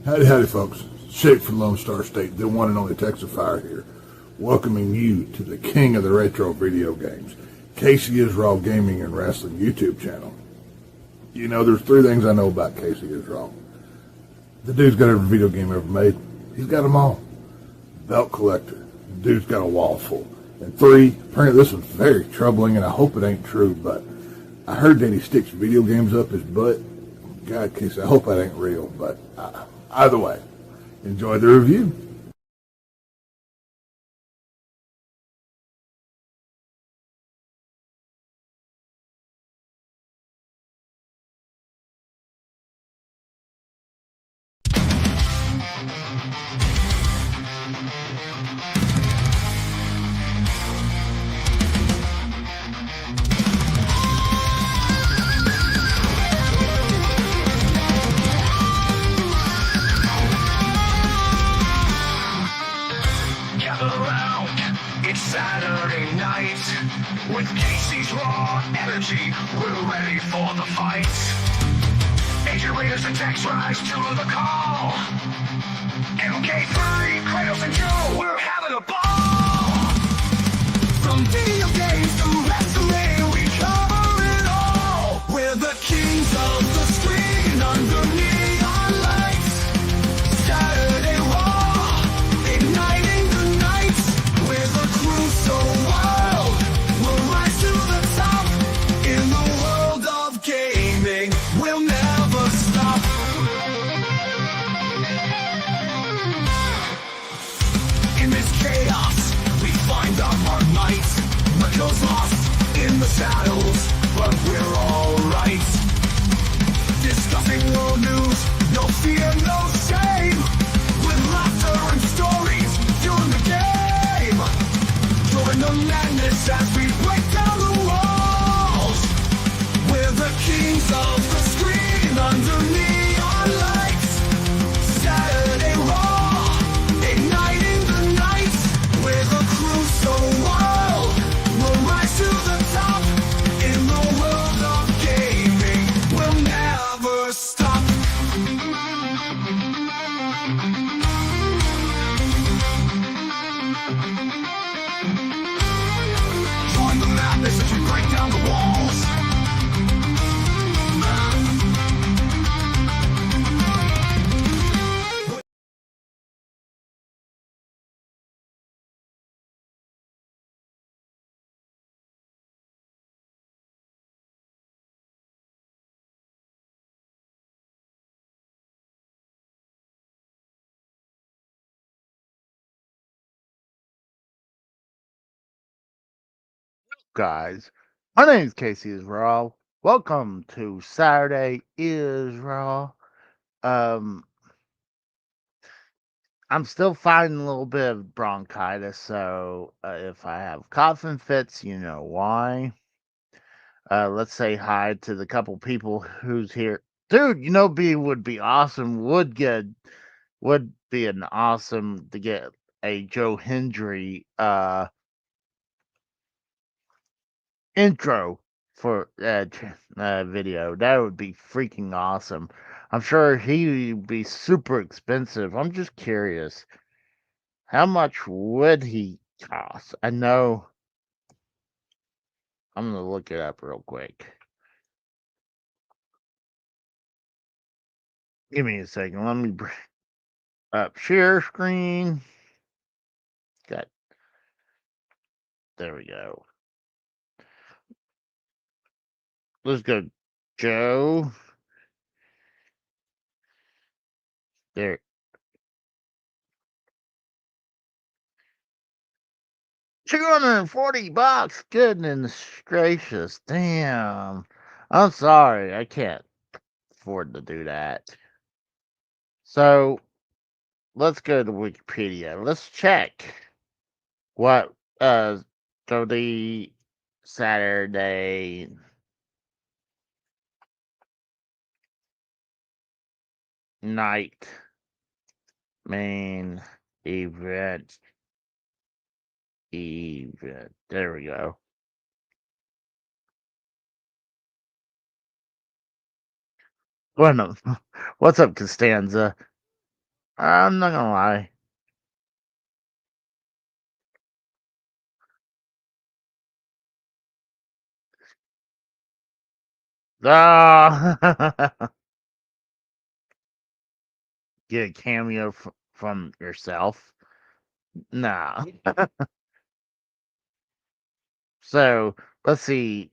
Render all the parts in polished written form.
Howdy, howdy, folks. Shake from Lone Star State, the one and only Texafier here, welcoming you to the king of the retro video games, Casey Israel Gaming and Wrestling YouTube channel. You know, there's three things I know about Casey Israel. The dude's got every video game ever made. He's got them all. Belt collector. The dude's got a wall full. And three, apparently this one's very troubling, and I hope it ain't true, but I heard that he sticks video games up his butt. God, Casey, I hope that ain't real, but either way, enjoy the review. It's Saturday night with Casey's Raw Energy. We're ready for the fight. Agent Raiders and Tex rise to the call. MK3, Kratos and Joe, we're having a ball. From video games to wrestling, we cover it all. We're the kings of the screen under neon lights. Saturday Raw, igniting the nights. We're the crew so wild, we'll rise to the top. In the world of gaming, we'll never stop. In this chaos, we find our might. Rico's lost in the shadows, but we're alright. Discussing world news, no fear, no shame. With laughter and stories, fueling the game. Join the madness as we break down the walls. We're the kings of the screen under neon lights. Saturday Raw, igniting the night. We're the crew so wild, we'll rise to the top. In the world of gaming, we'll never stop. Join the madness as we break down the walls. Guys, my name is Casey Israel. Welcome to Saturday Israel. I'm still fighting a little bit of bronchitis, so if I have coughing fits, you know why. Let's say hi to the couple people who's here. Dude, you know, would be awesome. Would be an awesome to get a Joe Hendry intro for video. That would be freaking awesome. I'm sure he'd be super expensive. I'm just curious, how much would he cost? I know. I'm gonna look it up real quick. Give me a second. Let me bring up share screen. Got there we go. Let's go, Joe. There. $240. Goodness gracious. Damn. I'm sorry. I can't afford to do that. So let's go to Wikipedia. Let's check what so the Saturday night main event. There we go. Well, no. What's up, Costanza? I'm not gonna lie. Ah, get a cameo from yourself. Nah. So let's see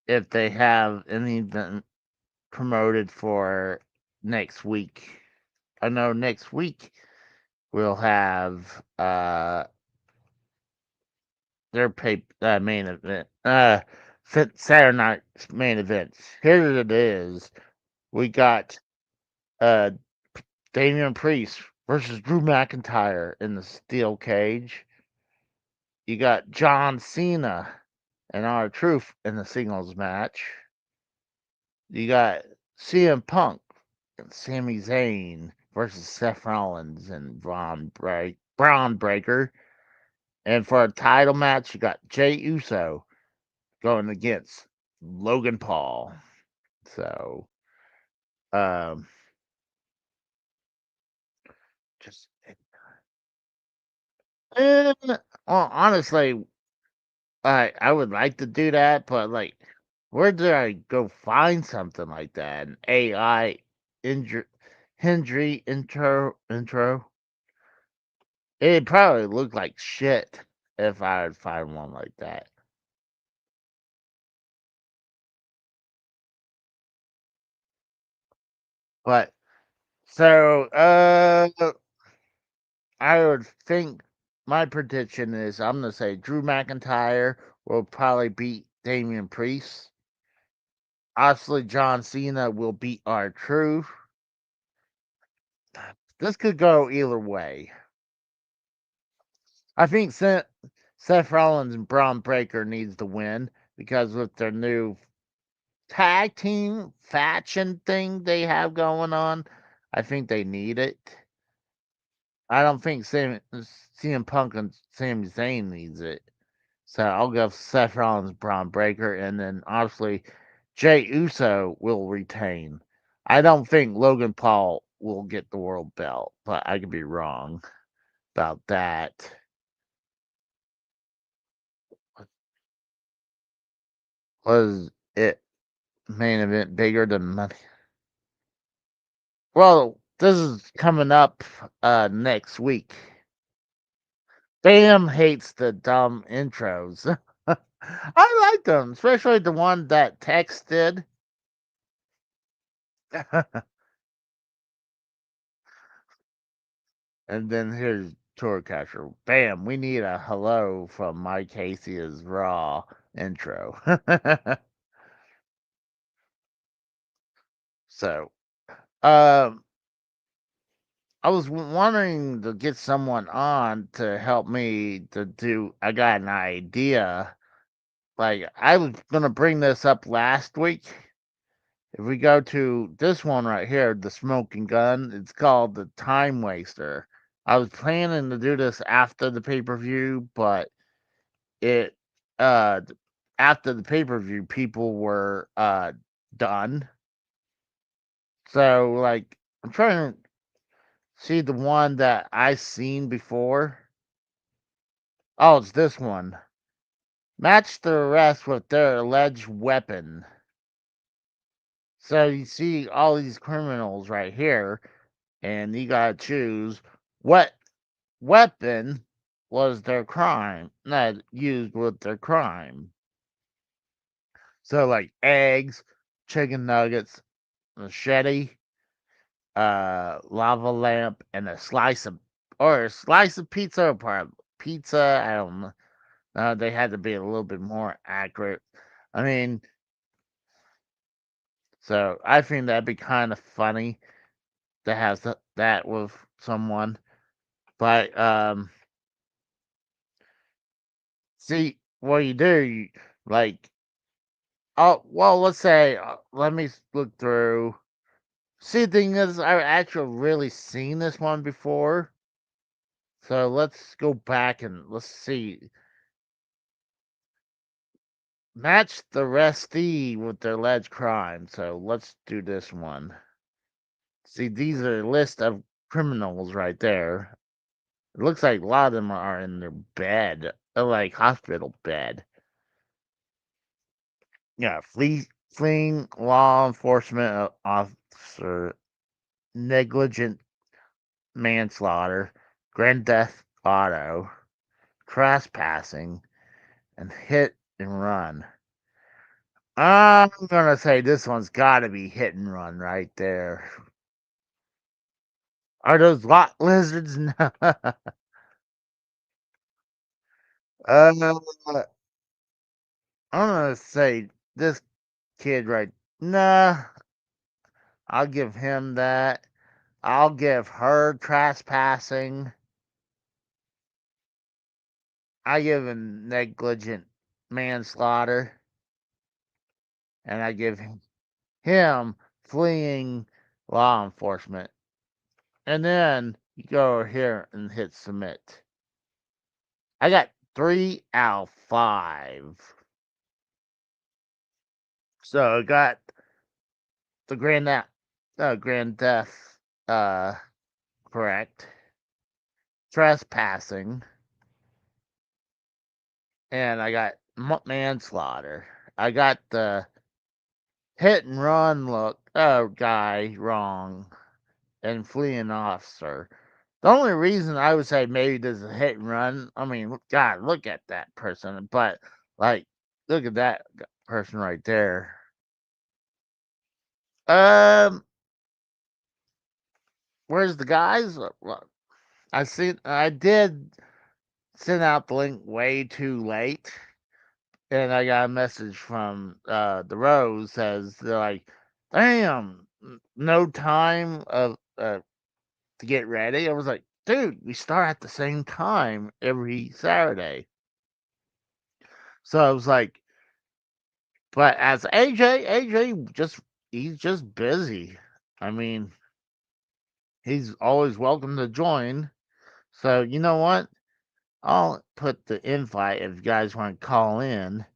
if they have anything promoted for next week. I know next week we'll have their main event, Saturday night's main event. Here it is. We got uh Damian Priest versus Drew McIntyre in the steel cage. You got John Cena and R-Truth in the singles match. You got CM Punk and Sami Zayn versus Seth Rollins and Braun Breaker. And for a title match, you got Jey Uso going against Logan Paul. So, um, just well, honestly, I would like to do that, but like, where do I go find something like that? An AI Hendry intro. It'd probably look like shit if I would find one like that. But so I would think my prediction is I'm gonna say Drew McIntyre will probably beat Damian Priest. Obviously, John Cena will beat R-Truth. This could go either way. I think Seth Rollins and Braun Breaker needs to win because with their new tag team faction thing they have going on, I think they need it. I don't think CM Punk and Sami Zayn needs it. So I'll go Seth Rollins, Braun Breaker, and then obviously Jey Uso will retain. I don't think Logan Paul will get the world belt, but I could be wrong about that. Was it main event bigger than money? Well, this is coming up next week. Bam hates the dumb intros. I like them, especially the one that Tex did. And then here's Torcatcher. Bam, we need a hello from Mike Casey's Raw intro. So, um, I was wondering to get someone on to help me to do. I got an idea. Like, I was going to bring this up last week. If we go to this one right here, the smoking gun, it's called the Time Waster. I was planning to do this after the pay per view, but it uh after the pay per view, people were done. So like, I'm trying to see the one that I seen before. Oh, it's this one. Match the arrest with their alleged weapon. So you see all these criminals right here, and you gotta choose what weapon was their crime, not used with their crime. So like eggs, chicken nuggets, machete, lava lamp, and a slice of pizza or part of pizza. I don't know. They had to be a little bit more accurate. I mean, so I think that'd be kind of funny to have that with someone. But see what you do, like, oh well, let's say, let me look through. See, the thing is, I've actually really seen this one before. So let's go back and let's see. Match the arrestee with their alleged crime. So let's do this one. See, these are a list of criminals right there. It looks like a lot of them are in their bed, like hospital bed. Yeah, fleeing law enforcement officer, negligent manslaughter, grand theft auto, trespassing, and hit and run. I'm gonna say this one's got to be hit and run right there. Are those lot lizards? I'm gonna say this kid right. Nah, I'll give him that. I'll give her trespassing. I give him negligent manslaughter. And I give him fleeing law enforcement. And then you go over here and hit submit. I got 3 out of 5. So I got the grand theft correct. Trespassing. And I got manslaughter. I got the hit and run guy wrong. And fleeing officer. The only reason I would say maybe there's a hit and run, I mean, God, look at that person. But, like, look at that person right there. Where's the guys? I did send out the link way too late. And I got a message from the Rose says they're like, damn, no time to get ready. I was like, dude, we start at the same time every Saturday. So I was like, but as AJ he's just busy. I mean, he's always welcome to join. So you know what? I'll put the invite if you guys want to call in.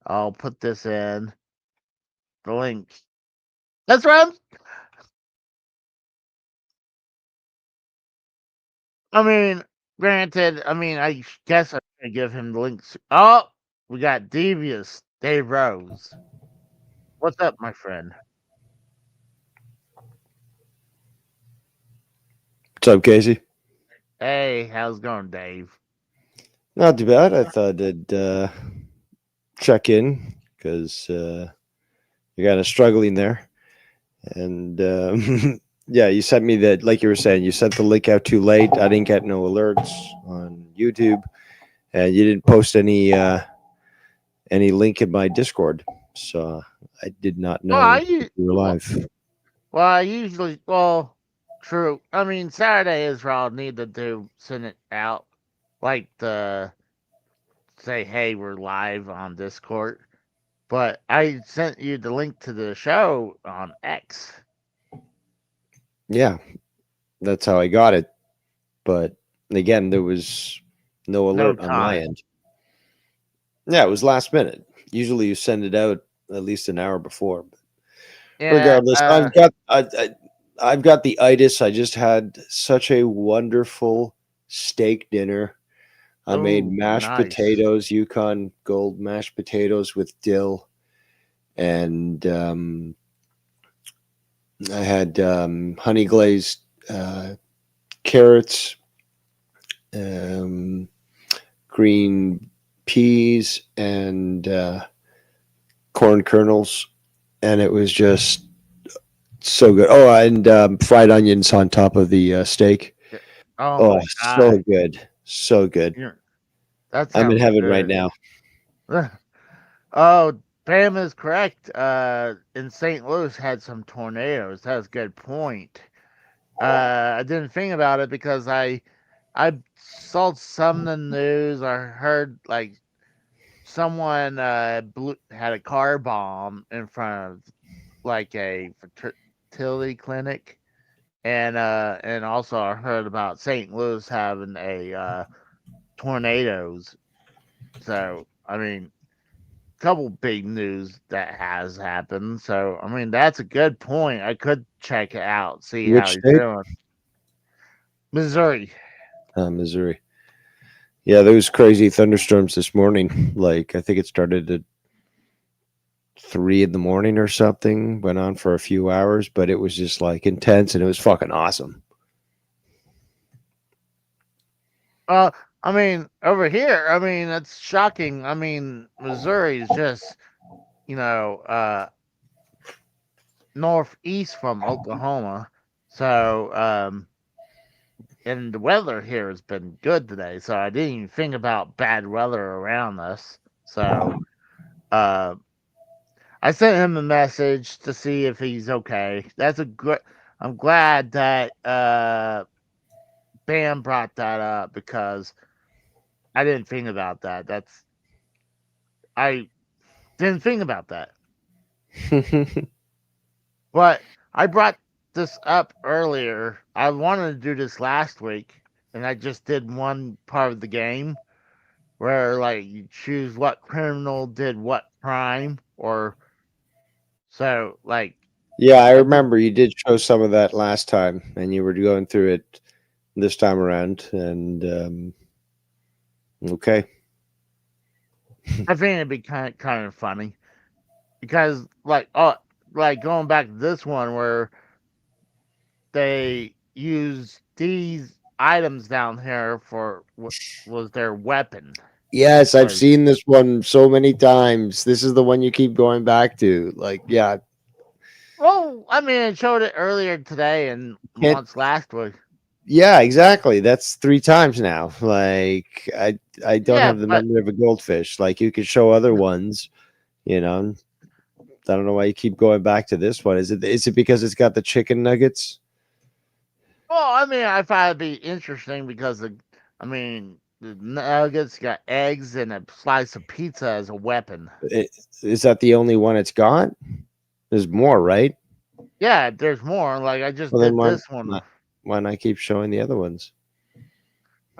I'll put this in the link. That's right. I mean, granted, I guess I could give him the links. Oh, we got Devious Dave Rose. What's up, my friend? What's up, Casey? Hey, how's it going, Dave? Not too bad. I thought I'd check in because you're kind of struggling there. And yeah, you sent me that, like you were saying, you sent the link out too late. I didn't get no alerts on YouTube, and you didn't post any link in my Discord, so I did not know you were live. True. I mean, Saturday is where I'll need to send it out, like say, hey, we're live on Discord. But I sent you the link to the show on X. Yeah, that's how I got it. But again, there was no alert on my end. Yeah, it was last minute. Usually you send it out at least an hour before. But yeah, regardless, I've got the itis. I just had such a wonderful steak dinner. I made mashed potatoes, Yukon Gold mashed potatoes with dill, and I had honey glazed carrots, green peas, and corn kernels, and it was just so good. Oh, and fried onions on top of the steak. Oh, so good. So good. I'm in heaven right now. Oh, Pam is correct. In St. Louis had some tornadoes. That's a good point. I didn't think about it because I saw some in the news. I heard like someone had a car bomb in front of like a fertility clinic, and also I heard about St. Louis having a tornadoes. So I mean, a couple big news that has happened. So I mean, that's a good point. I could check it out, see how he's doing. Missouri. Missouri. Yeah, those crazy thunderstorms this morning. Like I think it started at 3 in the morning or something. Went on for a few hours, but it was just like intense, and it was fucking awesome. I mean, over here, I mean, it's shocking. I mean, Missouri is just, northeast from Oklahoma. So, and the weather here has been good today. So I didn't even think about bad weather around us. So, I sent him a message to see if he's okay. That's a good. I'm glad that Bam brought that up because I didn't think about that. I didn't think about that. But I brought this up earlier. I wanted to do this last week, and I just did one part of the game where, like, you choose what criminal did what crime, or so, like. Yeah, I remember you did show some of that last time, and you were going through it this time around. And okay, I think it'd be kind of funny because, like, going back to this one where they used these items down here for what was their weapon. yes, I've Like, seen this one so many times. This is the one you keep going back to. Like, yeah, well, I mean, it showed it earlier today and can't. once last week. Yeah, exactly. That's 3 times now. Like, I don't Yeah, have the but memory of a goldfish. Like, you could show other ones. You know, I don't know why you keep going back to this one. Is it because it's got the chicken nuggets? well, I mean, I thought it'd be interesting because the nuggets got eggs and a slice of pizza as a weapon. Is that the only one it's got? There's more, right? Yeah, there's more. Like I just Well, then did this one. why not keep showing the other ones?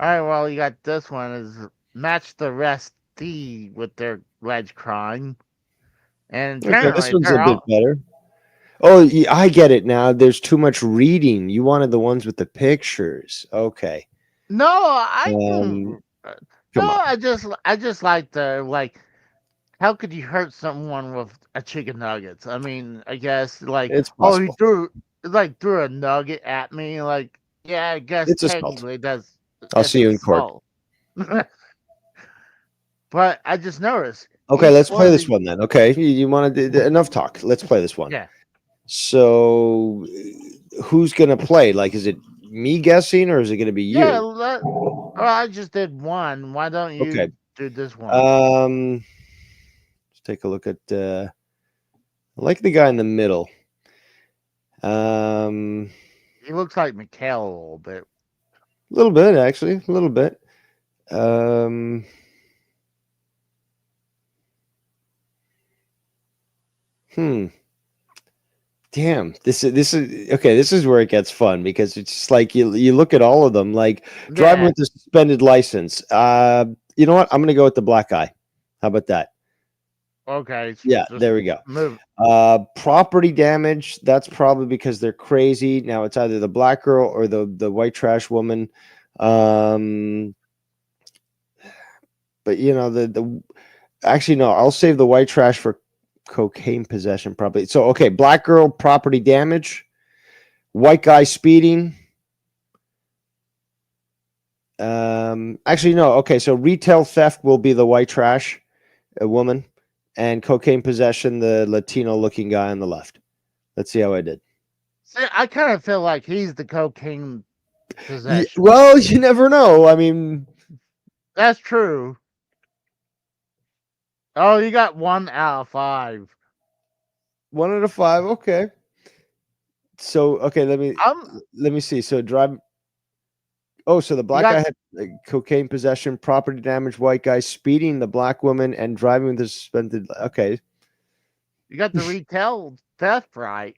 All right, well, you got this one is match the rest D with their alleged crime, and Okay, this apparently one's a they're bit all. better. Oh, I get it now. There's too much reading. You wanted the ones with the pictures. Okay. No, I Um, can. come on. I just like the like. How could you hurt someone with a chicken nuggets? I mean, I guess like, It's oh, he possible. threw a nugget at me. Like, yeah, I guess It's assault. technically I'll it's see you in court. assault. But I just noticed. Okay, Each let's play one of this the one then. Okay, you wanted enough talk. Let's play this one. yeah. So, who's gonna play? Like, is it me guessing or is it gonna be Yeah, you? well, I just did one. Why don't Okay. you do this one? Let's take a look at. I like the guy in the middle. He looks like Mikhail a little bit. A little bit actually, a little bit. Um, Damn, this is okay. This is where it gets fun because it's just like you look at all of them, like driving Yeah. with a suspended license. You know what? I'm gonna go with the black guy. How about that? Okay. Yeah, Just there we go. move. Property damage. That's probably because they're crazy. Now it's either the black girl or the white trash woman. But you know the actually no, I'll save the white trash for cocaine possession probably. So okay, black girl property damage, white guy speeding. Actually no, okay, so retail theft will be the white trash, a woman, and cocaine possession, the Latino looking guy on the left. Let's see how I did. See, I kind of feel like he's the cocaine possession. Well, you never know. I mean, That's true. Oh, you got 1 out of 5. 1 out of 5. Okay. So okay, let me see. So drive. Oh, so the black guy had cocaine possession, property damage, white guy speeding, the black woman, and driving with a suspended. Okay. You got the retail theft right.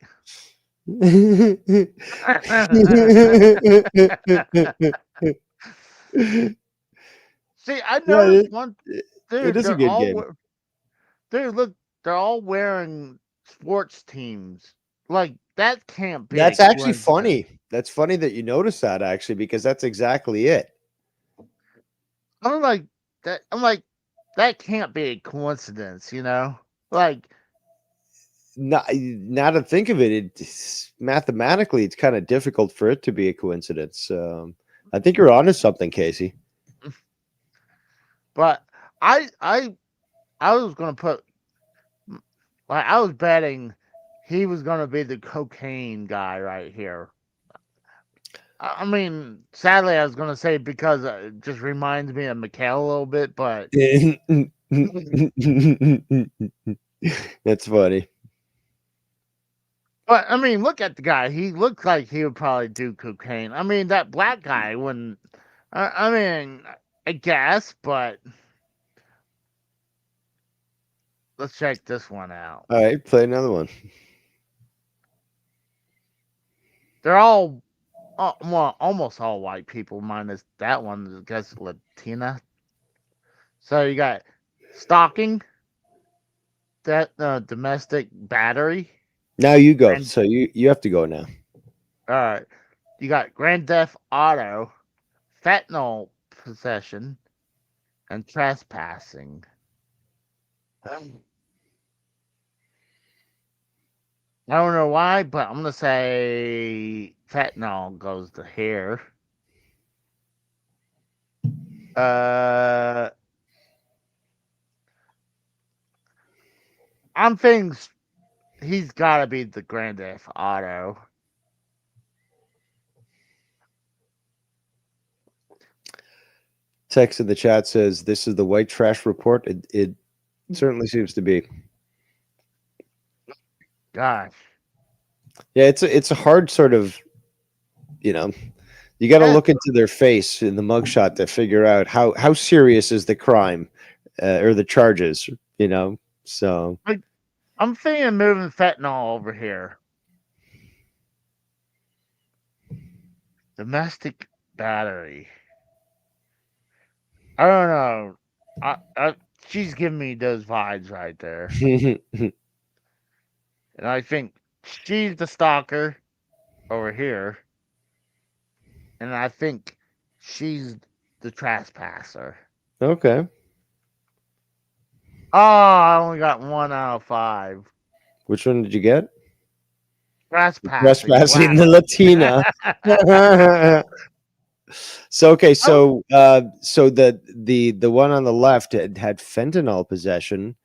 See, I noticed one dude. It is a They're good all game. dude. Look, they're all wearing sports teams. Like that can't be. That's actually funny. That's funny that you noticed that, actually, because that's exactly it. I'm like that. I'm like that can't be a coincidence, you know. Like, Now to think of it, it's mathematically it's kind of difficult for it to be a coincidence. I think you're onto something, Casey. but I was gonna put like I was betting he was gonna be the cocaine guy right here. I mean, sadly, I was gonna say because it just reminds me of Mikhail a little bit, but That's funny. but I mean, look at the guy. He looks like he would probably do cocaine. I mean, that black guy wouldn't. I mean, I guess, but let's check this one out. All right, play another one. They're all, well, almost all white people, minus that one, I guess Latina. So you got stalking, that domestic battery. Now you go. And- So you have to go now. All right, you got Grand Theft Auto, fentanyl possession, and trespassing. I don't know why, but I'm gonna say fentanyl goes to here. I'm thinking he's got to be the Grand Theft Auto. Text in the chat says this is the white trash report. It certainly seems to be. Gosh. Yeah, it's a hard sort of, you know, you got to look into their face in the mugshot to figure out how serious is the crime or the charges, you know. So I'm thinking moving fentanyl over here. Domestic battery. I don't know. She's giving me those vibes right there. And I think she's the stalker over here. And I think she's the trespasser. Okay. Oh, I only got 1 out of 5. Which one did you get? Trespassing. The Latina. So okay, so so the one on the left had fentanyl possession.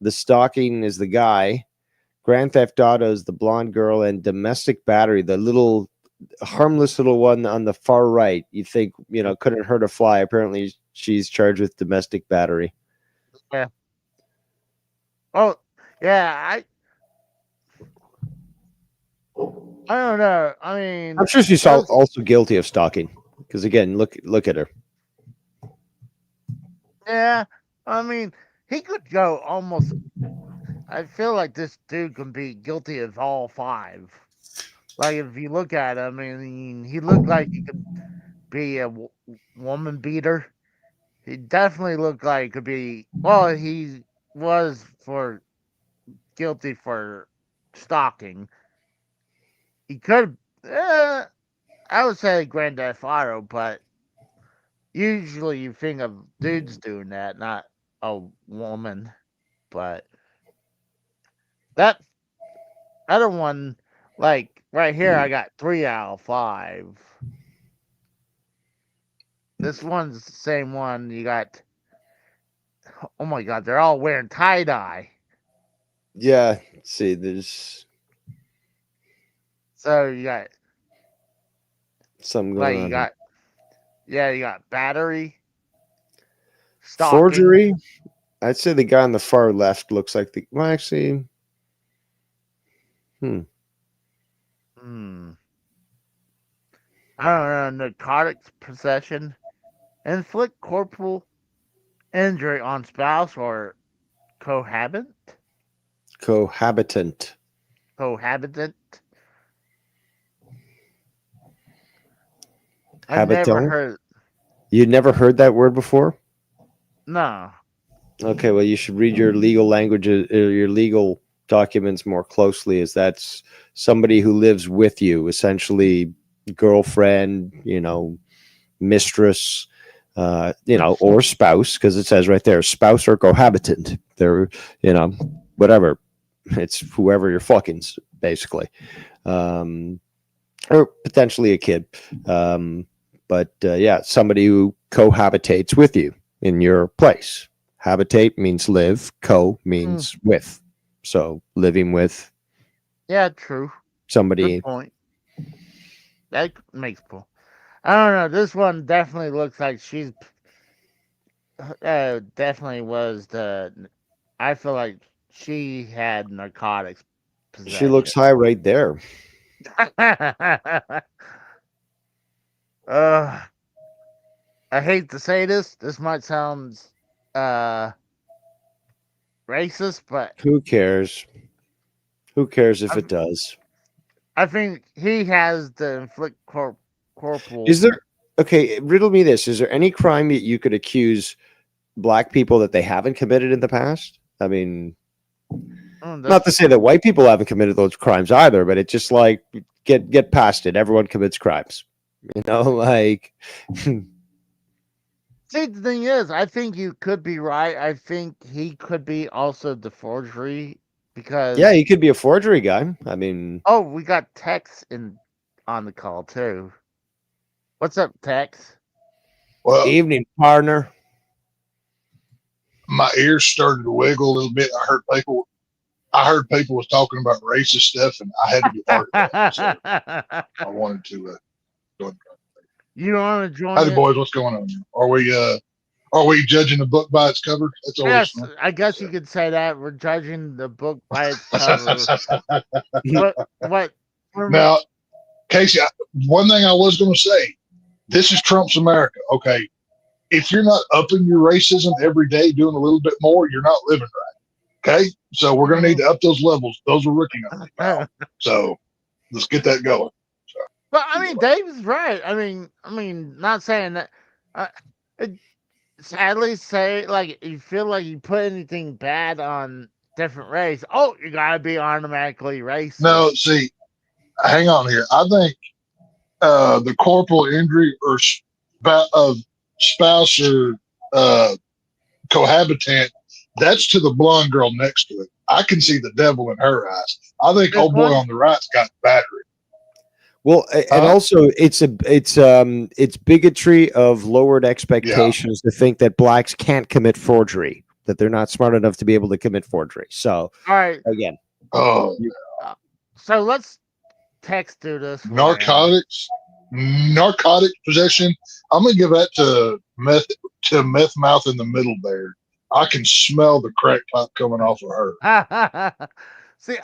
The stalking is the guy. Grand Theft Auto is the blonde girl, and domestic battery, the little harmless little one on the far right. You think, you know, couldn't hurt a fly. Apparently, she's charged with domestic battery. Yeah. Oh, yeah. I don't know. I mean, I'm sure she's also guilty of stalking. Because again, look at her. Yeah, I mean, he could go almost. I feel like this dude can be guilty of all 5. Like if you look at him, I mean, he looked like he could be a woman beater. He definitely looked like he could be. Well, he was guilty for stalking. He could. I would say Grand Theft Auto, but usually you think of dudes doing that, not a woman. But that other one, like right here, I got 3 out of 5. This one's the same one. You got. Oh my God, they're all wearing tie dye. Yeah. See, there's So you got. something Like going you on. got. Yeah, you got battery. Stalking. Forgery. I'd say the guy on the far left looks like the. Well, actually. I don't know. Narcotics possession. Inflict corporal injury on spouse or cohabitant. Cohabitant. I've never Habitant? heard. You'd never heard that word before? No. Okay, well, you should read your legal languages, your legal documents more closely, as that's somebody who lives with you, essentially girlfriend, mistress, or spouse, because it says right there, spouse or cohabitant. They're, whatever. It's whoever you're fucking, basically. Or potentially a kid. But somebody who cohabitates with you in your place. Habitate means live. Co means with. So living with. Yeah, true. Somebody. Good point. That makes sense. I don't know. This one definitely looks like she's definitely was the. I feel like she had narcotics possession. She looks high right there. I hate to say this. This might sound racist, but who cares? Who cares if it does? I think he has the inflict corporal. Is there? Okay, riddle me this: is there any crime that you could accuse black people that they haven't committed in the past? I mean, not to say that white people haven't committed those crimes either, but it's just like get past it. Everyone commits crimes, like. See, the thing is, I think you could be right. I think he could be also the forgery because he could be a forgery guy. I mean, we got Tex on the call too. What's up, Tex? Well, evening, partner. My ears started to wiggle a little bit. I heard people was talking about racist stuff, and I had to be part of that. So I wanted to go. You want to join? Howdy, boys. What's going on? Are we judging the book by its cover? That's always fun. I guess you could say that we're judging the book by its cover. what? Now, Casey, one thing I was going to say, this is Trump's America. Okay, if you're not upping your racism every day, doing a little bit more, you're not living right. Okay, so we're going to need to up those levels. Those are working on it now. So let's get that going. But I mean, Dave's right. I mean, not saying that. Sadly, say like you feel like you put anything bad on different race. Oh, you gotta be automatically racist. No, see, hang on here. I think the corporal injury or spouse or cohabitant, that's to the blonde girl next to it. I can see the devil in her eyes. I think old boy on the right's got battery. Well, and also it's bigotry of lowered expectations to think that blacks can't commit forgery, that they're not smart enough to be able to commit forgery. So, all right, again, so let's text do this. Narcotic possession. I'm gonna give that to meth mouth in the middle there. I can smell the crack pipe coming off of her. See,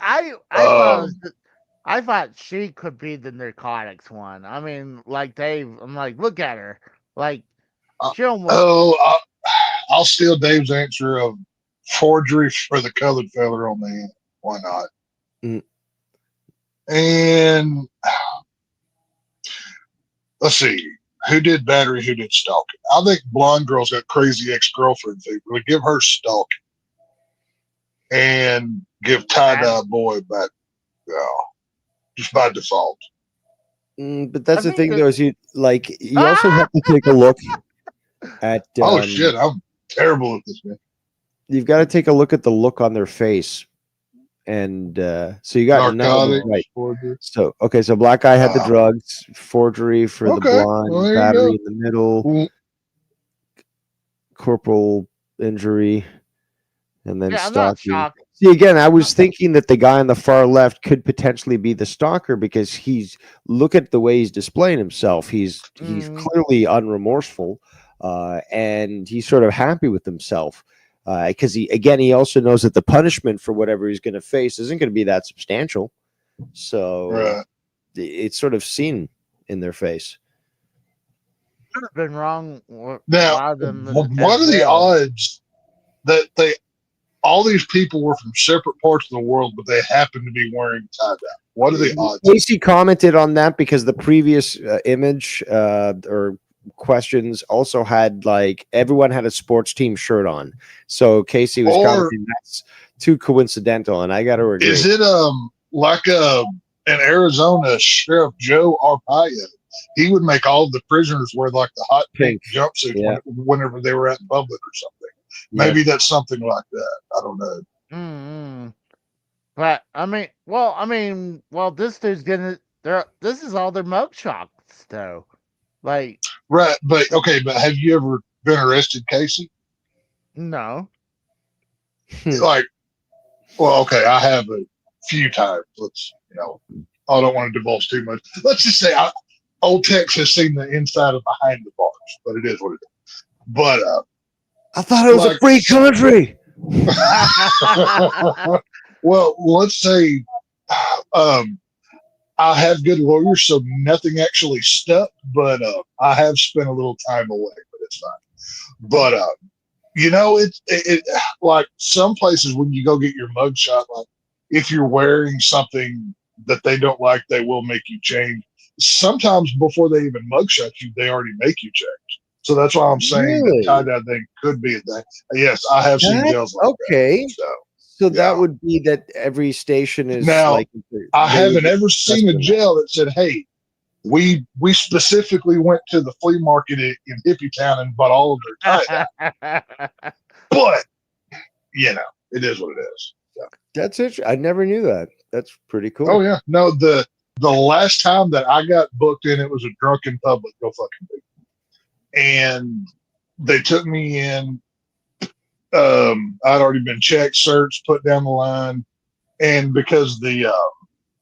I thought she could be the narcotics one. I mean, like Dave, I'm like, look at her. Like, she almost. I'll steal Dave's answer of forgery for the colored fella on the end. Why not? And let's see. Who did battery? Who did stalking? I think blonde girl's got crazy ex-girlfriend thing. We'll give her stalking. And give tie-dye boy back. Just by default. But that's the thing, though, is you also have to take a look at. Oh shit! I'm terrible at this, man. You've got to take a look at the look on their face, and so you got narcotics, right. So black guy had the drugs, forgery for the blonde, battery in the middle, corporal injury, and then stalking. See, again, I was thinking that the guy on the far left could potentially be the stalker because look at the way he's displaying himself. He's clearly unremorseful, and he's sort of happy with himself because he also knows that the punishment for whatever he's going to face isn't going to be that substantial. So it's sort of seen in their face. Could have been wrong. Now, what are the odds that all these people were from separate parts of the world, but they happen to be wearing tie-dye? What are the odds? Casey commented on that because the previous image or questions also had everyone had a sports team shirt on. So Casey was commenting that's too coincidental, and I got to agree. Is it like a in Arizona, Sheriff Joe Arpaio, he would make all the prisoners wear like the hot pink jumpsuits whenever they were out in public or something. Yeah. Maybe that's something like that. I don't know. Mm-hmm. But this dude's gonna. This is all their mug shots, though. Like, right, but okay, but have you ever been arrested, Casey? No. Like, well, okay, I have a few times. Let's, I don't want to divulge too much. Let's just say Old Tex has seen the inside of behind the bars, but it is what it is. But I thought it was a free country. Well, let's say I have good lawyers, so nothing actually stuck, but I have spent a little time away, but it's fine. But it like some places when you go get your mugshot, like if you're wearing something that they don't like, they will make you change. Sometimes before they even mugshot you, they already make you change. So that's why I'm saying the tie-dye thing could be a thing. Yes, I have seen jails like that. So that would be that every station is now, like. I haven't ever seen a jail that said, "Hey, we specifically went to the flea market in Hippie Town and bought all of their tie-dye." But it is what it is. So. That's it. I never knew that. That's pretty cool. Oh yeah, no. The last time that I got booked in, it was a drunken public. Go fucking do. And they took me in. I'd already been checked, searched, put down the line, and because the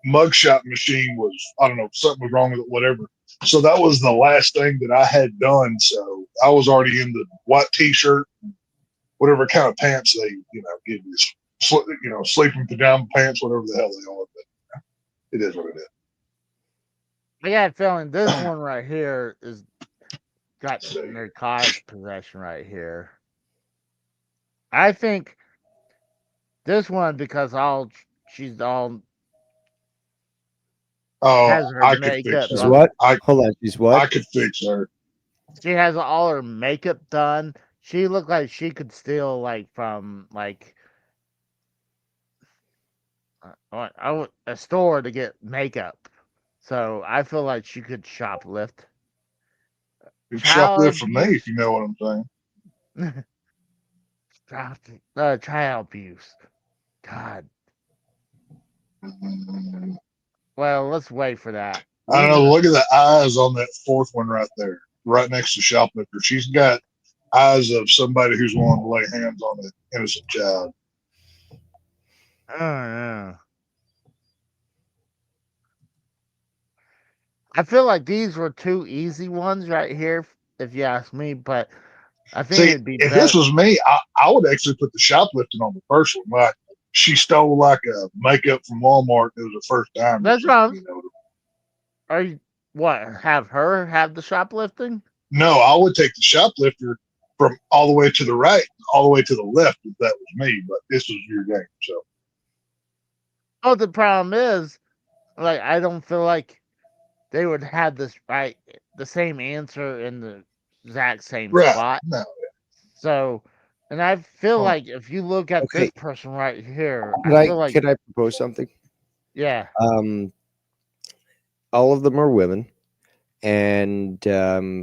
mugshot machine was, I don't know, something was wrong with it, whatever. So that was the last thing that I had done. So I was already in the white T-shirt, whatever kind of pants they, give you, sleeping pajama pants, whatever the hell they are. But it is what it is. I got a feeling this one right here is got narcotics possession right here. I think this one because she's all. Oh, has her I makeup. could fix her. She's what? Hold on, she's what? I could fix her. She has all her makeup done. She looked like she could steal from a store to get makeup. So I feel like she could shoplift. Shoplift from me, if you know what I'm saying. Child abuse. God. Well, let's wait for that. I don't know. Look at the eyes on that fourth one right there, right next to shoplifter. She's got eyes of somebody who's willing to lay hands on an innocent child. Oh, yeah. I feel like these were two easy ones right here, if you ask me, but I think it'd be if better. This was me, I would actually put the shoplifting on the first one. Like she stole like a makeup from Walmart. It was the first time. That's wrong. Are you have her have the shoplifting? No, I would take the shoplifter from all the way to the right, all the way to the left if that was me. But this was your game, so. Oh, the problem is, I don't feel like they would have the same answer in the exact same spot. No. So, and I feel like if you look at this person right here, can I propose something? Yeah. All of them are women, and that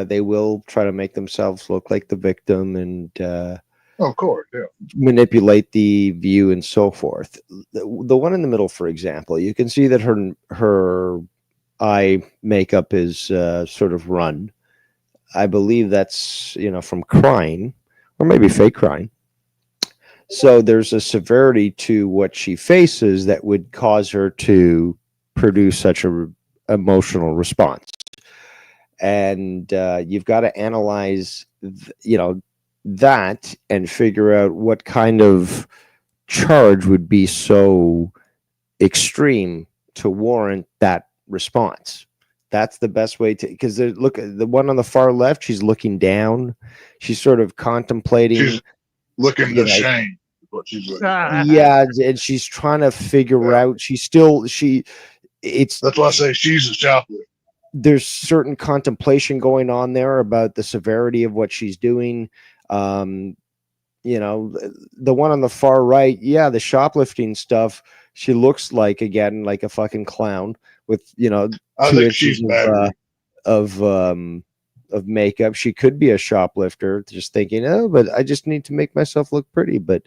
they will try to make themselves look like the victim and. Of course, yeah. Manipulate the view and so forth. The one in the middle, for example, you can see that her eye makeup is sort of run. I believe that's from crying or maybe fake crying. So there's a severity to what she faces that would cause her to produce such a emotional response. And you've got to analyze, that and figure out what kind of charge would be so extreme to warrant that response. That's the best way to, because look at the one on the far left, she's looking down, she's sort of contemplating, she's looking to shame what she's looking at. Yeah, and she's trying to figure out, that's why I say she's a shoplifter. There's certain contemplation going on there about the severity of what she's doing. the one on the far right, yeah, the shoplifting stuff, she looks like, again, like a fucking clown with, I 2 think inches she's battery. of makeup. She could be a shoplifter, just thinking, oh, but I just need to make myself look pretty. But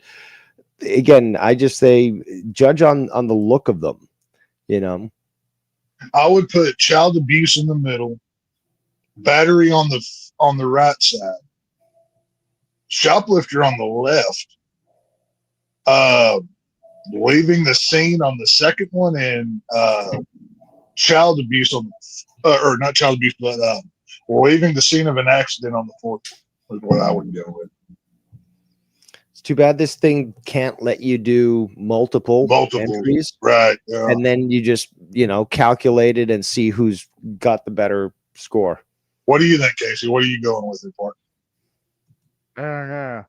again, I just say judge on the look of them. I would put child abuse in the middle, battery on the right side, shoplifter on the left, leaving the scene on the second one, and child abuse on or not child abuse, but leaving the scene of an accident on the fourth one is what I would go with. It's too bad this thing can't let you do multiple entries, right? Yeah. And then you just calculate it and see who's got the better score. What do you think, Casey? What are you going with it for? I don't know.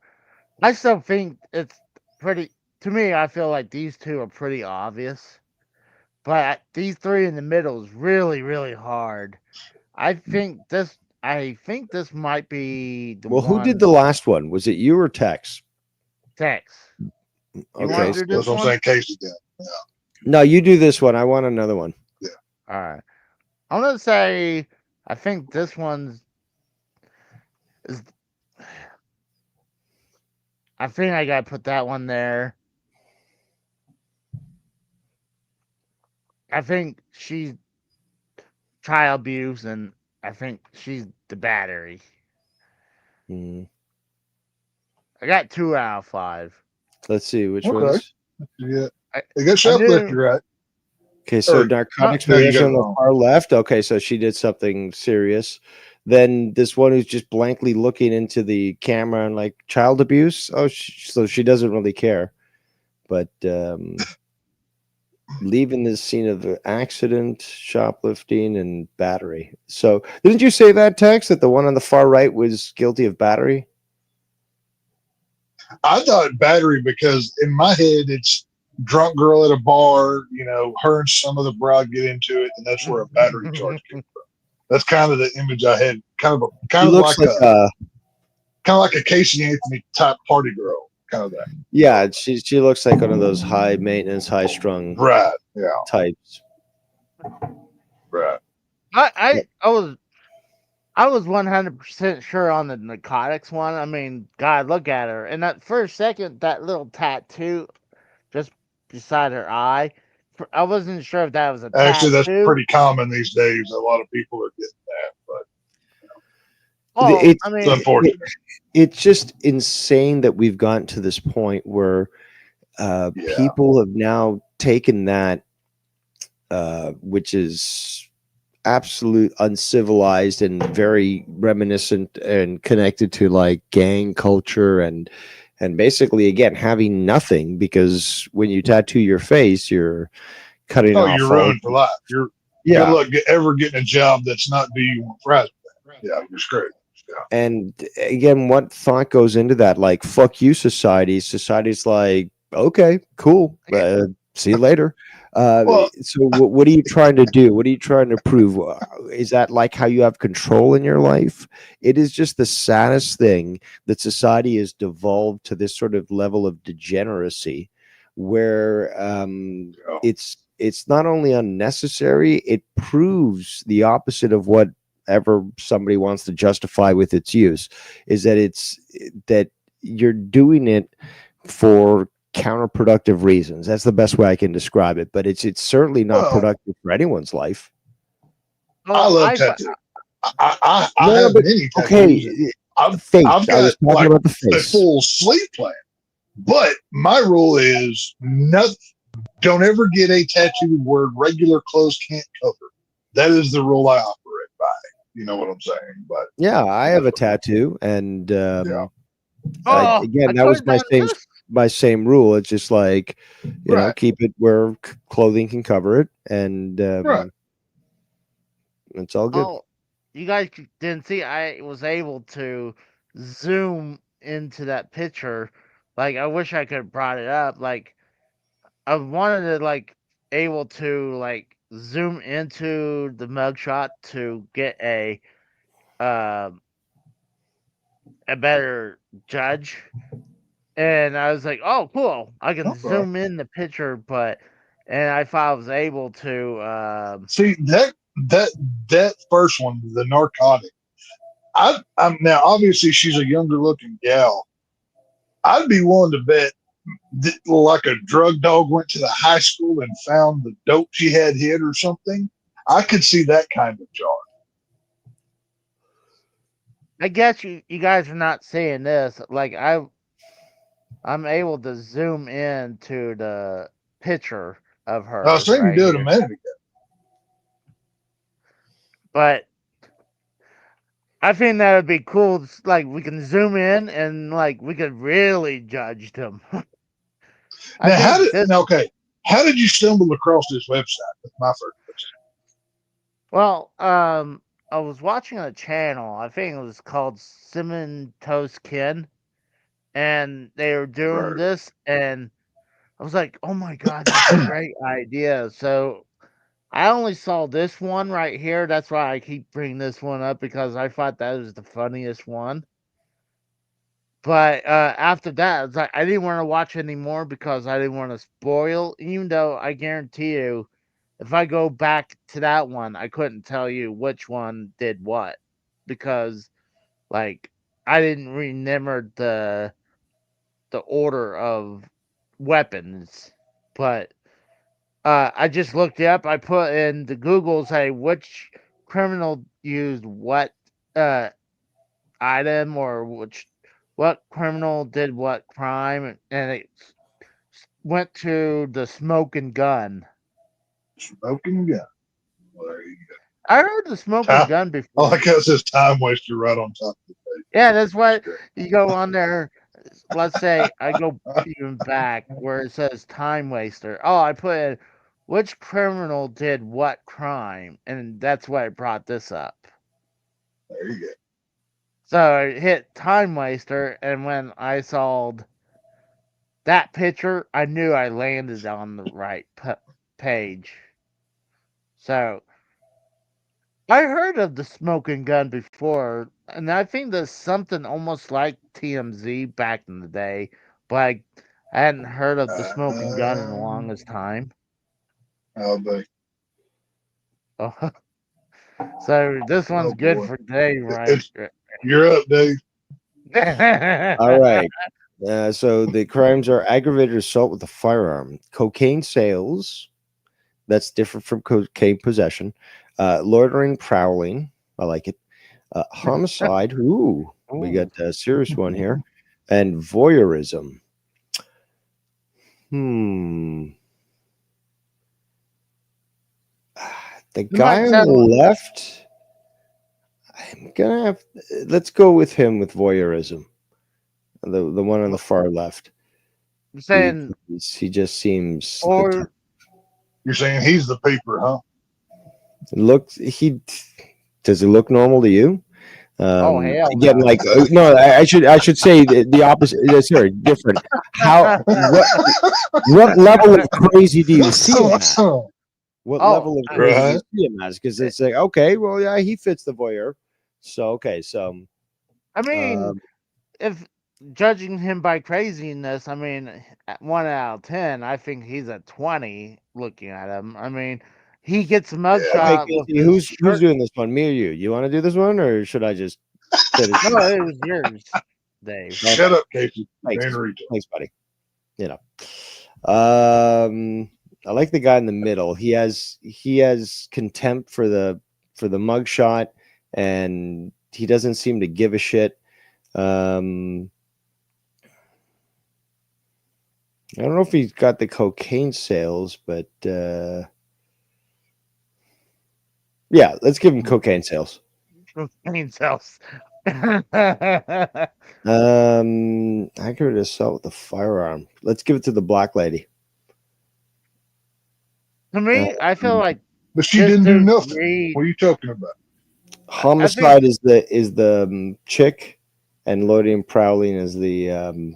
I still think it's pretty. To me, I feel like these two are pretty obvious, but these three in the middle is really, really hard. I think this might be the Well, one. who did the last one? Was it you or Tex? Tex. Okay, that's what I'm saying. Casey did. Yeah. No, you do this one. I want another one. Yeah. All right. I'm gonna say I think this one's is. I think I gotta put that one there. I think she's child abuse, and I think she's the battery. Mm. I got 2 out of 5. Let's see which ones. Yeah, they got shoplifter right. Okay, so narcotics possession on the far left. Okay, so she did something serious. Then this one who's just blankly looking into the camera and like child abuse. Oh, so she doesn't really care. But leaving the scene of the accident, shoplifting, and battery. So didn't you say that, Tex, that the one on the far right was guilty of battery? I thought battery because in my head it's drunk girl at a bar, her and some of the bride get into it, and that's where a battery charge came from. That's kind of the image I had. Kind of like a Casey Anthony type party girl, kind of that. Yeah, she looks like one of those high maintenance, high strung types. Right. I was 100% sure on the narcotics one. I mean, God, look at her. And that first second, that little tattoo just beside her eye, I wasn't sure if that was a Actually, tattoo. that's pretty common these days. A lot of people are getting that, but it's unfortunate. It's just insane that we've gotten to this point where people have now taken that, which is absolute uncivilized and very reminiscent and connected to like gang culture and basically again having nothing, because when you tattoo your face you're cutting off. You're ruined for life. You're good luck ever getting a job that's not do you want fries. Yeah, you're screwed. Yeah. And again, what thought goes into that? Like, fuck you, society. Society's like, okay, cool, see you later. So what are you trying to do? What are you trying to prove? Is that like how you have control in your life? It is just the saddest thing that society has devolved to this sort of level of degeneracy where it's not only unnecessary, it proves the opposite of whatever somebody wants to justify with its use, is that you're doing it for counterproductive reasons. That's the best way I can describe it, but it's certainly not productive for anyone's life. I love tattoos. I have many tattoos. Okay, I've got about the face. A full sleep plan, but my rule is don't ever get a tattoo where regular clothes can't cover. That is the rule I operate by. You know what I'm saying? But yeah, I have a tattoo, and again, that was my same rule. It's just like, you know, keep it where clothing can cover it, and it's all good. Oh, you guys didn't see, I was able to zoom into that picture. Like, I wish I could have brought it up. Like, I wanted to, like, able to, like, zoom into the mugshot to get a better judge. and I was like, "Oh, cool! I can Okay. zoom in the picture." And I thought I was able to. See that first one, the narcotic. I'm now obviously she's a younger looking gal. I'd be willing to bet that, like a drug dog went to the high school and found the dope she had hid or something. I could see that kind of jar. I guess you guys are not seeing this. Like I'm able to zoom in to the picture of her I was thinking right do it a here, minute ago. but I think that would be cool. Like we can zoom in and like we could really judge them. I Now, think this. how did you stumble across this website? That's my first question. Well, I was watching a channel. I think it was called Cinnamon Toast Ken, and they were doing Right. this, and I was like, "Oh my god, that's a great idea!" So I only saw this one right here. That's why I keep bringing this one up because I thought that was the funniest one. But after that, it's like I didn't want to watch anymore because I didn't want to spoil. Even though I guarantee you, if I go back to that one, I couldn't tell you which one did what because, like, I didn't remember the order of weapons. But I just looked it up. I put in the Google, say which criminal used what uh, item or what criminal did what crime, and it went to the smoking gun. Smoking gun. Well, there you go. I heard the smoking gun I before. like how it says time waster right on top of the page. Yeah, that's what you go on there. Let's say I go even back where it says time waster. Oh, I put in which criminal did what crime, and that's why I brought this up. There you go. So I hit time waster, and when I saw that picture, I knew I landed on the right page. So I heard of the smoking gun before, and I think there's something almost like TMZ back in the day, but I hadn't heard of the smoking gun in the longest time. Oh, buddy. So this one's good boy. for today, right? You're up, Dave. All right. So the crimes are aggravated assault with a firearm, cocaine sales. That's different from cocaine possession. Loitering, prowling. I like it. Homicide. Ooh, we got a serious one here. And voyeurism. The guy on the left, I'm gonna have. Let's go with him with voyeurism. The one on the far left. I'm saying he just seems. Or you're saying he's the peeper, huh? Does he look normal to you? Hell again, no. like no, I should say the opposite. Sorry, different. What level of crazy do you see him at? What level of crazy do you see him as? Because it's like, okay, well, yeah, he fits the voyeur. So okay, so I mean, if judging him by craziness, I mean, at 1 out of 10, I think he's a 20 looking at him. I mean, he gets a mugshot. Okay, who's doing this one? Me or you? You want to do this one, or should I just? No, it was yours, Dave. Shut up, Casey. Thanks, buddy. You know, I like the guy in the middle. He has contempt for the mugshot, and he doesn't seem to give a shit. I don't know if he's got the cocaine sales, but yeah, let's give him cocaine sales. Cocaine sales. Accurate assault with a firearm. Let's give it to the black lady. To me, I feel like. But she didn't do nothing. What are you talking about? Homicide is the chick, and loitering and prowling is the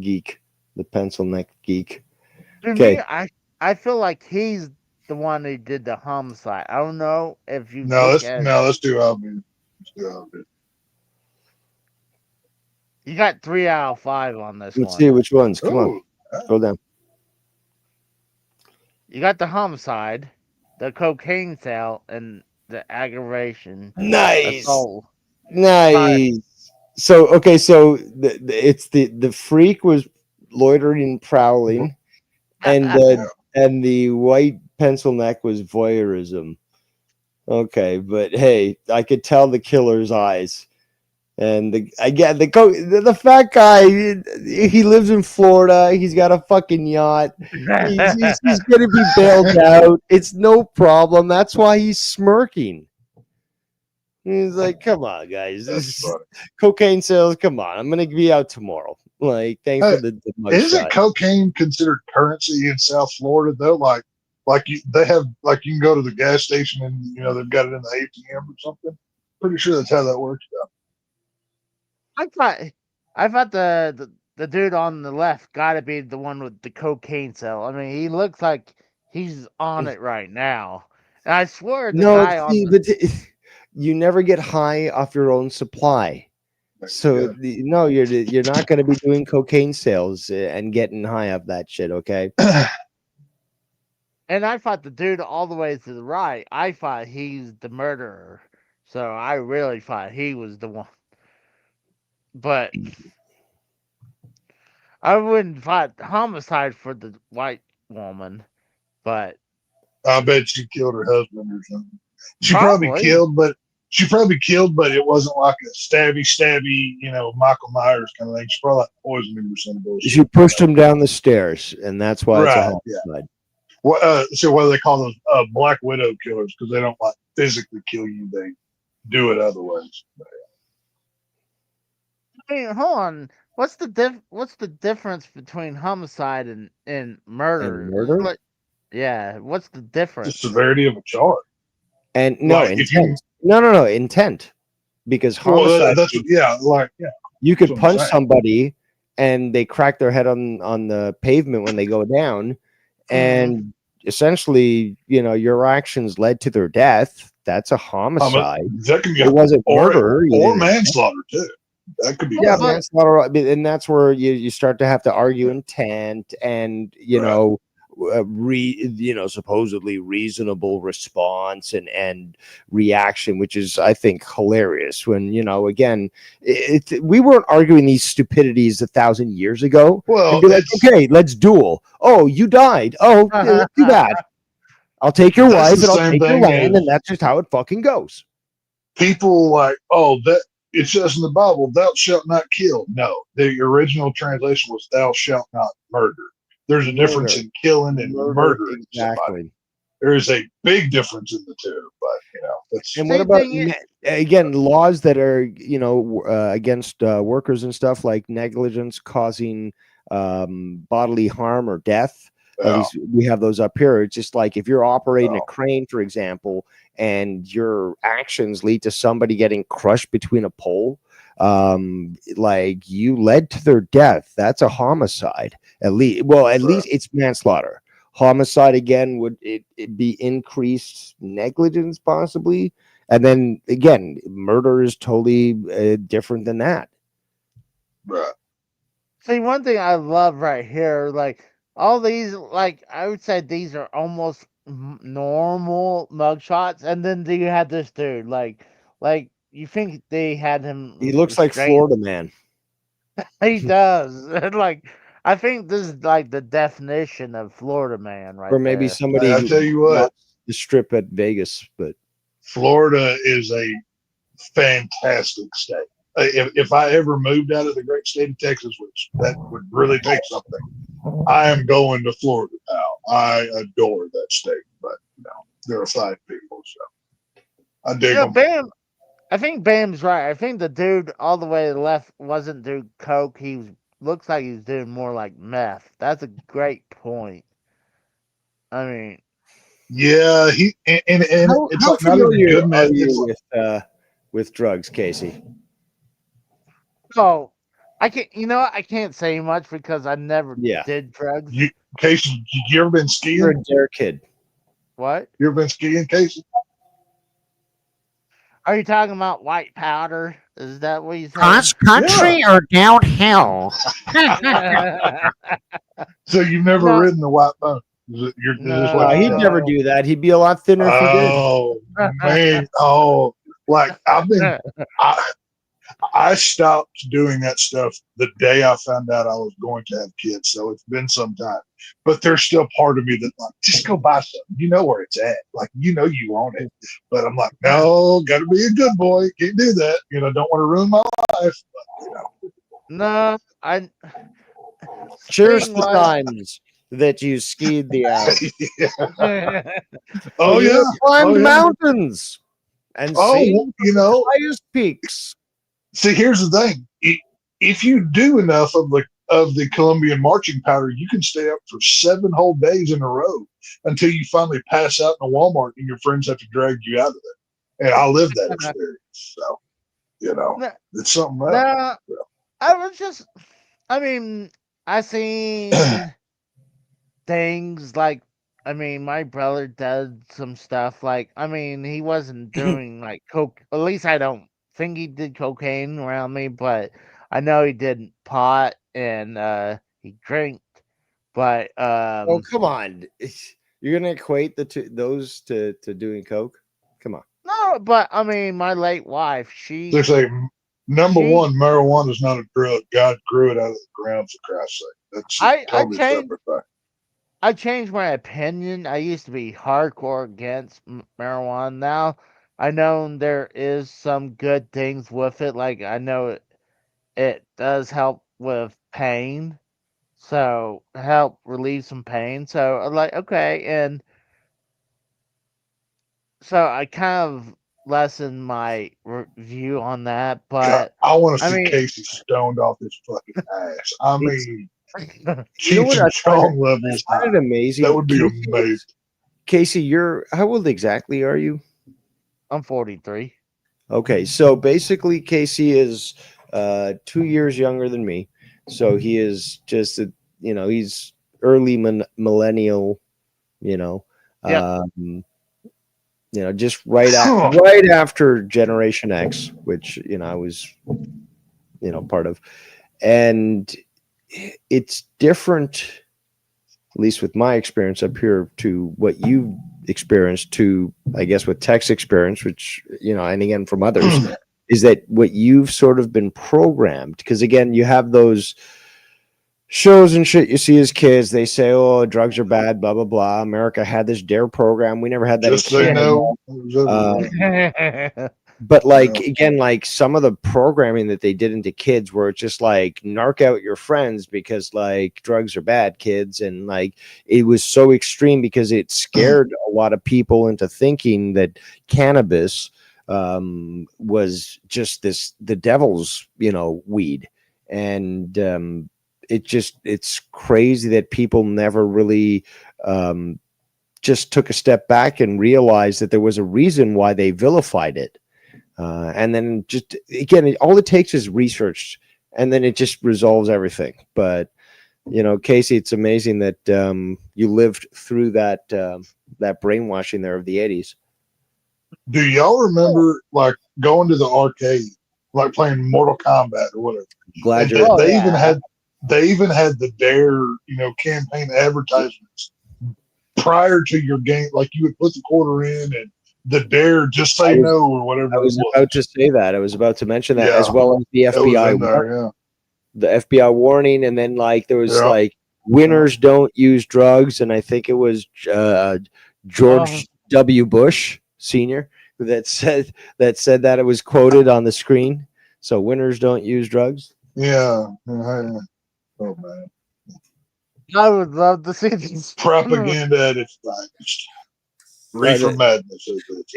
geek, the pencil neck geek. To me, I feel like he's the one who did the homicide. I don't know if you. Let's do obvious. You got 3 out of 5 on this Let's one. see which ones. Come on, Oh, scroll down. You got the homicide, the cocaine sale, and the aggravation Nice, assault. nice. So okay, so it's the freak was loitering and prowling, and the white pencil neck was voyeurism. Okay, but hey, I could tell the killer's eyes. And the fat guy, he lives in Florida. He's got a fucking yacht. He's gonna be bailed out. It's no problem. That's why he's smirking. He's like, "Come on, guys, that's funny. cocaine sales. Come on, I'm gonna be out tomorrow. Like, thanks for the Isn't mugshot." cocaine considered currency in South Florida though? They have like you can go to the gas station and they've got it in the ATM or something. Pretty sure that's how that works. I thought the dude on the left got to be the one with the cocaine cell. I mean, he looks like he's on it right now. And I swear the No, guy on see, the, but you never get high off your own supply. So no, you're not going to be doing cocaine sales and getting high off that shit. Okay. and I thought the dude all the way to the right, I thought he's the murderer. So I really thought he was the one. But I wouldn't fight homicide for the white woman. But I bet she killed her husband or something. She probably killed, but it wasn't like a stabby, Michael Myers kind of thing. She probably like poisoned him or something. She pushed him down the stairs, and that's why it's a homicide. So what do they call those Black Widow killers? Because they don't like physically kill you; they do it other ways. Hey, hold on. What's the difference between homicide and murder? And murder? Yeah, what's the The difference? severity of a charge. And no, Like, if you- intent. No, intent. Because homicide, that's you could what I'm punch saying. somebody and they crack their head on the pavement when they go down, and essentially, your actions led to their death. That's a homicide. That can be It wasn't murder or manslaughter too. That could be manslaughter, and that's where you start to have to argue intent and supposedly reasonable response and reaction, which is, I think, hilarious. When again, we weren't arguing these stupidities 1,000 years ago. Well, be like, okay, let's duel. Oh, you died. Oh, too bad. I'll take your wife and I'll take your land, and that's just how it fucking goes. People like, that it says in the Bible, "Thou shalt not kill." No, the original translation was, "Thou shalt not murder." There's a difference in killing and murdering somebody. There is a big difference in the two, but and what about again laws that are against workers and stuff, like negligence causing bodily harm or death? At least we have those up here. It's just like if you're operating a crane, for example, and your actions lead to somebody getting crushed between a pole, like you led to their death, that's a homicide. At least it's manslaughter. Homicide again would it be increased negligence possibly, and then again murder is totally different than that. Right. See, one thing I love right here, like all these, like I would say these are almost normal mugshots, and then you had this dude, like you think they had him? He looks like Florida Man. He does. Like I think this is like the definition of Florida Man, right? Or maybe there. somebody. I'll tell you what, the strip at Vegas, but Florida is a fantastic state. If I ever moved out of the great state of Texas, which that would really take something, I am going to Florida now. I adore that state, but they're fine people, so I dig them. Bam. I think Bam's right. I think the dude all the way to the left wasn't doing coke. Looks like he's doing more like meth. That's a great point. I mean, yeah, it's like not even good meth. With drugs, Casey. Oh, I can't. I can't say much because I never did drugs. Casey, you ever been skiing? You're a dare kid. What? You ever been skiing, Casey? Are you talking about white powder? Is that what you said? Cross country or downhill? So you've never No. ridden the white pony? Is this what No. you He'd said? never do that. He'd be a lot thinner if he did. Oh man! Like I stopped doing that stuff the day I found out I was going to have kids. So it's been some time, but there's still part of me that like, just go buy something. You know where it's at. Like, you know, you want it, but I'm like, no, got to be a good boy. Can't do that. Don't want to ruin my life. But, No, I. Cheers to Speaking times that you skied the Alps. yeah. like- Oh You yeah. climbed Oh, yeah. mountains and Oh, seen the highest peaks. See, here's the thing: if you do enough of the Colombian marching powder, you can stay up for 7 whole days in a row until you finally pass out in a Walmart and your friends have to drag you out of there. And I lived that experience, so No, it's something else. no, I was just. I mean, I seen things like. I mean, my brother did some stuff like. I mean, he wasn't doing like coke. At least I don't think he did cocaine around me, but I know he did pot and he drank. But Oh, come on. You're going to equate those to doing coke? Come on. no, but I mean, my late wife, They say number She- one, marijuana is not a drug. God grew it out of the ground, for Christ's sake. That's I totally changed- separate thing. I changed my opinion. I used to be hardcore against marijuana. Now I know there is some good things with it. Like I know it does help with pain, so help relieve some pain. So I'm like, okay, and so I kind of lessened my view on that. God, But I want to I see mean- Casey stoned off his fucking ass. I mean, You know Cheech what and I Chong levels I find high. it amazing. That would be Casey, amazing. Casey, how old exactly are you? I'm 43. Okay, so basically, Casey is 2 years younger than me. So he is just, he's early millennial, Yep. Just right after Generation X, which I was, part of, and it's different, at least with my experience up here, to what you experienced, to I guess what Tech's experience, which and again from others, is that what you've sort of been programmed, because again you have those shows and shit you see as kids. They say, oh, drugs are bad, blah blah blah. America had this DARE program. We never had that Just in say Canada. no. But like Yeah. again, like some of the programming that they did into kids, where it's just like narc out your friends because like drugs are bad, kids, and like it was so extreme because it scared a lot of people into thinking that cannabis was just the devil's weed, and it's crazy that people never really just took a step back and realized that there was a reason why they vilified it. And then just again, all it takes is research, and then it just resolves everything. But Casey, it's amazing that you lived through that brainwashing there of the 80s. Do y'all remember like going to the arcade, like playing Mortal Kombat or whatever? Glad And you're. they even had the DARE, campaign advertisements prior to your game. Like you would put the quarter in and the DARE, just say no or whatever. I was about to say that. I was about to mention that, Yeah. as well as the It was FBI in there, the FBI warning, and then like there was Yeah. like winners don't use drugs, and I think it was George W. Bush Sr. that said that. It was quoted on the screen. So winners don't use drugs. yeah. Oh man, I would love to see this. propaganda at its finest. Reefer madness.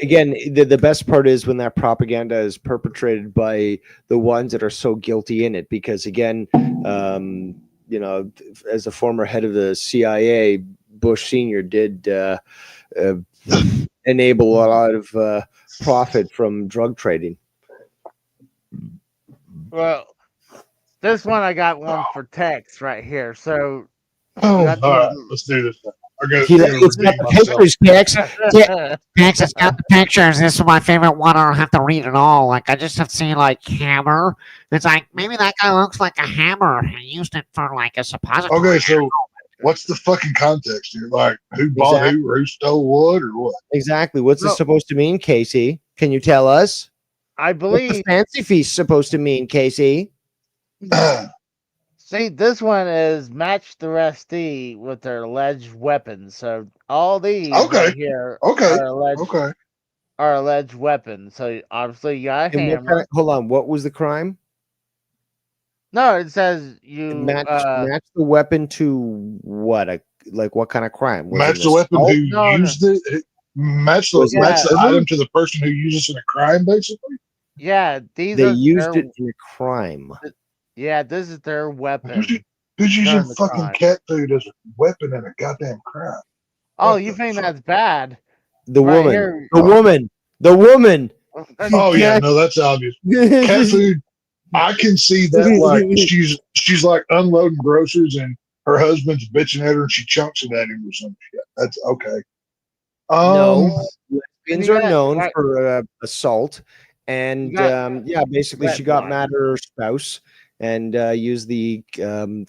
Again, the best part is when that propaganda is perpetrated by the ones that are so guilty in it, because again, as a former head of the CIA, Bush Sr. did enable a lot of profit from drug trading. Well, this one I got one for Tex right here. So Oh, got all right, these- let's do this. I got It's to got redeem the myself. pictures, Tex, it's got the pictures. This is my favorite one. I don't have to read it all. Like, I just have to see, like, hammer. It's like, maybe that guy looks like a hammer. I used it for, like, a suppository. Okay, so what's the fucking context here? Like, who bought who, or who stole what, or what? Exactly. What's No. this supposed to mean, Casey? Can you tell us? I What's the believe. fancy feast supposed to mean, Casey? See, this one is match the restee with their alleged weapons. So all these Okay. right here Okay. are alleged weapons. So obviously you got a And what hammer. kind of, hold on. What was the crime? No, it says you Match the weapon to what? What kind of crime? Was Match it the weapon assault? who No, used it. Match the Was it match the murder? item to the person who uses it in a crime, basically. yeah, these They are used their, it in a crime. yeah, this is their weapon. Who's using During the fucking crime. cat food as a weapon in a goddamn crime? Oh, What you the think fuck? that's bad? The Right woman. here. The woman. The woman. Oh yeah, no, that's obvious. Cat food. I can see that. Like she's like unloading groceries and her husband's bitching at her and she chunks it at him or some shit. That's okay. No, lesbians You are got- known right. for assault, and You got- yeah, basically she red got wine. mad at her spouse and used the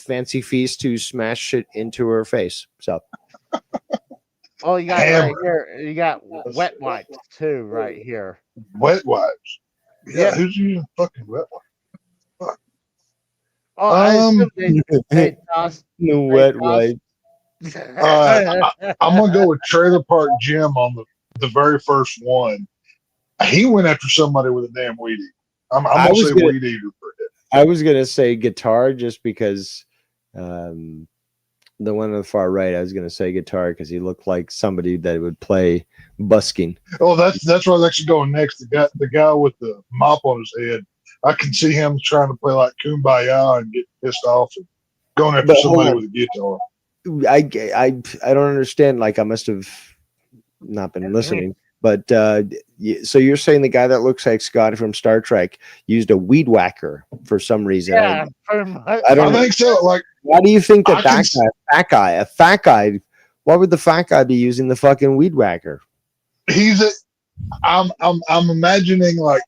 fancy feast to smash it into her face. So Oh, you got Hammer. right here. You got wet wipes too, right here. Wet wipes. Yeah, Yeah. who's using fucking wet wipes? Oh, I assume they tossed. no They wet tossed- wipe. I'm gonna go with Trailer Park Jim on the very first one. He went after somebody with a damn weed eater. I'm I gonna was say gonna- weed eater for it. I was gonna say guitar just because the one on the far right. I was gonna say guitar because he looked like somebody that would play busking. Oh, that's where I was actually going next. The guy with the mop on his head. I can see him trying to play like Kumbaya and get pissed off and going after But hold somebody on. with a guitar. I don't understand. Like I must have not been listening. But so you're saying the guy that looks like Scotty from Star Trek used a weed whacker for some reason? Yeah, pretty much. I I don't know. think so. Like Why do you think that I can a fat guy? Why would the fat guy be using the fucking weed whacker? he's a. I'm imagining like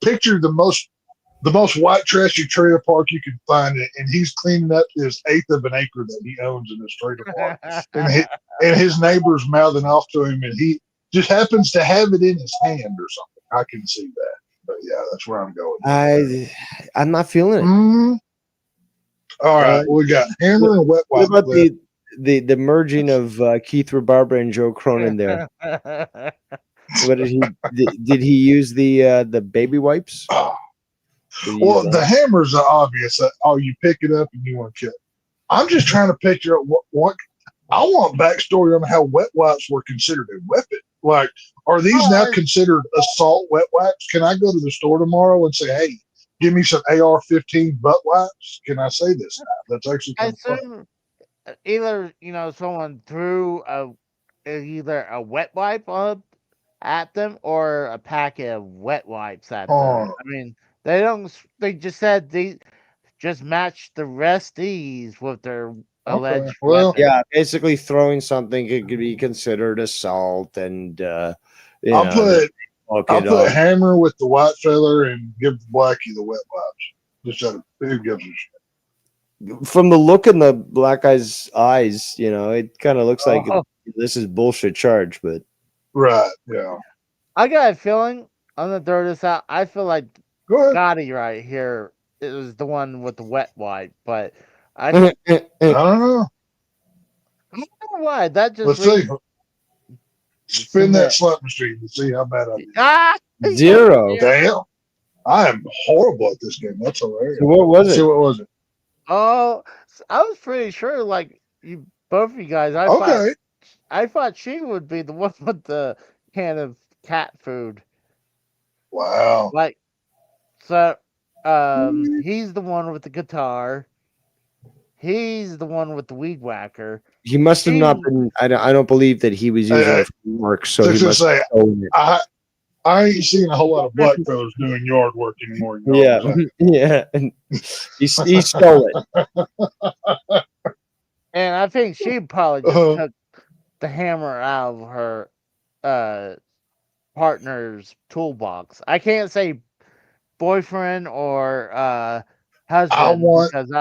picture the most white trashy trailer park you can find, and he's cleaning up his eighth of an acre that he owns in this trailer park, and his neighbor's mouthing off to him, and he just happens to have it in his hand or something. I can see that, but yeah, that's where I'm going. I'm not feeling it. Mhm. All right, we got hammer and wet What wipe. about the merging of Keith Rabarbra and Joe Cronin there? What did he did he use the baby wipes? Oh, Did he well, use the that? hammers are obvious. You pick it up and you want to kill. I'm just trying to picture what I want backstory on how wet wipes were considered a weapon. Like, are these now considered assault wet wipes? Can I go to the store tomorrow and say, "Hey, give me some AR-15 butt wipes"? Can I say this now? That's actually I kind of fun. assume either someone threw either a wet wipe up at them or a packet of wet wipes at them. Oh. I mean, they don't. They just said they just matched the restees with their alleged well, weapon. Yeah, basically throwing something could be considered assault, and I'll put hammer with the white feather and give Blackie the wet wipes. Just out of who gives a shit. from the look in the black guy's eyes, it kind of looks like this is bullshit charge, but Right? Yeah. I got a feeling. I'm gonna throw this out. I feel like Go ahead. Scotty right here is the one with the wet wipe, but I I don't know. don't know why. That just Let's see. Spin that slot machine to see how bad I did. Ah! Zero. Damn. I am horrible at this game. That's hilarious. What was Let's see it? what was it. Oh, I was pretty sure, like both of you guys. Okay. I thought she would be the one with the can of cat food. Wow. Like, so, he's the one with the guitar. He's the one with the weed whacker. He must have not been. I don't believe that he was using it for work. So he Just to must say, have stolen it. I ain't seen a whole lot of black fellas doing yard work anymore. You know Yeah, what I'm saying? yeah. And he stole it. And I think she probably just Uh-huh. took the hammer out of her partner's toolbox. I can't say boyfriend or I husband want. because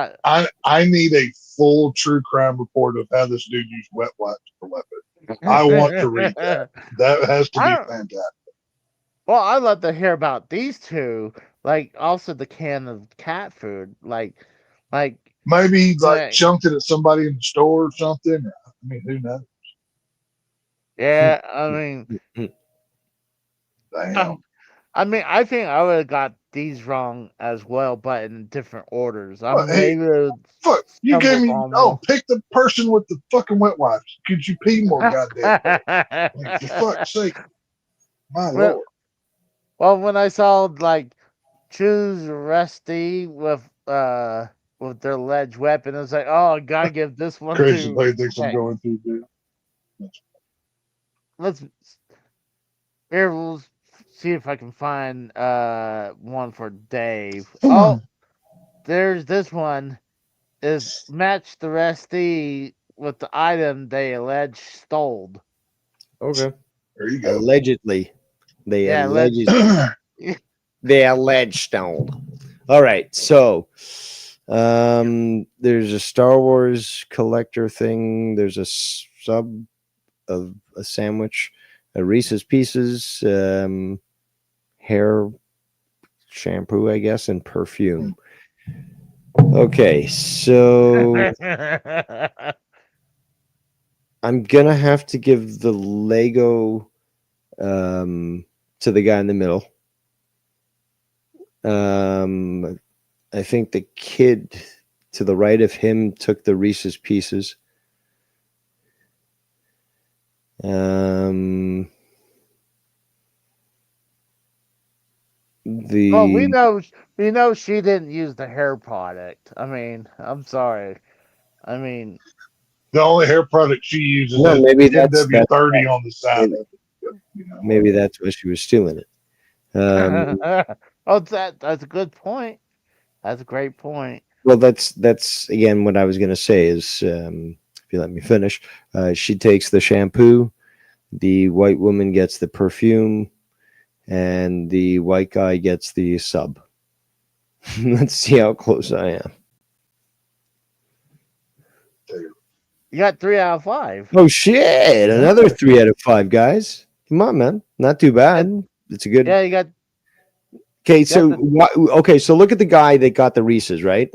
I need a full true crime report of how this dude used wet wipes for weapons. I want to read that. That has to I be don't- fantastic. Well, I'd love to hear about these two. Like also the can of cat food. Like Maybe he like like, chunked it at somebody in the store or something. I mean, who knows? yeah. I mean, Damn. I think I would have got these wrong as well, but in different orders. I Well, hey, maybe fuck! You gave stumbled me. on Oh, pick the person with the fucking wet wipes. Could you pee more goddamn? one. Like, for fuck's sake, my Well, lord. well, when I saw like choose Rusty with their alleged weapon, I was like, oh, I gotta give this one Crazy to. lady thinks I'm Hey, going through, dude. let's here. We'll see if I can find one for Dave. Oh, there's this one. Is match the Rusty with the item they allege stole. Okay. There you go. Allegedly. They Yeah, they alleged stole. All right. So there's a Star Wars collector thing. There's a sub of a sandwich, a Reese's Pieces, hair shampoo, I guess, and perfume. Okay, so I'm gonna have to give the Lego to the guy in the middle. I think the kid to the right of him took the Reese's Pieces. Well, we know she didn't use the hair product. I mean, I'm sorry. I mean, the only hair product she uses Well, is maybe that's MW30 on the side of it. You know. maybe that's why she was stealing it. oh, that's a good point. That's a great point. Well, that's again what I was going to say is, if you let me finish, she takes the shampoo, the white woman gets the perfume, and the white guy gets the sub. Let's see how close I am. You got 3 out of 5. Oh shit! Another 3 out of 5, guys. Come on, man. Not too bad. It's a good. Yeah, you got. Okay, so so look at the guy that got the Reese's, right?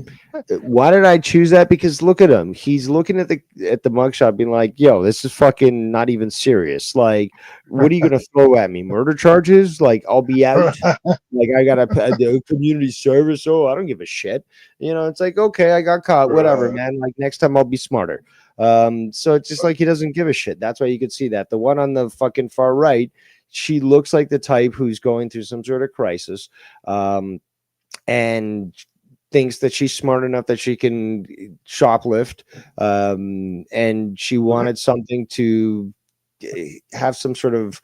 Why did I choose that? Because look at him. He's looking at the mugshot, being like, "Yo, this is fucking not even serious. Like, what are you gonna throw at me? Murder charges? Like, I'll be out. Like, I gotta do community service. Oh, I don't give a shit. You know, it's like, okay, I got caught. Whatever, man. Like, next time I'll be smarter. So it's just like he doesn't give a shit. That's why you could see that. The one on the fucking far right, she looks like the type who's going through some sort of crisis, and thinks that she's smart enough that she can shoplift, and she wanted something to have some sort of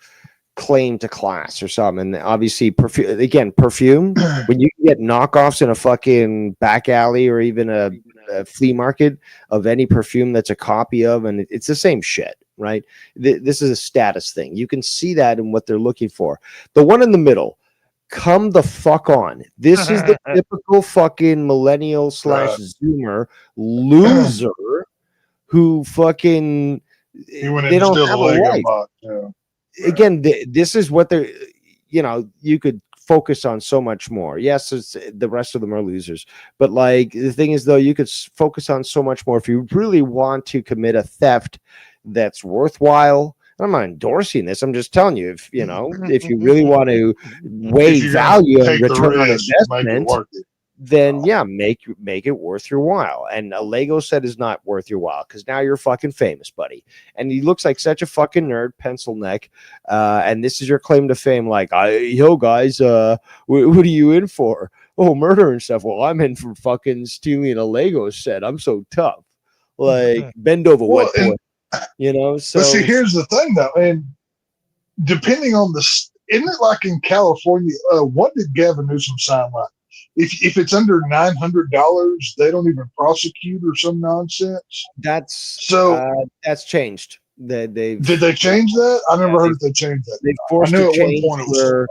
claim to class or something. And obviously, perfume. When you get knockoffs in a fucking back alley or even a flea market of any perfume that's a copy of, and it's the same shit, right? This is a status thing. You can see that in what they're looking for. The one in the middle, come the fuck on. This is the typical fucking millennial / Zoomer loser who fucking they don't have a life. Again, this is what they're, you could focus on so much more. Yes, the rest of them are losers, but like the thing is, though, you could focus on so much more if you really want to commit a theft that's worthwhile. I'm not endorsing this. I'm just telling you, if you really want to weigh value and return on investment, then yeah, make it worth your while. And a Lego set is not worth your while because now you're fucking famous, buddy. And he looks like such a fucking nerd, pencil neck. And this is your claim to fame. Like, yo guys, what are you in for? Oh, murder and stuff. Well, I'm in for fucking stealing a Lego set. I'm so tough. Like, bend over, wet boy. So but see, here's the thing though, and depending on isn't it like in California, what did Gavin Newsom sign like? if it's under $900, they don't even prosecute or some nonsense. That's changed. They've Did they change that? I never heard if they changed that. They forced I knew a at one change point it was where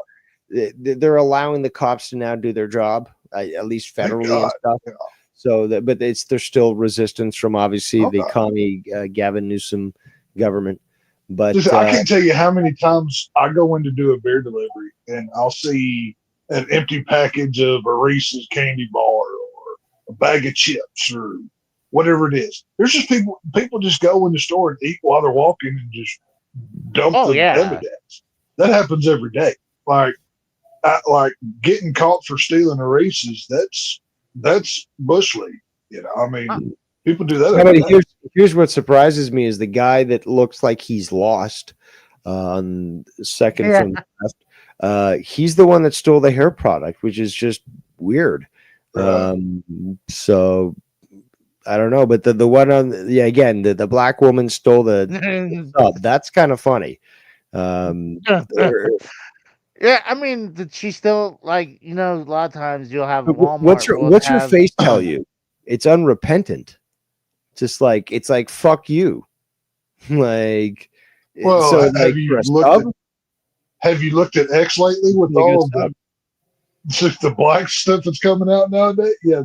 they're allowing the cops to now do their job, at least Thank federally and God. stuff. Yeah. So, but there's still resistance from obviously the Okay. commie Gavin Newsom government. But Listen, I can't tell you how many times I go in to do a beer delivery and I'll see an empty package of a Reese's candy bar or a bag of chips or whatever it is. There's just people just go in the store and eat while they're walking and just dump Oh, the yeah. evidence. That happens every day. Like getting caught for stealing a Reese's. That's bush league. You know, I mean, people do that. Yeah, every but day. here's what surprises me is the guy that looks like he's lost on second Yeah. from the left. He's the one that stole the hair product, which is just weird. Right. So I don't know, but the one on again the black woman stole the sub. That's kind of funny. Yeah, I mean, did she still like? A lot of times you'll have Walmart. What's will your have- face tell you? It's unrepentant. Just like it's like fuck you. Like Well, so have like you for a looked sub, Have you looked at X lately with Pretty all of good the black stuff that's coming out nowadays? Yeah,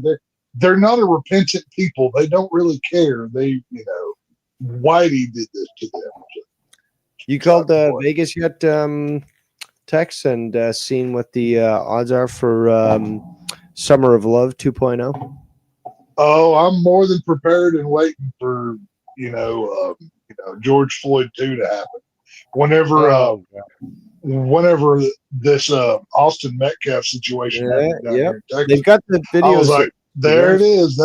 they're not a repentant people. They don't really care. They, Whitey did this to them. you called Vegas yet, Tex, and seen what the odds are for Summer of Love 2.0? Oh, I'm more than prepared and waiting for George Floyd 2 to happen. Whenever this Austin Metcalf situation happened down here in Texas, They've got the I videos. was like, there it is.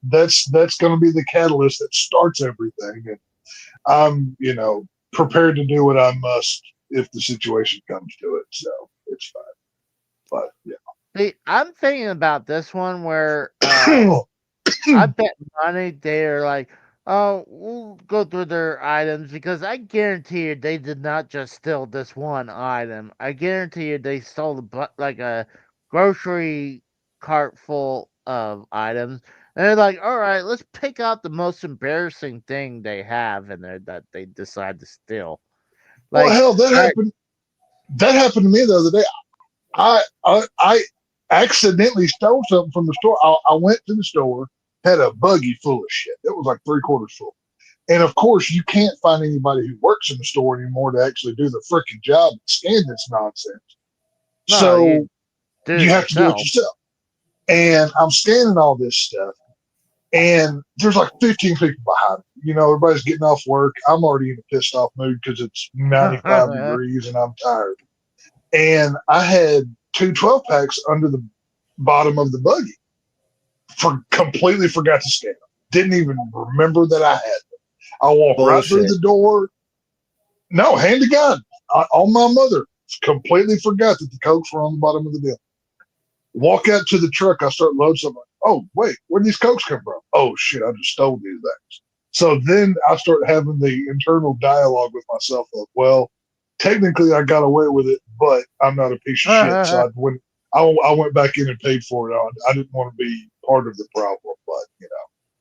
That's going to be the catalyst that starts everything. And I'm, prepared to do what I must if the situation comes to it. So it's fine. But yeah. See, I'm thinking about this one where I bet money they're like, oh, we'll go through their items because I guarantee you they did not just steal this one item. I guarantee you they stole like a grocery cart full of items. And they're like, all right, let's pick out the most embarrassing thing they have in there that they decide to steal. Like, well, hell, that happened. That happened to me the other day. I accidentally stole something from the store. I went to the store, had a buggy full of shit. It was like 3/4 full. And of course, you can't find anybody who works in the store anymore to actually do the freaking job and scan this nonsense. No, So you you have to do it yourself. And I'm scanning all this stuff. And there's like 15 people behind me. Everybody's getting off work. I'm already in a pissed off mood because it's 95 degrees and I'm tired. And I had 2 12-packs under the bottom of the buggy. Completely forgot to scan them. Didn't even remember that I had them. I walked right through the door. No, hand to God. On my mother. Completely forgot that the Cokes were on the bottom of the bill. Walk out to the truck. I start loading something. Oh, wait, where'd these Cokes come from? Oh, shit, I just stole these things. So then I start having the internal dialogue with myself of, well, technically I got away with it, but I'm not a piece of shit. So I went back in and paid for it. I didn't want to be part of the problem, but,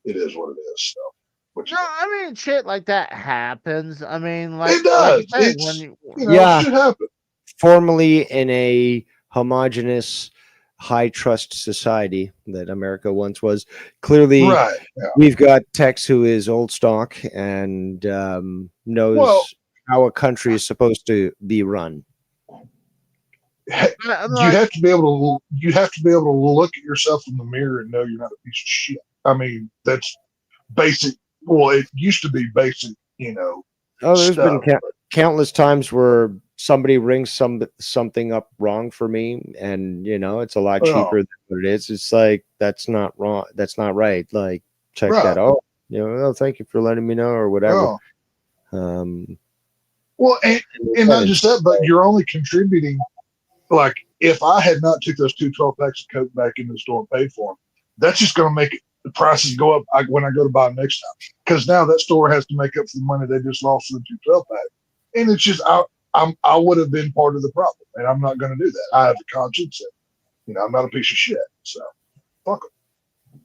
it is what it is. So, No, I mean, shit like that happens. I mean, like, it does. Like you said, when shit happens. Formerly in a homogenous high trust society that America once was. Clearly, Right. Yeah. we've got Tex who is old stock and knows how a country is supposed to be run. You have to be able to look at yourself in the mirror and know you're not a piece of shit. I mean, that's basic. Well, it used to be basic, Oh, there's stuff, been countless times where somebody rings something up wrong for me, and it's a lot cheaper than what it is. It's like that's not wrong. That's not right. Like check that out. Oh, thank you for letting me know or whatever. Well, and not just that, but you're only contributing. Like if I had not took those 2 12-packs of Coke back into the store and paid for them, that's just going to make the prices go up when I go to buy them next time. Because now that store has to make up for the money they just lost for the 2 12-packs. And it's just I would have been part of the problem, and I'm not going to do that. I have a conscience, I'm not a piece of shit. So fuck 'em.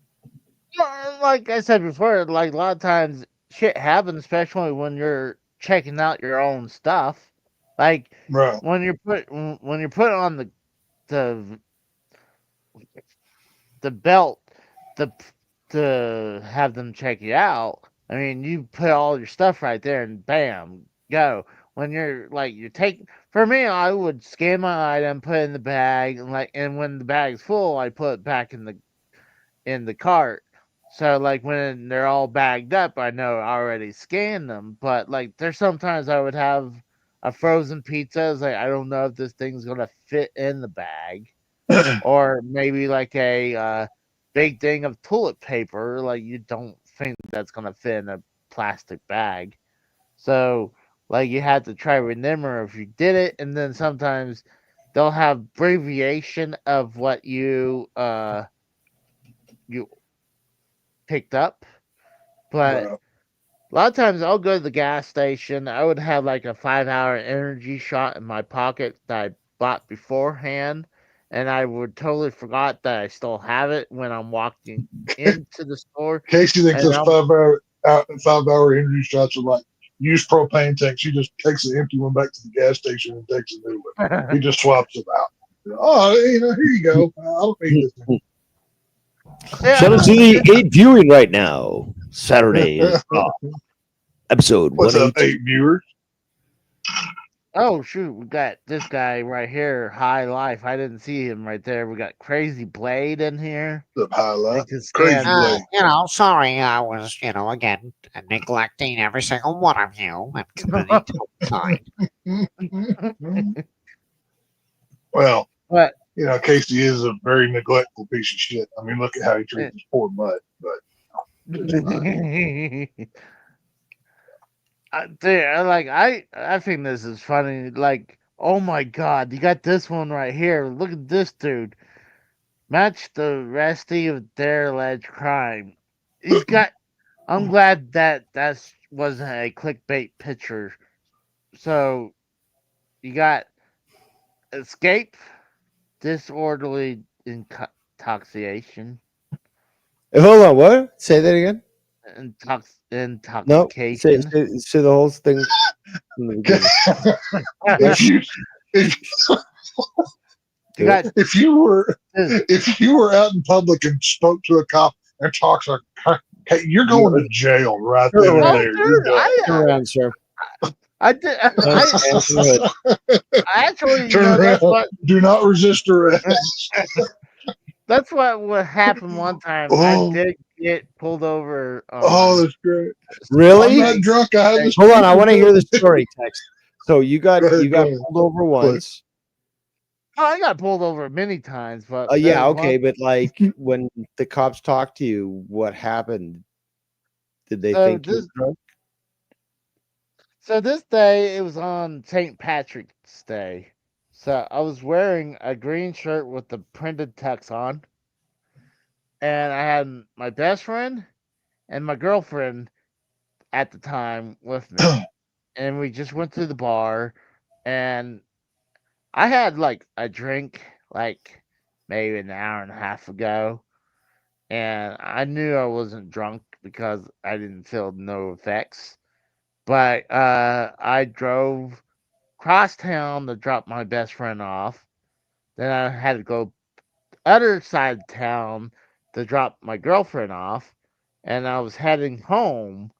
Well, like I said before, like a lot of times shit happens, especially when you're checking out your own stuff. Like Right. when you're put on the the belt to to have them check you out. I mean, you put all your stuff right there, and bam, go. When you're taking, for me, I would scan my item, put it in the bag, and when the bag's full, I put it back in the cart. So like when they're all bagged up, I know I already scanned them. But like there's sometimes I would have a frozen pizza. It's like I don't know if this thing's gonna fit in the bag, or maybe like a big thing of toilet paper. Like you don't think that's gonna fit in a plastic bag. So like you had to try to remember if you did it, and then sometimes they'll have abbreviation of what you picked up. But Right. a lot of times I'll go to the gas station. I would have like a 5 hour energy shot in my pocket that I bought beforehand, and I would totally forgot that I still have it when I'm walking into the store. Casey thinks And those 5 hour energy shots are like used propane tanks. He just takes an empty one back to the gas station and takes a new one. He just swaps them out. Oh, here you go. I don't need this thing. Shout out to the 8 viewing right now. Saturday is episode What's up, 118. 8 viewers? Oh shoot, we got this guy right here, High Life. I didn't see him right there. We got Crazy Blade in here. What's up, highlight? Like his Crazy scan- Blade. Sorry, I was, again, neglecting every single one of you and committing homicide. Well, But Casey is a very neglectful piece of shit. I mean, look at how he treats his poor mutt. But dude, I think this is funny. Like, oh my god, you got this one right here. Look at this dude. Match the Rusty of their alleged crime. He's got. I'm glad that wasn't a clickbait picture. So, you got escape, disorderly intoxication, Hold on, what? Say that again? No, intoxication. say the whole thing. from the beginning. if You got if you were this. if you were out in public and spoke to a cop and talked to hey, you're going to jail right Sure, then and right. there. Oh, You're dude, done. Turn around, sir. I did. Actually, Turn that's around. what Do not resist arrest. that's what happened one time. Oh. I did get pulled over. Oh, that's great. I'm Really? not drunk. I have this. Hold on, I want to hear the story. Text. So you got Go ahead, go ahead. pulled over once. Oh, I got pulled over many times, but Yeah, there was okay, one- but like when the cops talked to you, what happened? Did they So think you this- were drunk? So this day it was on St. Patrick's Day. So I was wearing a green shirt with the printed text on, and I had my best friend and my girlfriend at the time with me, and we just went to the bar, and I had like a drink like maybe an hour and a half ago, and I knew I wasn't drunk because I didn't feel no effects. But I drove cross town to drop my best friend off. Then I had to go other side of town to drop my girlfriend off, and I was heading home.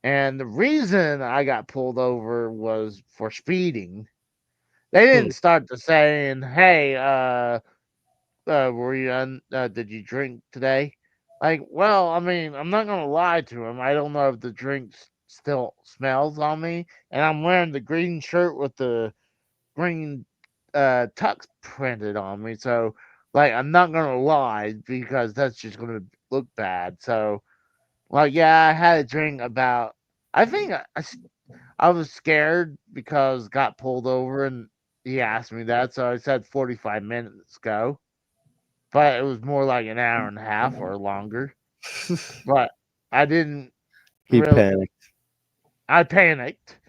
And the reason I got pulled over was for speeding. They didn't start to saying, "Hey, were you did you drink today?" Like, well, I mean, I'm not gonna lie to him. I don't know if the drink still smells on me, and I'm wearing the green shirt with the green tux printed on me. So, like, I'm not gonna lie because that's just gonna look bad. So, like, yeah, I had a drink about. I think I was scared because got pulled over and he asked me that, so I said 45 minutes ago. But it was more like an hour and a half or longer. But I didn't. He really- panicked. I panicked,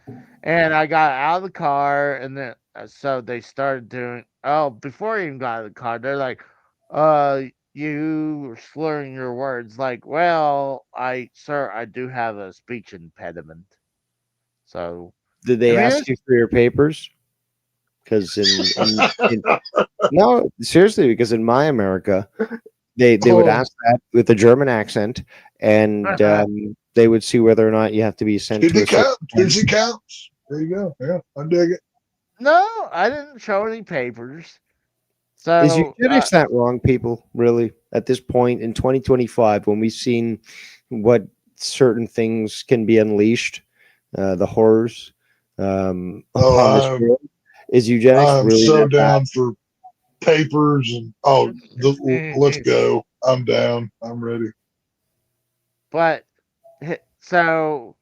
and I got out of the car, and then so they started doing. Oh, before he even got out of the car, they're like, you were slurring your words." Like, well, sir, I do have a speech impediment. So, Did I they mean, ask you for your papers? Because no, seriously, because in my America, they would Oh, ask that with a German accent, and they would see whether or not you have to be sent to kidney a certain count, kidney counts. There you go. Yeah, I dig it. no, I didn't show any papers. Is So, eugenics that wrong, people? Really, at this point in 2025, when we've seen what certain things can be unleashed, the horrors upon this Oh, world, is eugenics I'm really so that bad? down for papers and let's go. I'm down. I'm ready. but so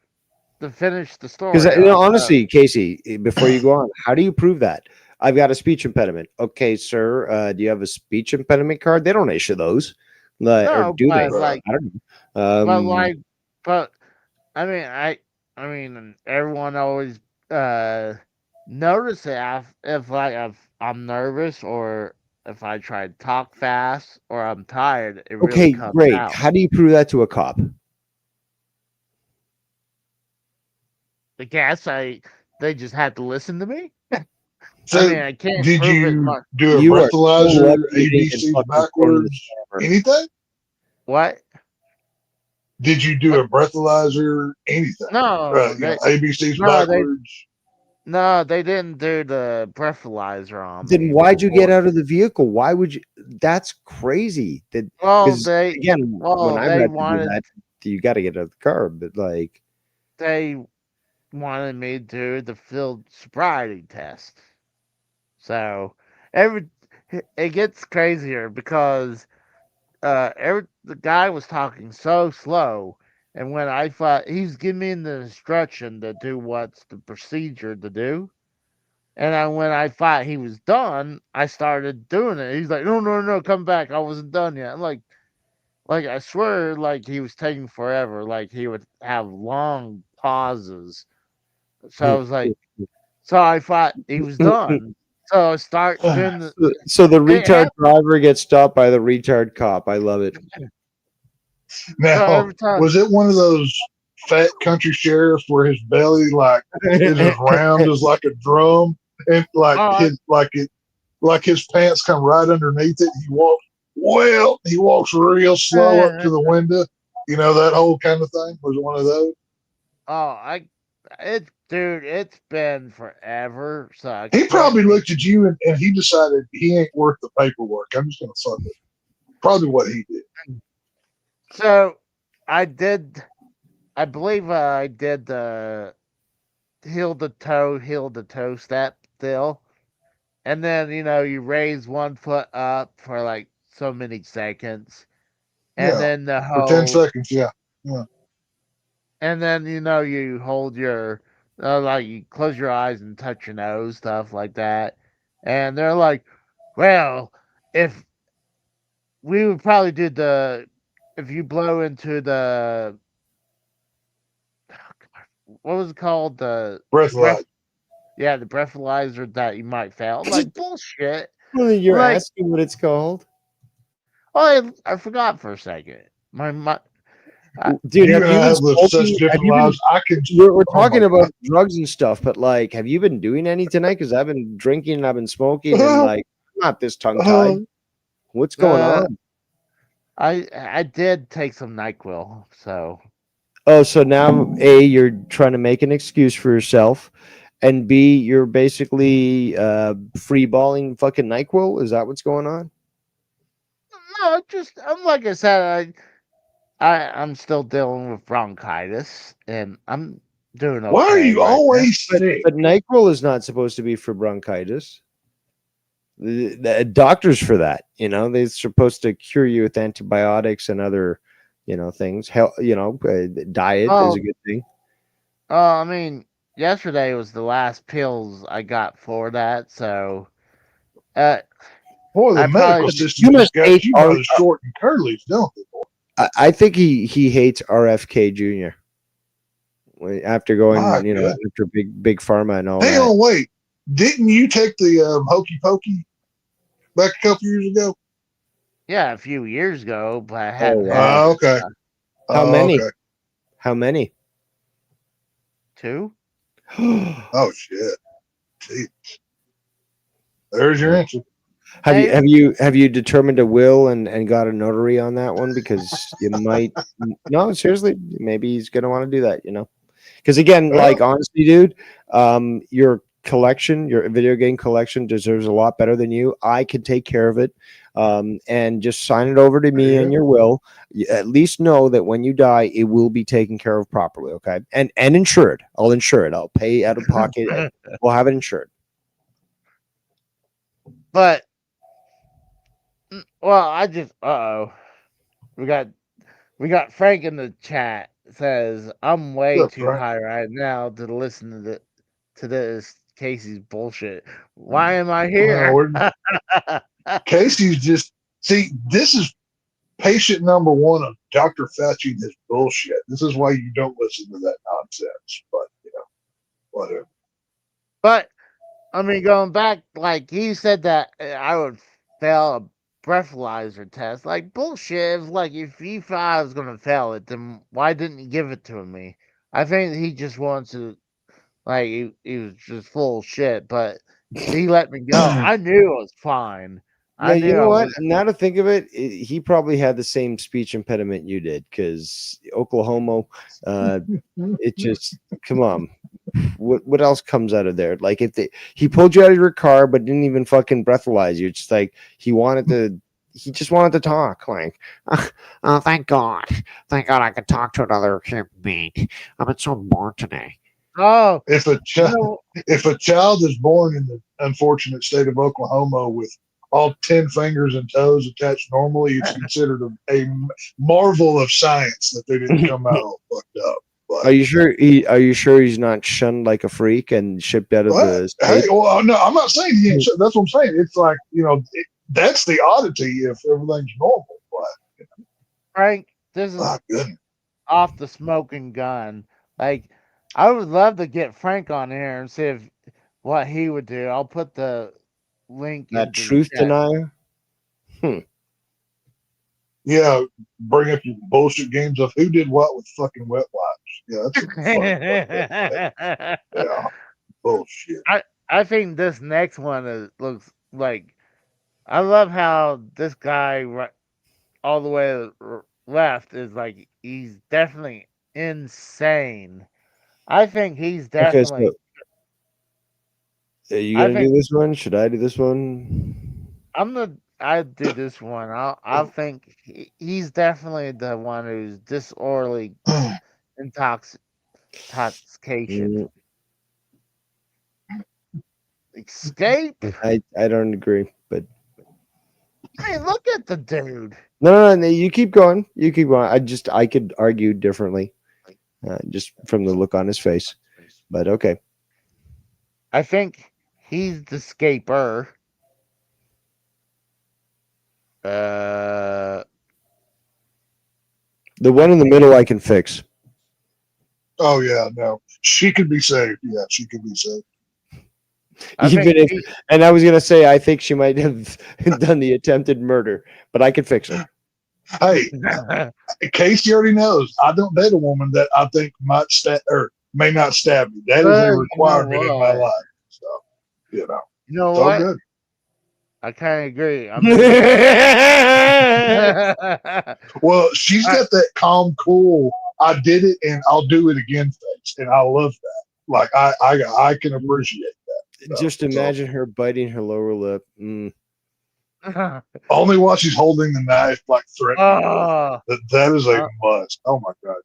to finish the Because story off, honestly, Casey, before you go on, how do you prove that? I've got a speech impediment. Okay, sir, do you have a speech impediment card? They don't issue those, or no, do they? but like, I don't know. but like, but I mean, I mean, everyone always notice it if like if I'm nervous or if I try to talk fast or I'm tired, it really Okay, comes great. out. How do you prove that to a cop? I guess they just had to listen to me. So, I mean, I can't did prove it you much. do a You are so breathalyzer, lucky and ABCs fucking thrown in the backwards, shower. anything? What? Did you do a breathalyzer, anything? No, ABCs no, backwards. they didn't do the breathalyzer on Then me. why'd you get before. out of the vehicle? Why would you? That's crazy. That Well, because again, when I've they had to do wanted that, you got to get out of the car. But like, they wanted me to do the field sobriety test. So it gets crazier because the guy was talking so slow, and when I thought he's giving me the instruction to do what's the procedure to do, and when I thought he was done, I started doing it. He's like, "No, no, no, come back! I wasn't done yet." I'm like I swear, like he was taking forever. Like he would have long pauses. So I was like, so I thought he was done. So I start doing the. so the It retard driver gets stopped by the retard cop. I love it. Now, every time. was it one of those fat country sheriffs where his belly is as round as like a drum, and his pants come right underneath it? He walks real slow up to the window. You know, that whole kind of thing. Was it one of those? Oh, dude, it's been forever. So He probably looked at you and he decided he ain't worth the paperwork. I'm just gonna suck it. Probably what he did. So I believe I did the heel to toe step still. And then, you raise one foot up for like so many seconds. And then the for 10 seconds, yeah. And then, you hold your, like you close your eyes and touch your nose, stuff like that. And they're like, well, if we would probably do if you blow into what was it called? The breathalyzer. Yeah, the breathalyzer that you might fail. I'm like, bullshit. Well, you're Like- asking what it's called, Oh, I forgot for a second. My dude. You Have and you I been have lived such smoking? Have different you been- lives. I can. We're Oh my talking about God. drugs and stuff, but like, have you been doing any tonight? Because I've been drinking and I've been smoking, and like, I'm not this tongue tied. What's going on? I did take some NyQuil, so Oh, so now A, you're trying to make an excuse for yourself, and B, you're basically free balling fucking NyQuil. Is that what's going on? no, I'm like I said, I'm still dealing with bronchitis, and I'm doing okay. Why are you right now. always sick? But NyQuil is not supposed to be for bronchitis. The doctors for that, they're supposed to cure you with antibiotics and other, things. Diet is a good thing. I mean, yesterday was the last pills I got for that, so Boy, the I medical probably- system You just must got hate you by the short and curlies, don't it? I think he hates RFK Jr. After going, My after God. big pharma and all Hang that. on, wait. Didn't you take the Hokey Pokey back a couple years ago? Yeah, a few years ago, but I Oh, hadn't wow. had Okay. How many? Okay. How many? 2. Oh shit. Jeez. There's your answer. Have you determined a will and got a notary on that one? Because you might no, seriously, maybe he's gonna want to do that, you know. Because again, Well, like honestly, dude, your collection, your video game collection deserves a lot better than you. I can take care of it. And just sign it over to me and your will. You at least know that when you die, it will be taken care of properly, okay? And insured. I'll insure it. I'll pay out of pocket. We'll have it insured. But well, I just we got Frank in the chat says I'm way What's up, too Frank? high right now to listen to this Casey's bullshit. Why am I here? Casey's just see. This is patient number one of Dr. Fauci and his bullshit. This is why you don't listen to that nonsense. But you know, whatever. But I mean, going back, like he said that I would fail a breathalyzer test. Like bullshit. If he thought I was gonna fail it, then why didn't he give it to me? I think he just wants to. Like he was just full of shit, but he let me go. I knew it was fine. No, I you knew know I what? was. Now to think of it, he probably had the same speech impediment you did because Oklahoma, it just come on. What else comes out of there? Like if he pulled you out of your car but didn't even fucking breathalyze you. It's just like he just wanted to talk. Like, Oh, thank God. Thank God I could talk to another human being. I've been so bored today. Oh, If a you child know, if a child is born in the unfortunate state of Oklahoma with all 10 fingers and toes attached normally, it's considered a marvel of science that they didn't come out all fucked up. But, are you sure? Are you sure he's not shunned like a freak and shipped out of the hey, state? well, no, I'm not saying he ain't. That's what I'm saying. It's like, you know, that's the oddity if everything's normal. But, Frank, this is my goodness. off the smoking gun. Like, I would love to get Frank on here and see what he would do. I'll put the link That into the truth chat. denier. Yeah, bring up your bullshit games of who did what with fucking wet wipes. Yeah, that's some fun. Yeah, bullshit. I think this next one looks like. I love how this guy all the way to the left is like he's definitely insane. I think he's Okay, definitely. so are you I gonna do think this one? Should I do this one? I do this one. I think he's definitely the one who's disorderly intoxication. Mm, Escape. I don't agree, but I mean, look at the dude. no, you keep going. You keep going. I could argue differently, just from the look on his face. But okay, I think he's the scaper. the one in the middle I can fix. Oh yeah, no, she could be saved. Yeah, she could be saved. And I was gonna say I think she might have done the attempted murder, but I can fix her. Hey, Casey already knows. I don't date a woman that I think might stab or may not stab me. That is a requirement in my life. So, you know, You know it's all what? good. I kind of agree. Well, she's got that calm, cool. I did it, and I'll do it again face, and I love that. Like I can appreciate that. So, Just imagine her biting her lower lip. Only while she's holding the knife, like threatening. Oh, That is a must. Oh my god.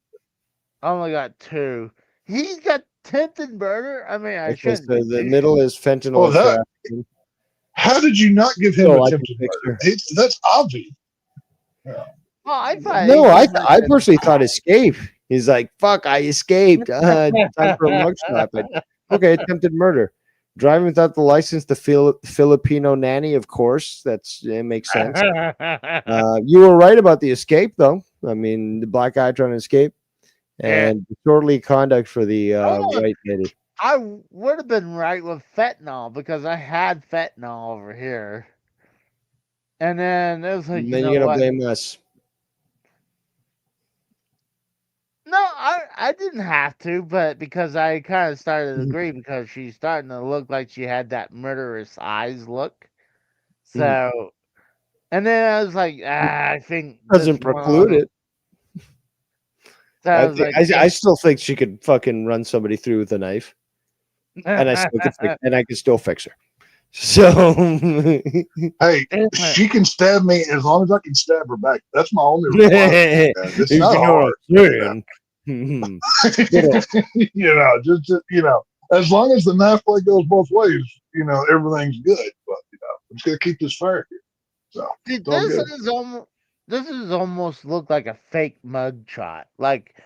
I only got 2. He's got attempted murder. I mean, I Okay, shouldn't. so the middle is fentanyl. Well, how did you not give him No, I attempted can fix murder? That's obvious. Oh, I thought. No, I personally thought escape. He's like, fuck, I escaped. Time for a mugshot. But okay, attempted murder. Driving without the license, the Filipino nanny, of course. It makes sense. You were right about the escape, though. I mean, the black guy trying to escape. And disorderly conduct for the white lady. I would have been right with fentanyl because I had fentanyl over here. And then it was like, And you then know you're gonna what? blame us. No, I didn't have to, but because I kind of started to Mhm. agree because she's starting to look like she had that murderous eyes look. Mhm. So, and then I was like, I think this Doesn't preclude one. it. So I was like, I still think she could fucking run somebody through with a knife, and I could still fix her. So Hey, she can stab me as long as I can stab her back. That's my only requirement. Man. It's if not you know what hard. I'm saying. Just as long as the knife blade goes both ways, everything's good. But I'm just gonna keep this fire here. So Dude, it's all good. this is almost look like a fake mug shot. Like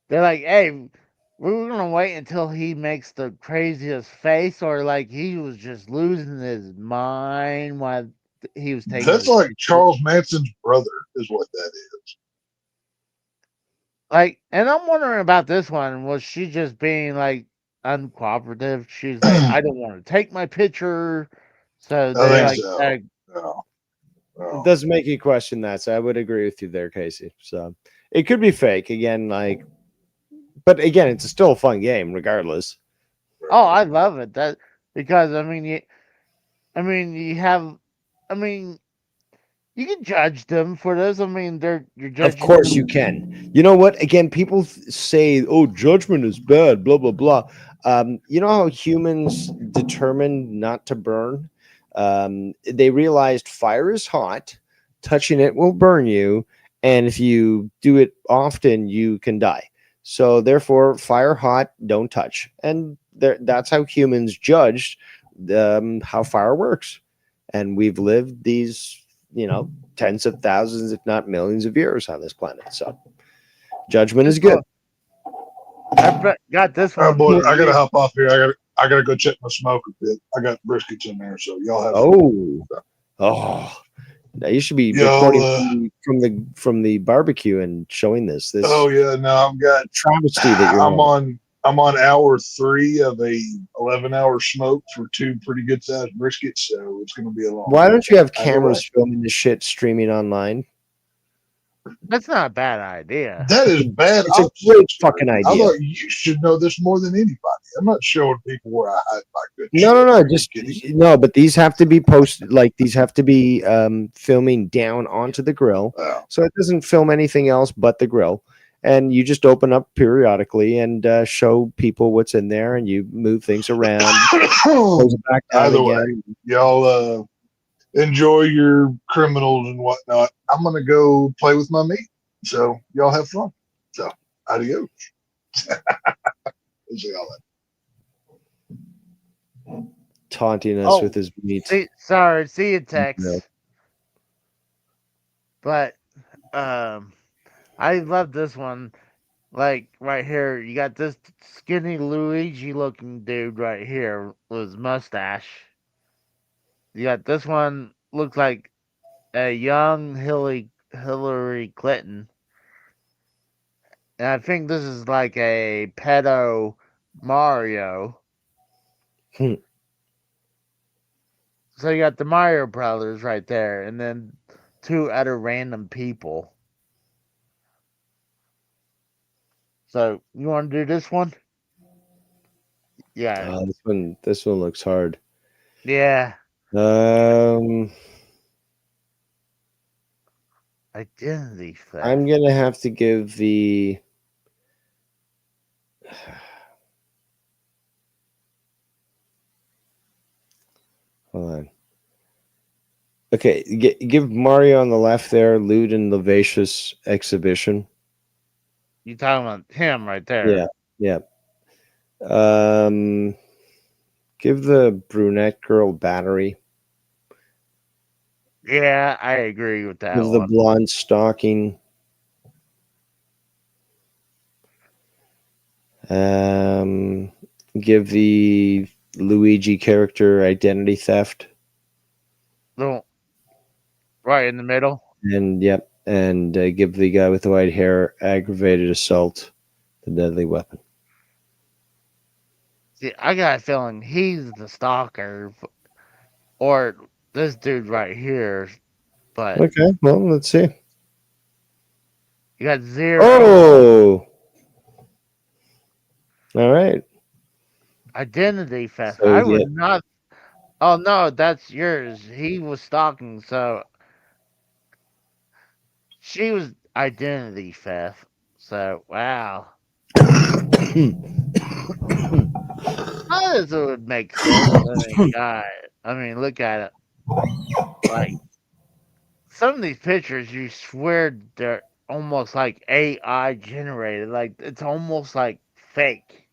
they're like, hey, we're gonna wait until he makes the craziest face, or like he was just losing his mind while he was taking That's his like picture. Charles Manson's brother, is what that is. Like, and I'm wondering about this one. Was she just being like uncooperative? She's like, I don't want to take my picture, so I they think like, so. No, It no. does make you question that. So I would agree with you there, Casey. So it could be fake again, like, but again, it's still a fun game, regardless. oh, I love it. That because you have, I mean, you can judge them for this. I mean, you're Of judging course, you them. can. You know what? Again, people say, "Oh, judgment is bad." Blah blah blah. You know how humans determined not to burn? They realized fire is hot, touching it will burn you, and if you do it often, you can die. So therefore, fire hot, don't touch, and that's how humans judged how fire works. And we've lived these, tens of thousands, if not millions of years on this planet. So judgment is good. Got this All right, one boys, for I gotta you. hop off here. I gotta go check my smoke a bit. I got briskets in there, so y'all have fun. Oh. Now you should be Y'all, recording from the barbecue and showing this. oh yeah, no, I've got. Travesty that you're I'm on hour 3 of a 11-hour smoke for 2 pretty good sized briskets, so it's gonna be a long. Why don't you have Either cameras way. filming the shit streaming online? That's not a bad idea. That is bad. It's a option. great fucking I idea. thought you should know this more than anybody. I'm not showing people where I hide my good shit. No. Just no, but these have to be posted. Like these have to be filming down onto the grill, Wow. so it doesn't film anything else but the grill. And you just open up periodically and show people what's in there, and you move things around. Close it back down Either way, again. y'all enjoy your criminals and whatnot. I'm gonna go play with my meat. So y'all have fun. So adios. We'll see y'all later. Taunting us Oh, with his meat. See you, Tex. No. But I love this one. Like right here, you got this skinny Luigi looking dude right here with his mustache. You got this one looks like a young Hillary Clinton. And I think this is like a pedo Mario. Hmm. So you got the Mario brothers right there, and then 2 other random people. So you want to do this one? Yeah. This one looks hard. Yeah. Identity theft. I'm gonna have to give the. Hold on. Okay, give Mario on the left there, lewd and lascivious exhibition. You talking about him right there? Yeah. Give the brunette girl battery. Yeah, I agree with that Give the one. blonde stalking. Give the Luigi character identity theft. No, right in the middle. And give the guy with the white hair aggravated assault, the deadly weapon. See, I got a feeling he's the stalker, or this dude right here. But Okay, well, let's see. you got zero Oh, all right. identity theft. So I yeah, would not. Oh no, that's yours. He was stalking, so she was identity theft. So wow, how does it would make sense? I mean, God, I mean, look at it. Like some of these pictures, you swear they're almost like AI generated. Like it's almost like fake.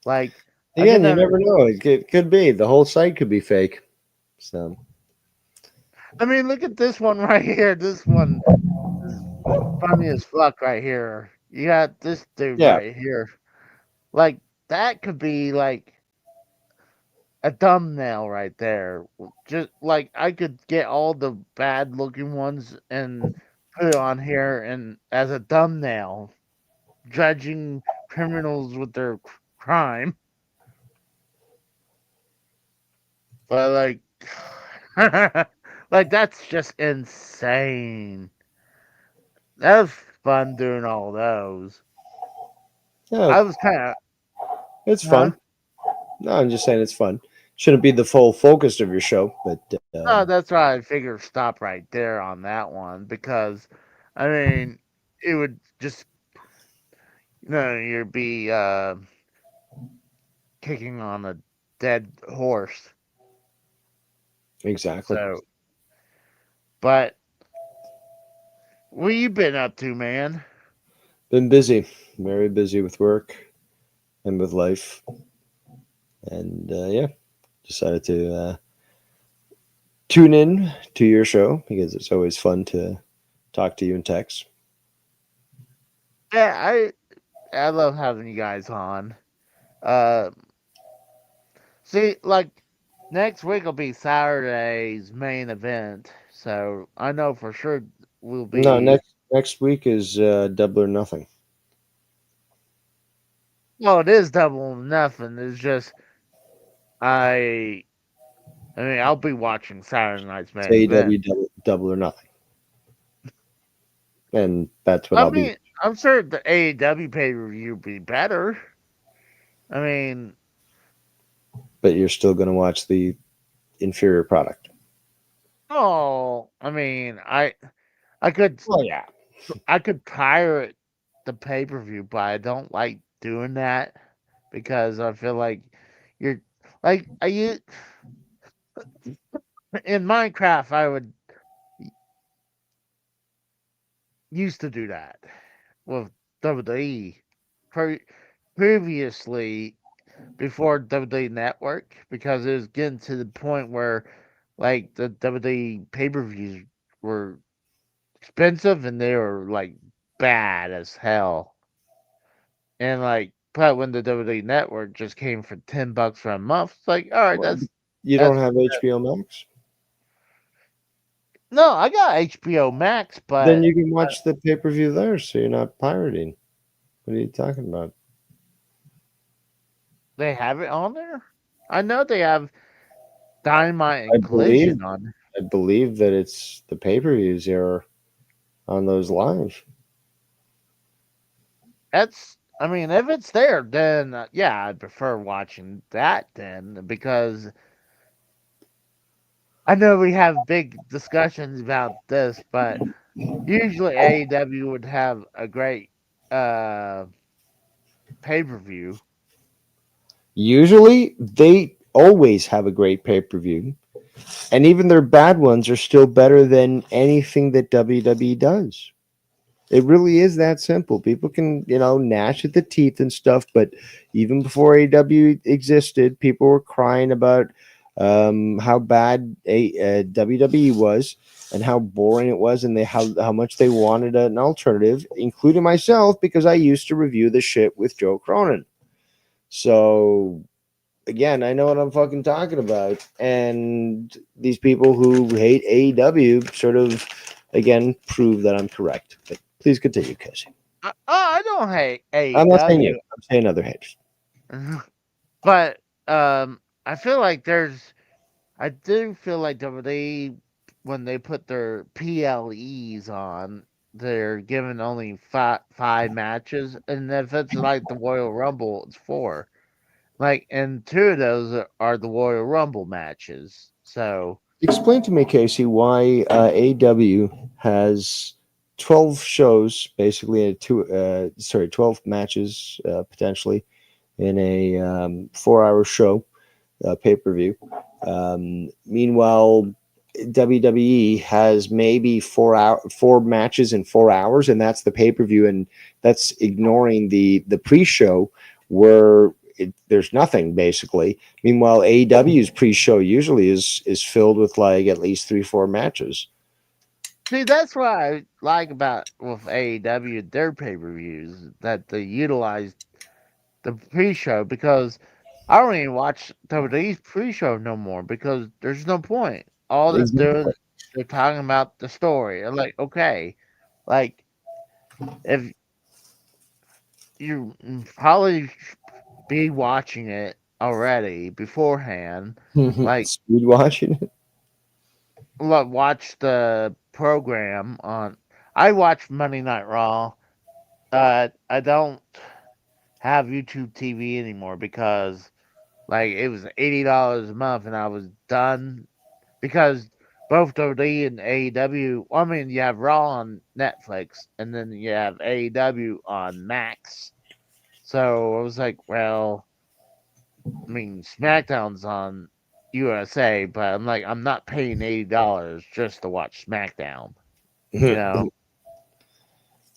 Like I again, can you never. never know. It could be the whole site could be fake. So I mean, look at this one right here. This one is funny as fuck right here. You got this dude yeah, right here. Like that could be like a thumbnail right there. Just like I could get all the bad looking ones and put it on here and as a thumbnail, judging criminals with their crime. But like that's just insane. That was fun doing all those. yeah, I was kind of, it's huh? fun. No, I'm just saying it's fun. Shouldn't be the full focus of your show, but No, that's why I figured stop right there on that one because, I mean, it would just, you'd be kicking on a dead horse. exactly. So, but what you been up to, man? Been busy, very busy with work and with life, and yeah, decided to tune in to your show because it's always fun to talk to you in text. Yeah, I love having you guys on. Uh, see, like next week will be Saturday's main event, so I know for sure we'll No, be. next week is Double or Nothing. Well, it is double or nothing. It's just I. I mean, I'll be watching Saturday night's It's main event. Double or Nothing, and that's what I I'll be. mean, I'm sure the AEW pay per view would be better. I mean, But you're still going to watch the inferior product. oh, I mean, I could Oh yeah. I could pirate the pay per view, but I don't like doing that because I feel like you're like in Minecraft. I would used to do that with WWE previously before WWE Network because it was getting to the point where like the WWE pay per views were expensive and they were like bad as hell. And like, but when the WWE Network just came for $10 for a month, it's like, all right, Well, you don't that's have HBO Max? no, I got HBO Max, Then but you can watch the pay per view there, so you're not pirating. What are you talking about? they have it on there. I know they have Dynamite I and believe Collision on. I believe that it's the pay per views are on those live. That's, I mean, if it's there, then yeah, I'd prefer watching that then because I know we have big discussions about this, but usually AEW would have a great pay per view. Usually, they always have a great pay per view, and even their bad ones are still better than anything that WWE does. It really is that simple. People can, gnash at the teeth and stuff, but even before AEW existed, people were crying about how bad WWE was and how boring it was, and how much they wanted an alternative, including myself, because I used to review the shit with Joe Cronin. So again, I know what I'm fucking talking about, and these people who hate AEW sort of again prove that I'm correct. But please continue, Casey. I don't hate I'm not saying you. AEW. I'm saying other haters. But I feel like I do feel like WWE, when they put their PLEs on, they're given only five matches, and if it's like the Royal Rumble, it's four. Like, and two of those are the Royal Rumble matches. So Explain to me, Casey, why AW has 12 shows, basically 12 matches potentially in a 4-hour show pay-per-view. Meanwhile, WWE has maybe 4 matches in 4 hours, and that's the pay-per-view, and that's ignoring the pre-show where there's nothing basically. Meanwhile, AEW's pre-show usually is filled with like at least 3-4 matches. see, that's what I like about with AEW, their pay-per-views, that they utilize the pre-show, because I don't even watch WWE's pre-show no more because there's no point. All they're doing, they're talking about the story. I'm like, okay, like if you probably be watching it already beforehand, like Speed watching it. watch the program on. I watch Monday Night Raw. I don't have YouTube TV anymore because like it was $80 a month, and I was done because both WWE and AEW. I mean, you have Raw on Netflix, and then you have AEW on Max. So I was like, well, I mean, SmackDown's on USA, but I'm like, I'm not paying $80 just to watch SmackDown. You know,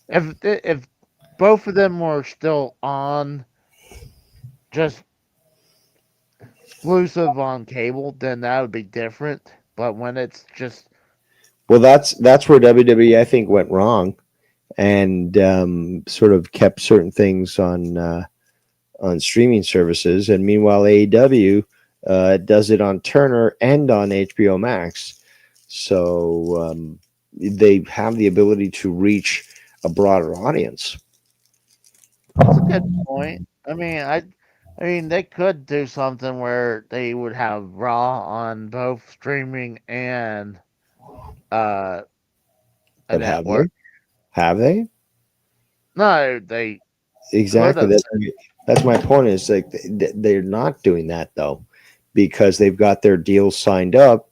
if both of them were still on, just exclusive on cable, then that would be different. But when it's just Well, that's where WWE I think went wrong, and sort of kept certain things on streaming services, and meanwhile AEW does it on Turner and on HBO Max, so they have the ability to reach a broader audience. That's a good point. I mean, they could do something where they would have Raw on both streaming and uh, a But have network. they? Have they? No, they Exactly. could've. That's my point. Is like they're not doing that though, because they've got their deals signed up,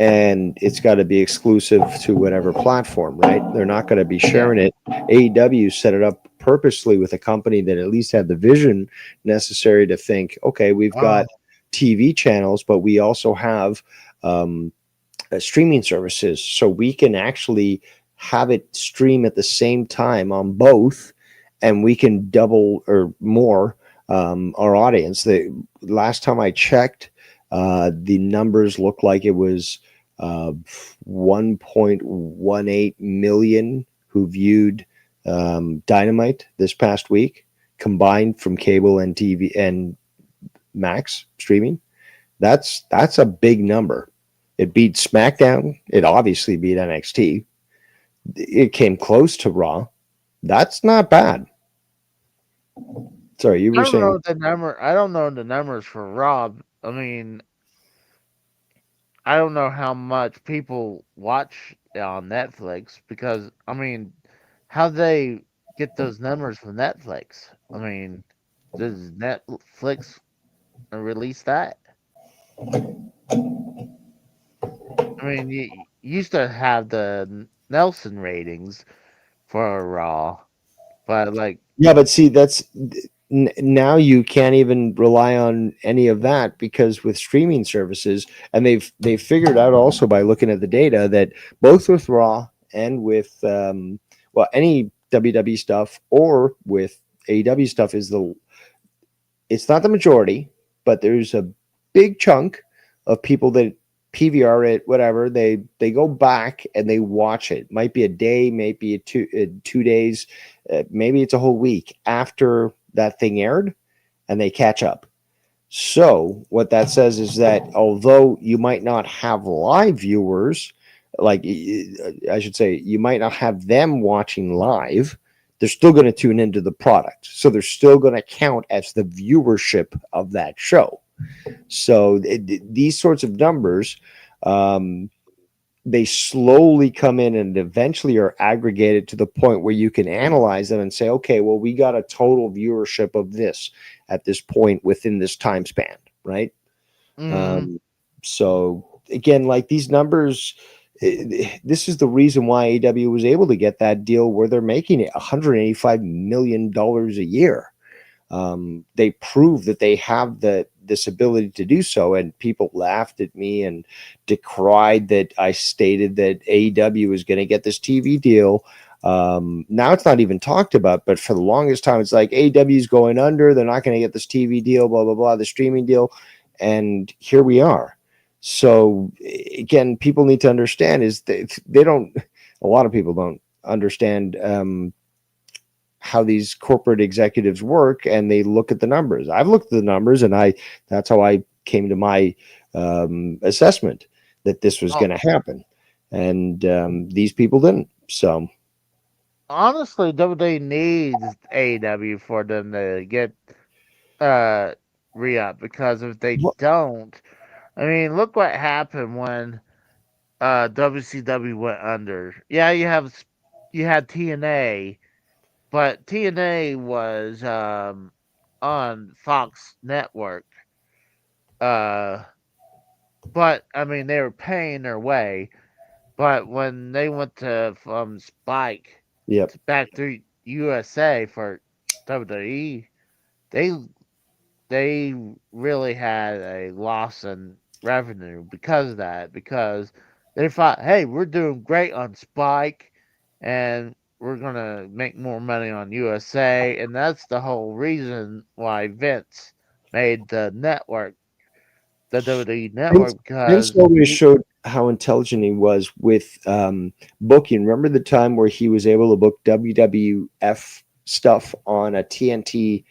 and it's got to be exclusive to whatever platform, right? They're not going to be sharing it. AEW set it up purposely with a company that at least had the vision necessary to think, okay, we've got TV channels, but we also have streaming services, so we can actually have it stream at the same time on both, and we can double or more our audience. The last time I checked, the numbers look like it was 1.18 million who viewed Dynamite this past week, combined from cable and TV and Max streaming. That's a big number. It beat SmackDown. It obviously beat NXT. It came close to Raw. That's not bad. Sorry, you were saying. I don't know the numbers for Raw. I mean, I don't know how much people watch on Netflix because I mean, how they get those numbers from Netflix? I mean, does Netflix release that? I mean, you used to have the Nelson ratings for Raw, but like, Yeah, but see, that's now you can't even rely on any of that because with streaming services, and they've figured out also by looking at the data that both with Raw and with any WWE stuff or with AEW stuff it's not the majority, but there's a big chunk of people that PVR it, whatever. They go back and they watch it. Might be a day, maybe 2 days, maybe it's a whole week after that thing aired, and they catch up. So what that says is that although you might not have live viewers, like I should say, you might not have them watching live they're still going to tune into the product. So they're still going to count as the viewership of that show. So these sorts of numbers, they slowly come in and eventually are aggregated to the point where you can analyze them and say, okay, well, we got a total viewership of this at this point within this time span, right? So again, like these numbers, this is the reason why AEW was able to get that deal where they're making it $185 million a year. They prove that they have this ability to do so, and people laughed at me and decried that I stated that AEW was going to get this TV deal. Now it's not even talked about, but for the longest time, it's like AEW is going under. They're not going to get this TV deal, blah, blah, blah, the streaming deal. And here we are. So again, people need to understand is they don't, a lot of people don't understand, how these corporate executives work, and they look at the numbers. I've looked at the numbers, and that's how I came to my assessment that this was going to happen. And these people didn't. So honestly, WWE needs AEW for them to get re-up, because if they don't, I mean, look what happened when WCW went under. Yeah, you had TNA, but TNA was on Fox Network. But I mean, they were paying their way. But when they went to from Spike back through USA for WWE, they really had a loss in revenue because of that. Because they thought, hey, we're doing great on Spike, and we're gonna make more money on USA, and that's the whole reason why Vince made the network, the WWE network, because Vince always showed how intelligent he was with booking. Remember the time where he was able to book WWF stuff on a TNT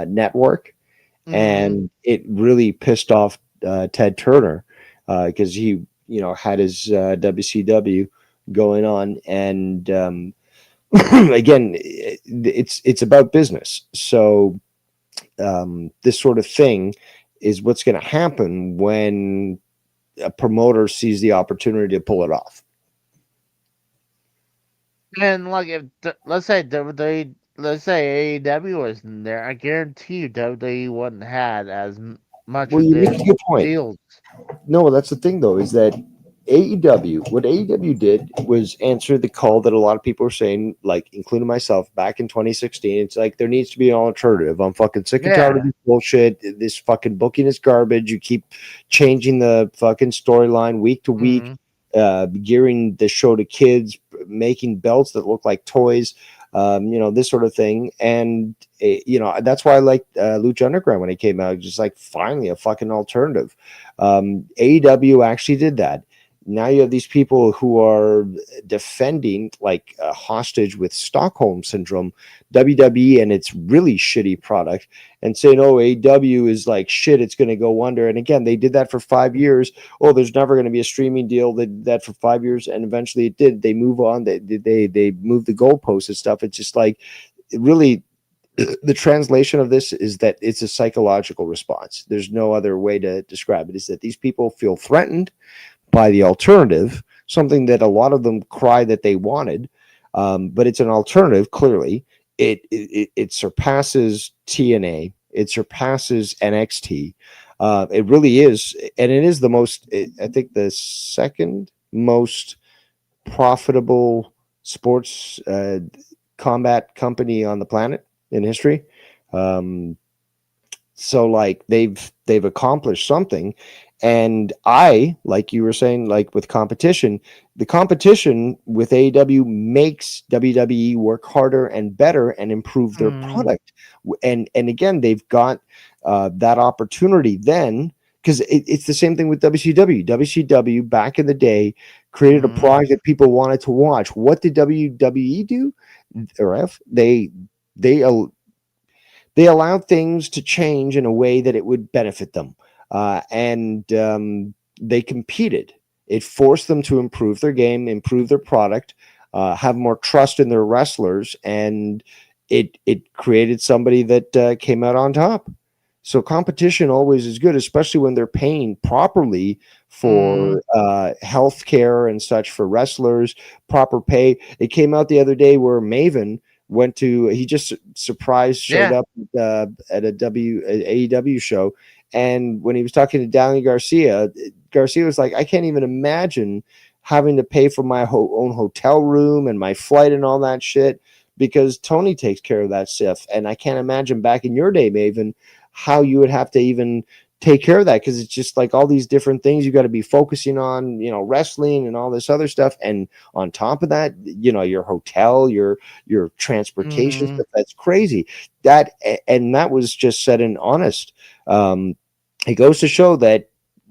network, and it really pissed off Ted Turner because he, had his WCW going on, and again, it's about business. So this sort of thing is what's going to happen when a promoter sees the opportunity to pull it off. And like, if let's say AEW wasn't there, I guarantee you WWE wouldn't had as much Well, of you make the a good point. deals. No, that's the thing though, is that what AEW did was answer the call that a lot of people were saying, like including myself back in 2016. It's like there needs to be an alternative. I'm fucking sick and tired of this bullshit. This fucking booking is garbage. You keep changing the fucking storyline week to week, gearing the show to kids, making belts that look like toys, this sort of thing. And that's why I liked Lucha Underground when it came out. Just like finally a fucking alternative. AEW actually did that. Now you have these people who are defending like a hostage with Stockholm syndrome, WWE and its really shitty product, and saying, oh, AEW is like shit, it's going to go under. And again, they did that for 5 years. Oh, there's never going to be a streaming deal. They did that for 5 years, and eventually it did. They move on. They move the goalposts and stuff. It's just like really the translation of this is that it's a psychological response. There's no other way to describe it. Is that these people feel threatened by the alternative, something that a lot of them cry that they wanted, but it's an alternative. Clearly, it surpasses TNA, it surpasses NXT. It really is, and it is the most. I think the second most profitable sports combat company on the planet in history. So, like they've accomplished something. And like you were saying, like with competition, the competition with AEW makes WWE work harder and better and improve their product. And again, they've got that opportunity then, because it's the same thing with WCW. WCW back in the day created a product that people wanted to watch. What did WWE do? They allowed things to change in a way that it would benefit them. And they competed. It forced them to improve their game, improve their product. have more trust in their wrestlers, and it created somebody that came out on top. So competition always is good, especially when they're paying properly for health care and such for wrestlers, proper pay. It came out the other day where Maven he just surprised showed Yeah. up at a AEW show, and when he was talking to Danny Garcia, Garcia was like, I can't even imagine having to pay for my own hotel room and my flight and all that shit, because Tony takes care of that stuff. And I can't imagine back in your day, Maven, how you would have to even take care of that, because it's just like all these different things you got to be focusing on, wrestling and all this other stuff, and on top of that, your hotel, your transportation Mhm. stuff. That's crazy. And that was just said and honest. It goes to show that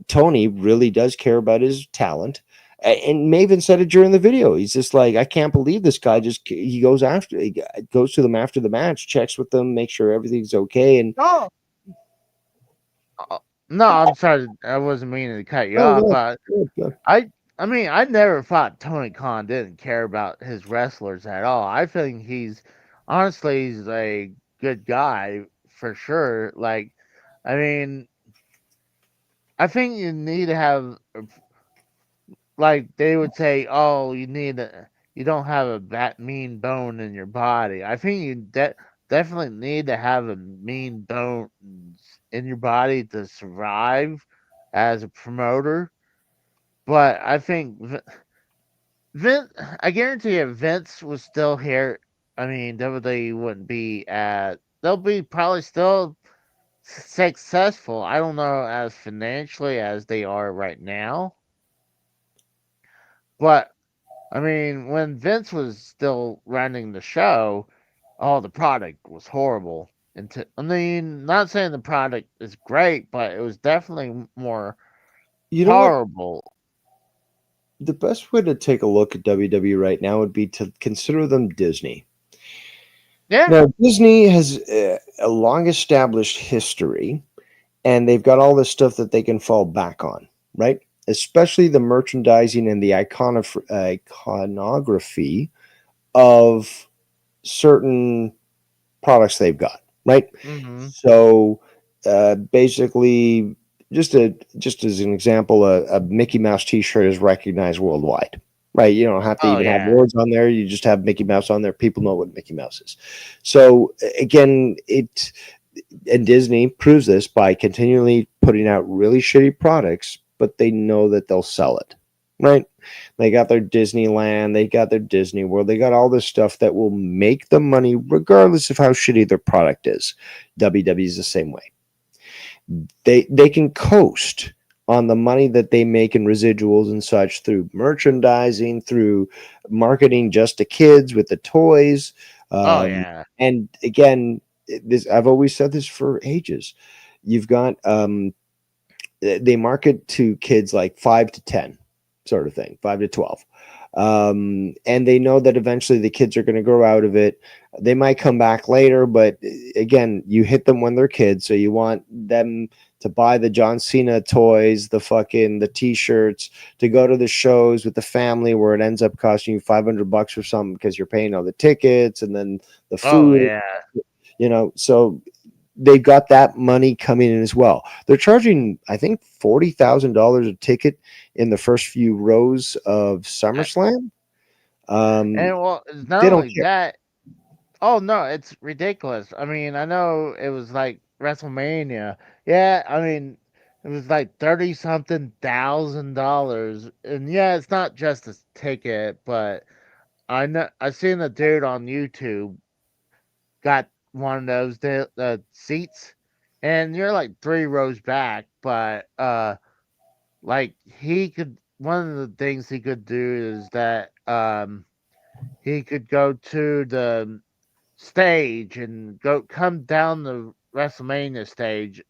Tony really does care about his talent. And Maven said it during the video. He's just like, I can't believe this guy he goes to them after the match, checks with them, make sure everything's okay. And Oh. No, I'm sorry. I wasn't meaning to cut you off, oh, but good. I mean, I never thought Tony Khan didn't care about his wrestlers at all. I think he's a good guy for sure. Like, I mean, I think you need to have, like they would say, oh, you don't have that mean bone in your body. I think you definitely need to have a mean bone in your body to survive as a promoter. But I think Vince, I guarantee if Vince was still here, I mean, WWE wouldn't be they'll be probably still successful. I don't know as financially as they are right now. But, I mean, when Vince was still running the show, the product was horrible. I mean, not saying the product is great, but it was definitely more You know what? tolerable. The best way to take a look at WWE right now would be to consider them Disney. Yeah. Now, Disney has a long established history, and they've got all this stuff that they can fall back on, right? Especially the merchandising and the iconography of certain products they've got, right? Mm-hmm. So basically, just as an example, a Mickey Mouse T-shirt is recognized worldwide, right? You don't have to Oh, even have yeah. words on there. You just have Mickey Mouse on there. People know what Mickey Mouse is. So again, and Disney proves this by continually putting out really shitty products, but they know that they'll sell it, right? They got their Disneyland, they got their Disney World, they got all this stuff that will make them money regardless of how shitty their product is. WWE is the same way. They can coast on the money that they make in residuals and such through merchandising, through marketing just to kids with the toys. Oh, yeah. And again, I've always said this for ages. You've got they market to kids like 5 to 10 sort of thing, 5 to 12. And they know that eventually the kids are going to grow out of it. They might come back later, but again, you hit them when they're kids. So you want them to buy the John Cena toys, the t-shirts, to go to the shows with the family where it ends up costing you $500 or something because you're paying all the tickets and then the Oh, food, yeah. so they've got that money coming in as well. They're charging, I think, $40,000 a ticket in the first few rows of SummerSlam. And well, it's not They don't only care. that. Oh no, it's ridiculous. I mean, I know it was like WrestleMania. Yeah, I mean, it was like 30 something $1,000, and yeah, it's not just a ticket, but I seen a dude on YouTube got one of those seats, and you're like 3 rows back, but like he could. One of the things he could do is that he could go to the stage and come down the WrestleMania stage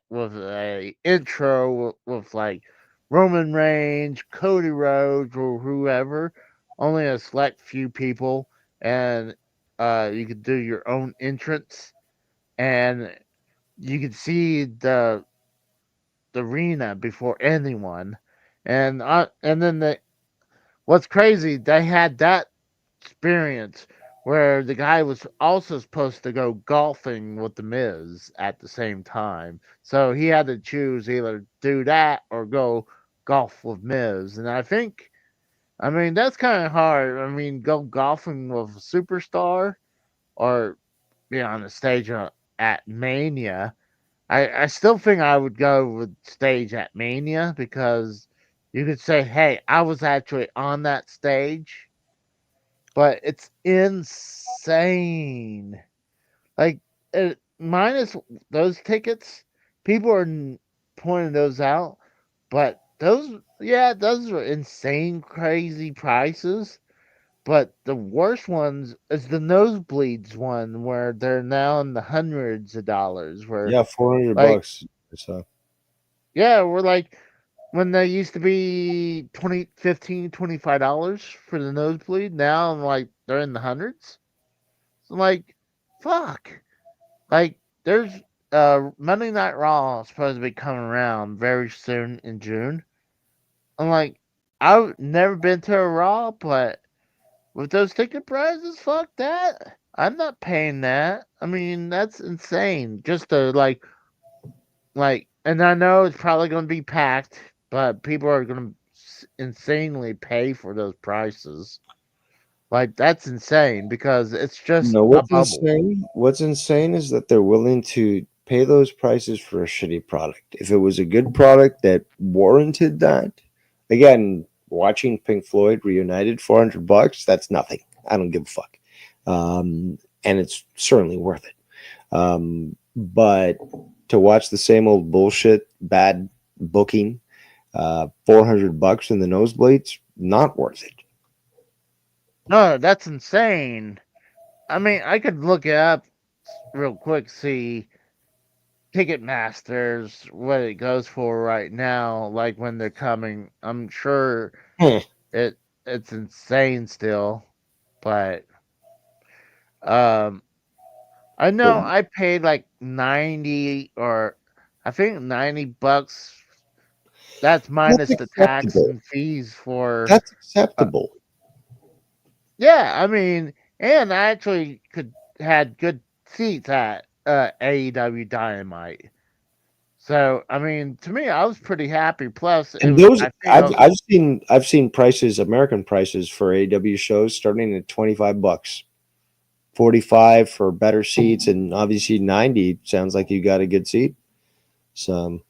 with a intro with like Roman Reigns, Cody Rhodes, or whoever. Only a select few people, and you could do your own entrance, and you could see the arena before anyone, and then what's crazy, they had that experience where the guy was also supposed to go golfing with the Miz at the same time. So he had to choose either do that or go golf with Miz. And I mean, that's kind of hard. I mean, go golfing with a superstar or be on the stage at Mania. I still think I would go with stage at Mania because you could say, hey, I was actually on that stage, but it's insane. Like, minus those tickets, people are pointing those out, but those are insane, crazy prices. But the worst ones is the nosebleeds one, where they're now in the hundreds of dollars. Where Yeah, 400 like, bucks or so. yeah, we're like when they used to be 20, 15, $25 for the nosebleed. Now I'm like they're in the hundreds. So I'm like, fuck. Like there's Monday Night Raw is supposed to be coming around very soon in June. I'm like, I've never been to a Raw, but with those ticket prices, fuck that. I'm not paying that. I mean, that's insane. Just to and I know it's probably going to be packed, but people are going to insanely pay for those prices. Like that's insane because it's just No, a what's bubble. insane? What's insane is that they're willing to pay those prices for a shitty product. If it was a good product that warranted that, again, watching Pink Floyd reunited, 400 bucks, that's nothing. I don't give a fuck. And it's certainly worth it. But to watch the same old bullshit, bad booking, 400 bucks in the nosebleeds, not worth it. No, that's insane. I mean, I could look it up real quick, see Ticketmasters what it goes for right now, like when they're coming. I'm sure Hmm. it's insane still, but um, I know I paid like 90 or I think $90. That's minus the tax acceptable. and fees for. That's Uh, acceptable. yeah, I mean, and I actually had good seats at AEW Dynamite. So I mean, to me, I was pretty happy. Plus, And those I think I've seen prices, American prices for AW shows starting at 25 bucks. 45 for better seats, and obviously 90 sounds like you got a good seat. So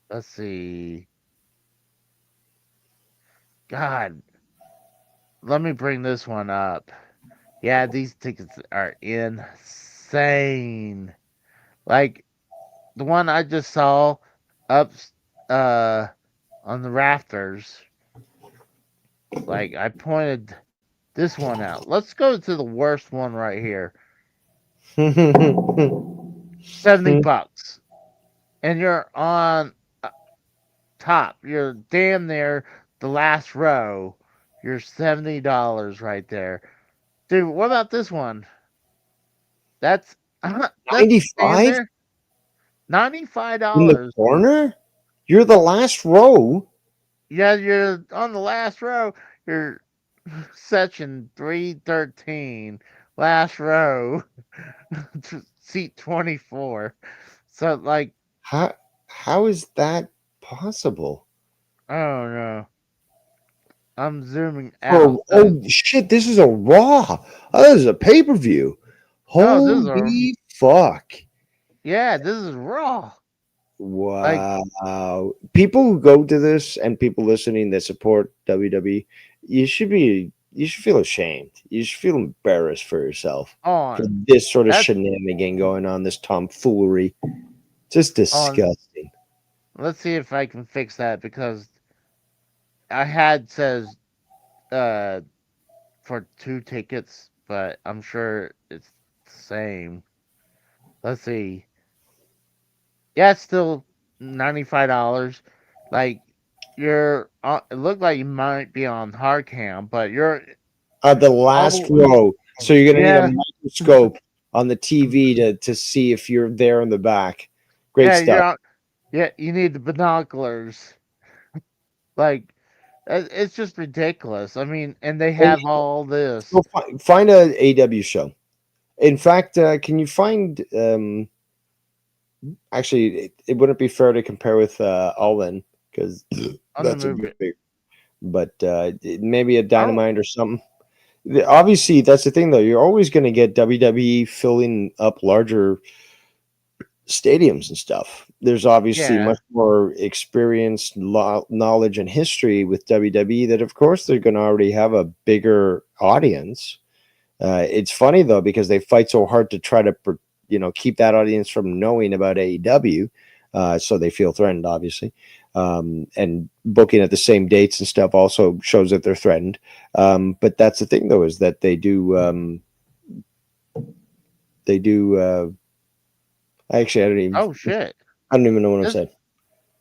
let's see. God, let me bring this one up. Yeah, these tickets are insane. Like the one I just saw up uh on the rafters. Like I pointed this one out. Let's go to the worst one right here. 70 bucks. And you're on top. You're damn near the last row. You're $70 right there. Dude, what about this one? That's that's damn 95 near in the $95. corner? You're the last row. Yeah, you're on the last row. You're section 313, last row, seat 24. So, like, How is that possible? I don't know. I'm zooming Oh, out. oh shit, this is a Raw. Oh, this is a pay-per-view. No, this is a Holy fuck. yeah, this is Raw. Like, Wow. People who go to this and people listening that support WWE, you should feel ashamed. You should feel embarrassed for yourself for on this sort of that's shenanigan going on, this tomfoolery. Just on. disgusting. Let's see if I can fix that because I had says uh for 2 tickets, but I'm sure it's the same. Let's see. Yeah, it's still $95. Like it looked like you might be on hard cam, but you're The last all row. So you're gonna need a yeah, microscope on the TV to see if you're there in the back. Great yeah, stuff. you need the binoculars. Like It's just ridiculous. I mean, and they have all this. Go find a AW show. In fact, can you find? Actually, it wouldn't be fair to compare with All In because that's a movie. big. But maybe a Dynamite or something. Obviously, that's the thing, though. You're always going to get WWE filling up larger stadiums and stuff. There's obviously Yeah. much more experience, knowledge, and history with WWE that, of course, they're going to already have a bigger audience. It's funny, though, because they fight so hard to try to, keep that audience from knowing about AEW. So they feel threatened, obviously. And booking at the same dates and stuff also shows that they're threatened. But that's the thing, though, is that they do. Actually, I don't even. Oh shit! I don't even know what I said.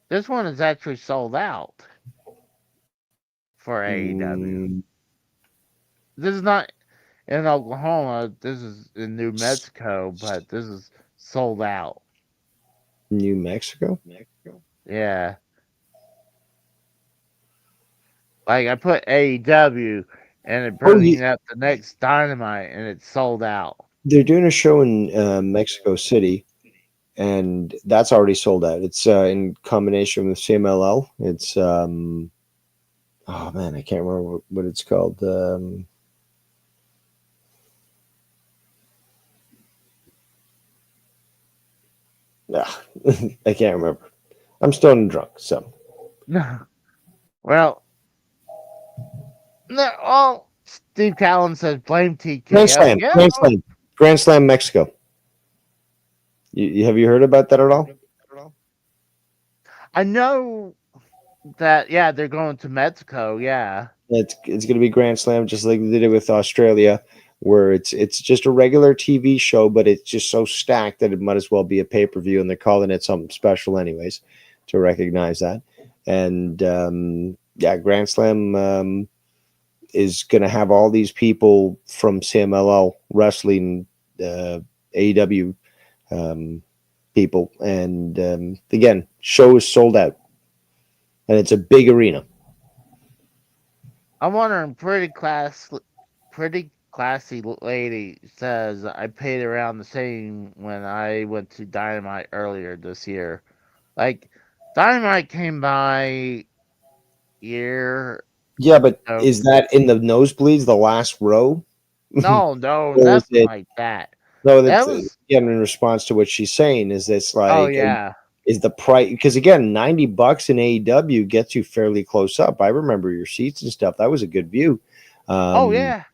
This one is actually sold out for AEW. This is not in Oklahoma. This is in New Mexico, but this is sold out. New Mexico? Yeah. Like I put AEW and it bringing up the next Dynamite and it's sold out. They're doing a show in Mexico City, and that's already sold out. It's in combination with CMLL. It's oh man, I can't remember what it's called. I can't remember. I'm stoned and drunk, so. Well, no. Oh, Steve Callan says blame TK. Grand Slam, yeah. Grand Slam, Mexico. Have you heard about that at all? I know that. Yeah, they're going to Mexico. Yeah, it's going to be Grand Slam, just like they did with Australia, where it's just a regular TV show, but it's just so stacked that it might as well be a pay-per-view, and they're calling it something special anyways to recognize that. And Grand Slam is going to have all these people from CMLL wrestling, AEW people, and again, show is sold out, and it's a big arena. I'm wondering, pretty classy lady says I paid around the same when I went to Dynamite earlier this year. Like Dynamite came by year. Yeah, but is that in the nosebleeds, the last row? No, nothing like that. No, that was again in response to what she's saying. Is this like? Oh yeah. Is the price, because again, $90 in AEW gets you fairly close up. I remember your seats and stuff. That was a good view. Oh yeah.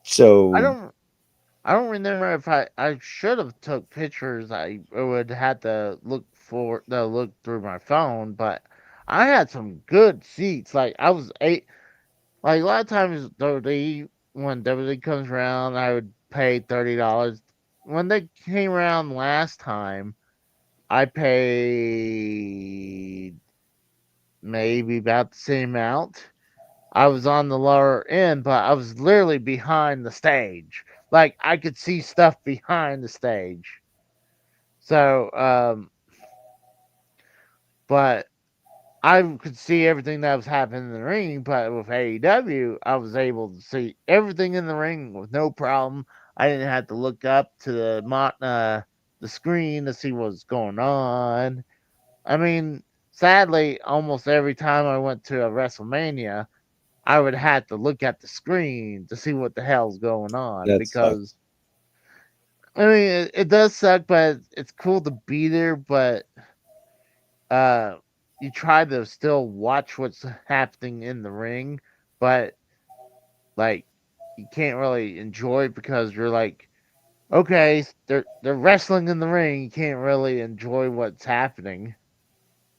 So I don't remember if I should have took pictures. I would have to look through my phone, but I had some good seats. Like I was like a lot of times when WWE comes around, I would pay $30. When they came around last time, I paid maybe about the same amount. I was on the lower end, but I was literally behind the stage. Like I could see stuff behind the stage. So, but I could see everything that was happening in the ring. But with AEW, I was able to see everything in the ring with no problem. I didn't have to look up to the screen to see what's going on. I mean, sadly, almost every time I went to a WrestleMania, I would have to look at the screen to see what the hell's going on. Because I mean, it does suck, but it's cool to be there. But you try to still watch what's happening in the ring, but like you can't really enjoy it because you're like, okay, they're wrestling in the ring. You can't really enjoy what's happening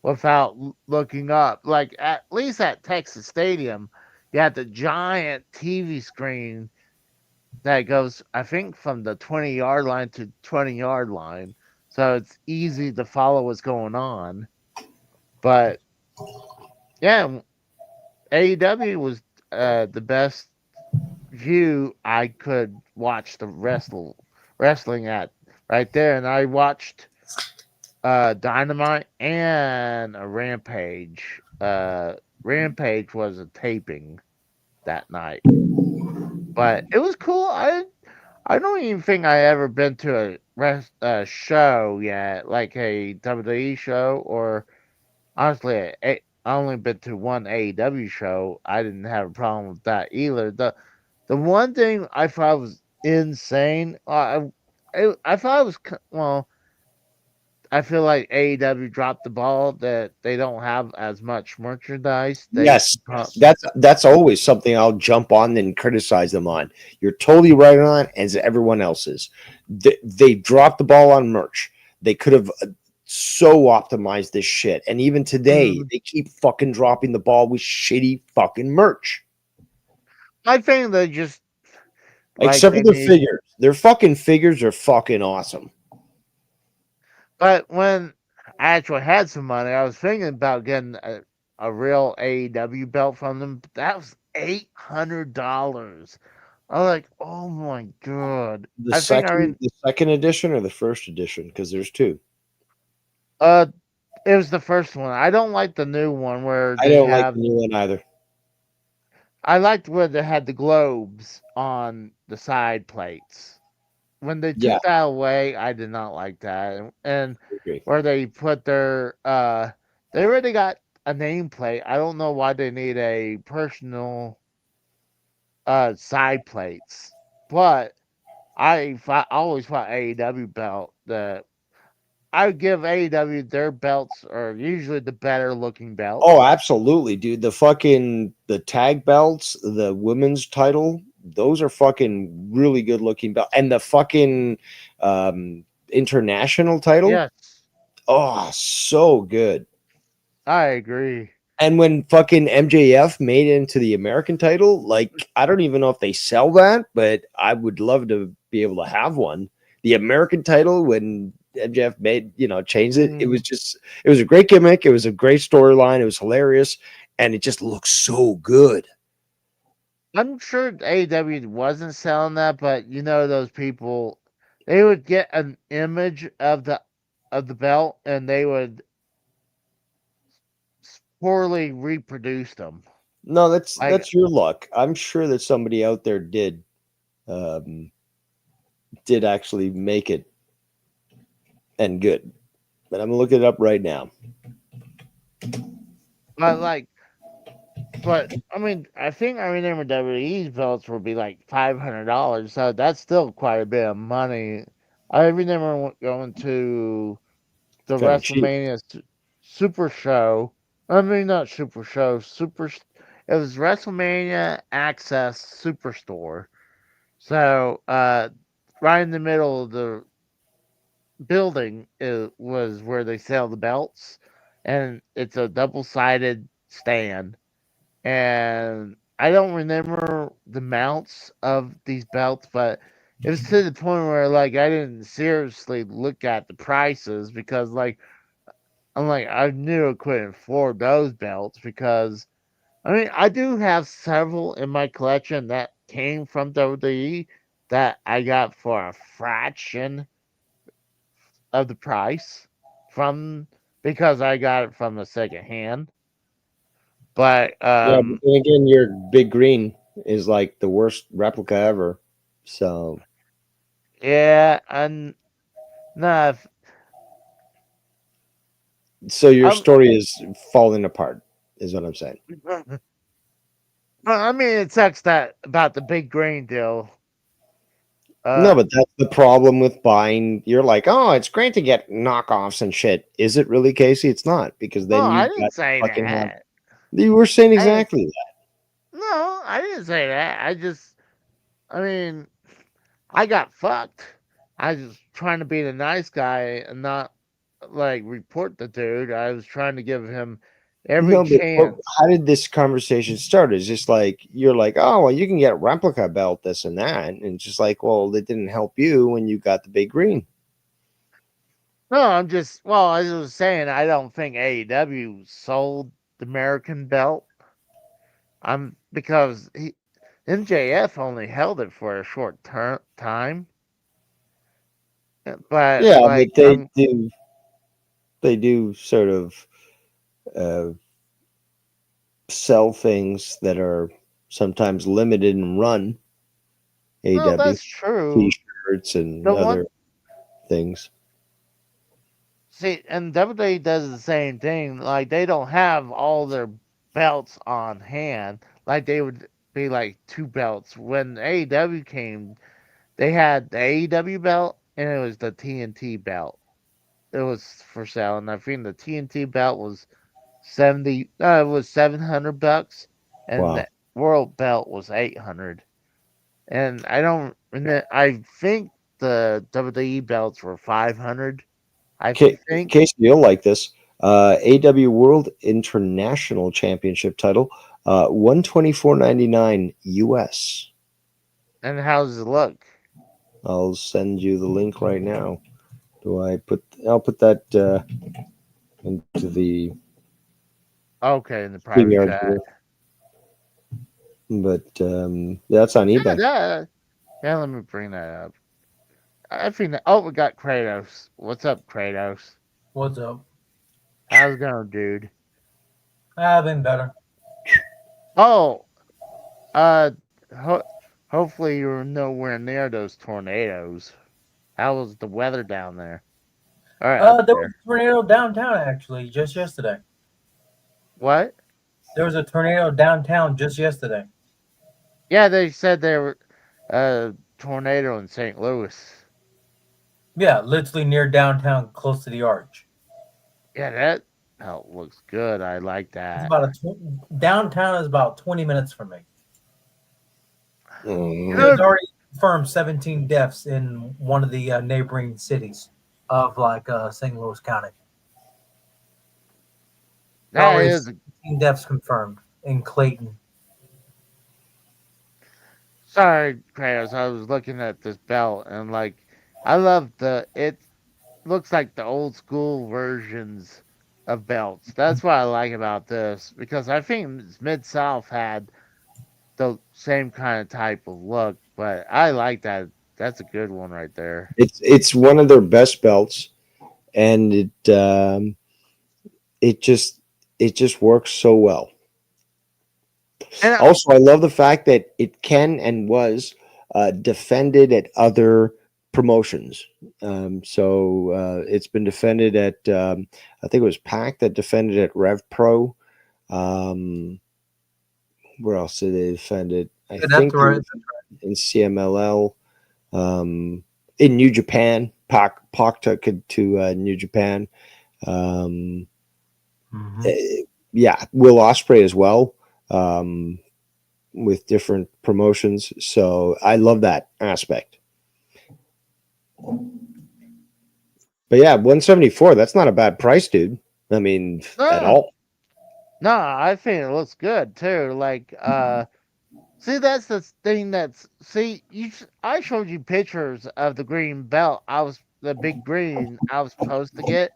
without looking up. Like at least at Texas Stadium, you have the giant TV screen that goes, I think, from the 20-yard line to 20-yard line, so it's easy to follow what's going on. But yeah, AEW was the best view I could watch the wrestling at right there, and I watched Dynamite and a Rampage Rampage was a taping that night, but it was cool. I don't even think I ever been to a show yet, like a WWE show, or honestly, I only been to one AEW show. I didn't have a problem with that either. The one thing I thought was insane, I thought it was well. I feel like AEW dropped the ball that they don't have as much merchandise. Yes, that's always something I'll jump on and criticize them on. You're totally right on, as everyone else is. They dropped the ball on merch. They could have so optimized this shit, and even today they keep fucking dropping the ball with shitty fucking merch. I think they just Except for the figures. Their fucking figures are fucking awesome. But when I actually had some money, I was thinking about getting a real AEW belt from them. But that was $800. I was like, oh my god! The second edition or the first edition? Because there's two. It was the first one. I don't like the new one where I don't like the new one either. I liked where they had the globes on the side plates. When they took that away, I did not like that. And where they put their they already got a nameplate. I don't know why they need a personal side plates. But I always thought AEW belt that I would give AEW their belts are usually the better looking belts. Oh, absolutely, dude. The tag belts, the women's title, those are fucking really good looking belt. And the fucking international title. Yes. Oh, so good. I agree. And when fucking MJF made it into the American title, like, I don't even know if they sell that, but I would love to be able to have one. The American title, when MJF changed it. It was a great gimmick. It was a great storyline. It was hilarious. And it just looks so good. I'm sure AEW wasn't selling that, but those people, they would get an image of the belt and they would poorly reproduce them. No, that's your luck. I'm sure that somebody out there did actually make it and good. But I'm gonna look it up right now. But I mean, I think I remember WWE's belts would be like $500, so that's still quite a bit of money. I remember going to the WrestleMania Super Show. I mean, not Super Show, it was WrestleMania Access Superstore. So, right in the middle of the building was where they sell the belts, and it's a double-sided stand. And I don't remember the mounts of these belts, but it was to the point where I didn't seriously look at the prices because I knew I couldn't afford those belts because I do have several in my collection that came from WWE that I got for a fraction of the price because I got it from the second hand. But but again, your Big Green is like the worst replica ever. So yeah, and no. So your story is falling apart, is what I'm saying. I mean, it sucks about the Big Green deal. No, but that's the problem with buying. You're like, oh, it's great to get knockoffs and shit. Is it really, Casey? It's not, because then I didn't say that. You were saying exactly that. No, I didn't say that. I got fucked. I was trying to be the nice guy and not report the dude. I was trying to give him every chance. How did this conversation start? It's just like you're like, oh, well, you can get a replica belt, this and that, and it's just like, well, it didn't help you when you got the Big Green. No, I was saying I don't think AEW sold the American belt. Because MJF only held it for a short time. But yeah, but they do sort of sell things that are sometimes limited and run. No, AW that's true. T-shirts and The one other things. See, and WWE does the same thing. Like they don't have all their belts on hand. Like they would be like 2 belts. When AEW came, they had the AEW belt and it was the TNT belt. It was for sale, and I think the TNT belt was it was $700, and Wow. the World belt was 800. And I don't. I think the WWE belts were 500. I think. Casey, you'll like this. AW World International Championship title, $124.99 US. And how does it look? I'll send you the link right now. I'll put that into the Okay, in the private StreamYard chat. here. But that's on eBay. Yeah, let me bring that up. I think that. Oh, we got Kratos. What's up, Kratos? What's up? How's it going, dude? I've been better. Oh, hopefully you're nowhere near those tornadoes. How was the weather down there? All right. There was a tornado downtown actually just yesterday. What? There was a tornado downtown just yesterday. Yeah, they said there were a tornado in St. Louis. Yeah, literally near downtown, close to the arch. Yeah, that looks good. I like It's that. about downtown is about 20 minutes from me. There's already confirmed 17 deaths in one of the neighboring cities of St. Louis County. That is 17 deaths confirmed in Clayton. Sorry, Kratos. I was looking at this belt and I love it looks like the old school versions of belts. That's what I like about this because I think Mid-South had the same kind of type of look, but I like that. That's a good one right there. It's one of their best belts, and it just works so well. And also, I love the fact that it can and was defended at other promotions. So it's been defended at, I think it was Pac that defended at Rev Pro. Where else did they defend it? I think in CMLL. In New Japan, Pac took it to New Japan. Yeah, Will Ospreay as well. With different promotions. So I love that aspect. But yeah, 174, that's not a bad price, dude. I mean, at all. No, I think it looks good too. See, that's the thing I showed you pictures of the green belt. The big green I was supposed to get.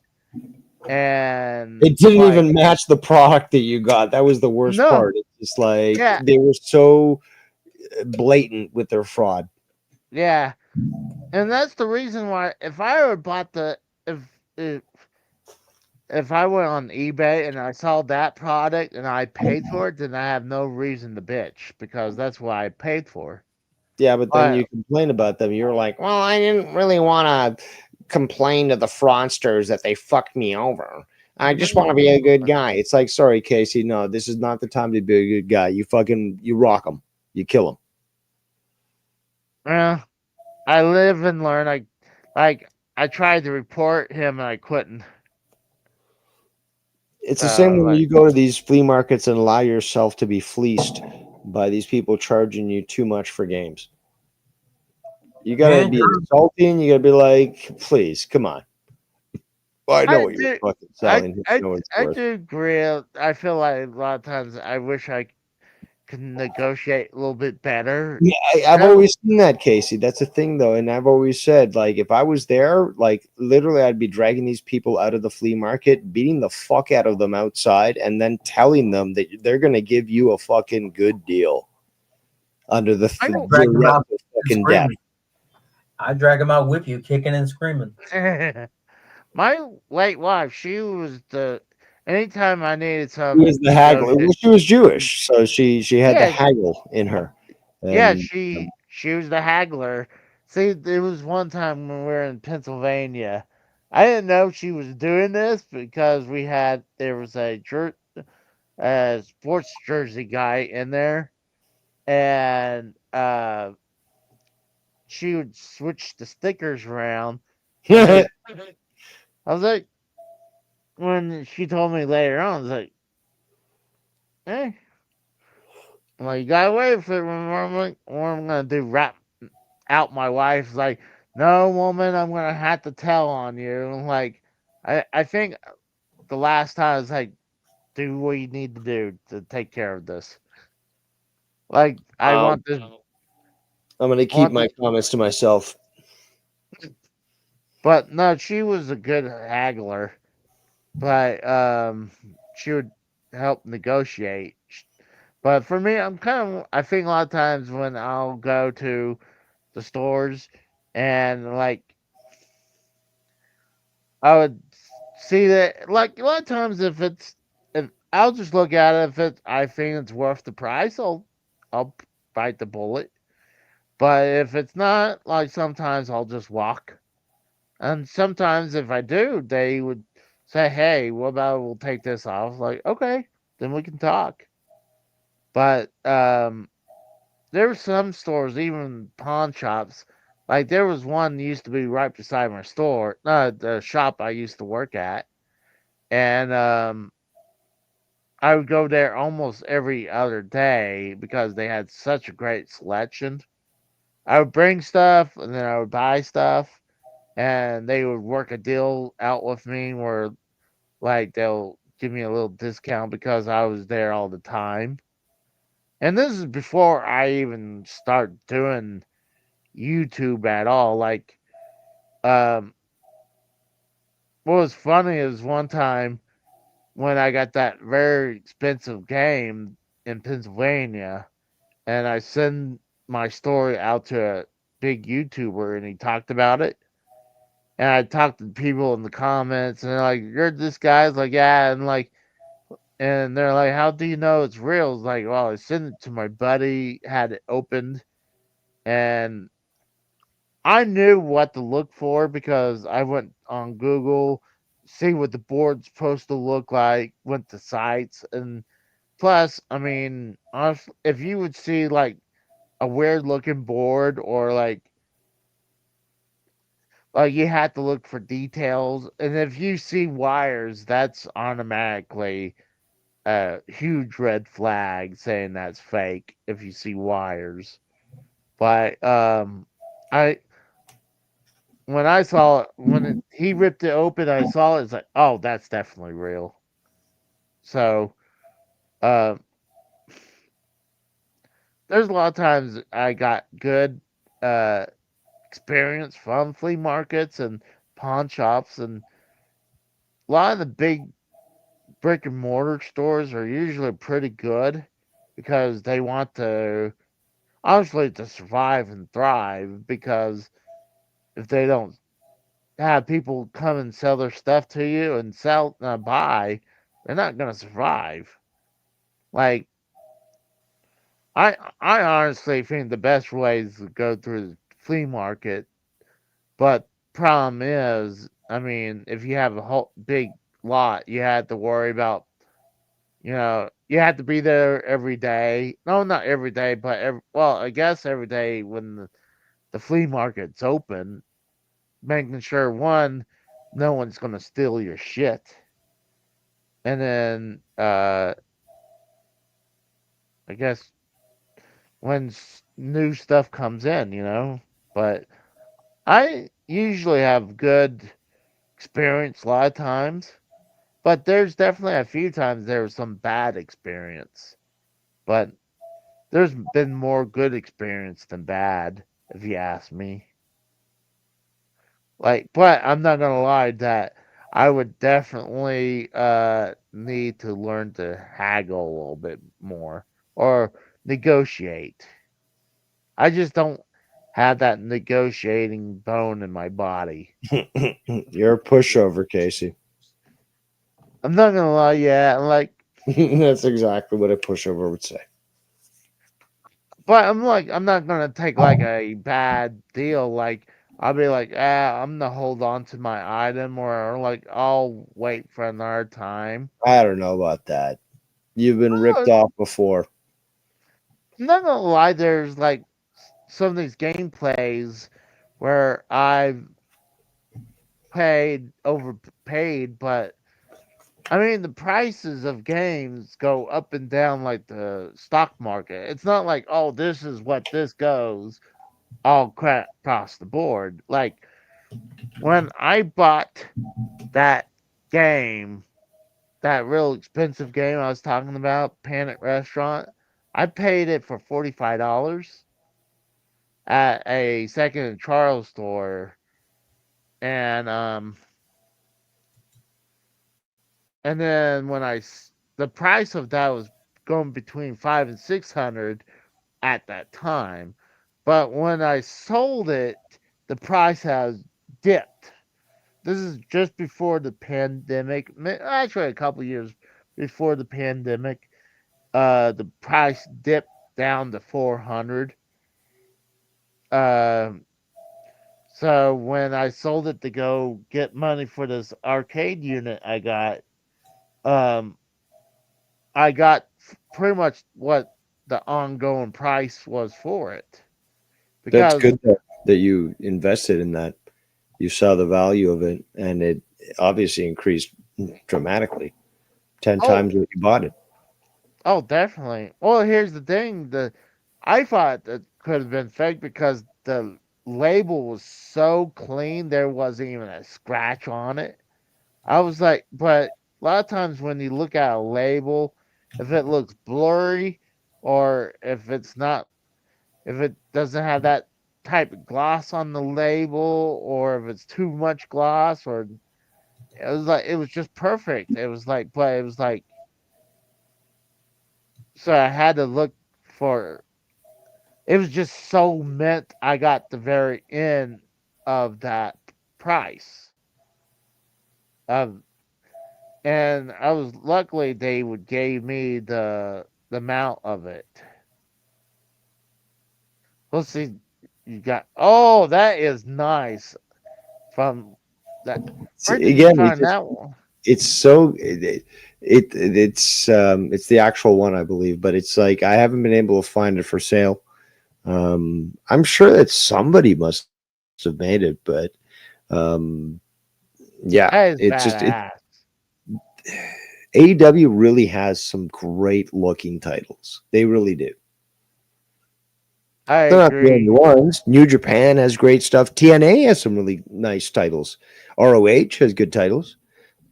And it didn't even match the product that you got. That was the worst part. It's just they were so blatant with their fraud. Yeah, and that's the reason why if I would bought if I went on eBay and I saw that product and I paid for it, then I have no reason to bitch because that's what I paid for. Yeah, but then you complain about them. You're like, well, I didn't really want to complain to the fraudsters that they fucked me over. I just want to be a good guy. It's like, sorry, Casey, no, this is not the time to be a good guy. You rock them, you kill them. Yeah, I live and learn. I tried to report him and I couldn't. It's the same when you go to these flea markets and allow yourself to be fleeced by these people charging you too much for games. You gotta be insulting. You gotta be like, please, come on. Well, I know what you're fucking selling. I do agree. I feel like a lot of times I wish I could negotiate a little bit better. Yeah, I've always seen that, Casey. That's the thing, though, and I've always said, if I was there, literally, I'd be dragging these people out of the flea market, beating the fuck out of them outside, and then telling them that they're gonna give you a fucking good deal under the fucking death. I drag them out with you, kicking and screaming. My late wife, she was anytime I needed She some was the haggler. Well, she was Jewish, so she had the yeah, haggle in her. yeah, And she was the haggler. See, there was one time when we were in Pennsylvania. I didn't know she was doing this because there was a sports jersey guy in there, and she would switch the stickers around, and I was like, when she told me later on, I was like, hey, I'm like, you gotta wait for it. What I'm gonna do? Rap out my wife's like, no, woman, I'm gonna have to tell on you. I'm like, I think the last time I was like, do what you need to do to take care of this. Like, I um, want this. I'm going to I keep want my this. comments to myself. But no, she was a good haggler. But she would help negotiate. But for me, I think a lot of times when I'll go to the stores and like I would see that like a lot of times if I'll just look at it if I think it's worth the price, I'll bite the bullet. But if it's not, like sometimes I'll just walk. And sometimes if I do, they would say, "Hey, what about we'll take this off?" Like, okay, then we can talk. But there were some stores, even pawn shops. Like there was one that used to be right beside my store, the shop I used to work at, and I would go there almost every other day because they had such a great selection. I would bring stuff and then I would buy stuff, and they would work a deal out with me where like they'll give me a little discount because I was there all the time. And this is before I even start doing YouTube at all. Like, um, what was funny is one time when I got that very expensive game in Pennsylvania, and I sent my story out to a big YouTuber, and he talked about it. And I talked to people in the comments, and they're like, "You're this guy?" I was like, "Yeah," and they're like, "How do you know it's real?" It's like, "Well, I sent it to my buddy, had it opened, and I knew what to look for because I went on Google, see what the board's supposed to look like, went to sites, and plus, I mean, honestly, if you would see like a weird looking board or like you had to look for details, and if you see wires, that's automatically a huge red flag saying that's fake if you see wires. But I when I saw it, he ripped it open, I saw it. It's like, oh, that's definitely real. So, uh, there's a lot of times I got good uh, experience from flea markets and pawn shops, and a lot of the big brick and mortar stores are usually pretty good because they want to obviously to survive and thrive. Because if they don't have people come and sell their stuff to you and buy, they're not going to survive. Like I honestly think the best way is to go through the flea market, but problem is, I mean, if you have a whole big lot, you have to worry about, you have to be there every day. No, not every day, but well, I guess every day when the flea market's open, making sure one, no one's gonna steal your shit, and then I guess when new stuff comes in, But I usually have good experience a lot of times, but there's definitely a few times there was some bad experience. But there's been more good experience than bad, if you ask me. Like, but I'm not gonna lie that I would definitely need to learn to haggle a little bit more or negotiate. I just don't have that negotiating bone in my body. You're a pushover, Casey. I'm not gonna lie, yeah, like, That's exactly what a pushover would say. but I'm like, I'm not gonna take like a bad deal. Like, I'll be like, I'm gonna hold on to my item, or like, I'll wait for another time. I don't know about that. You've been ripped off before. I'm not gonna lie, there's like some of these gameplays where I've overpaid, but I mean the prices of games go up and down like the stock market. It's not like, oh, this is what this goes all crap across the board. Like when I bought that game, that real expensive game I was talking about, Panic Restaurant, I paid it for $45 at a Second and Charles store, and then the price of that was going between 5 and 600 at that time, but when I sold it, the price has dipped. This is just before the pandemic, actually a couple years before the pandemic. The price dipped down to 400. So when I sold it to go get money for this arcade unit um, I got pretty much what the ongoing price was for it. That's Because good that you invested in that. You saw the value of it, and it obviously increased dramatically, 10 times what you bought it. oh, definitely. Well, here's the thing: I thought that could have been fake because the label was so clean, there wasn't even a scratch on it. I was like, but a lot of times when you look at a label, if it looks blurry or if it doesn't have that type of gloss on the label, or if it's too much gloss, or it was just perfect. It was like, but it was like, so I had to look for. It was just so meant I got the very end of that price. Um, and I was luckily they would gave me the amount of it. Let's see, you got, oh, that is nice from that. Where did you Again, find that one? it's so it's the actual one, I believe, but it's like I haven't been able to find it for sale. I'm sure that somebody must have made it, but um, yeah, That is it's just badass. AEW really has some great looking titles. They really do. I They're not the only agree. ones. New Japan has great stuff. TNA has some really nice titles. ROH has good titles.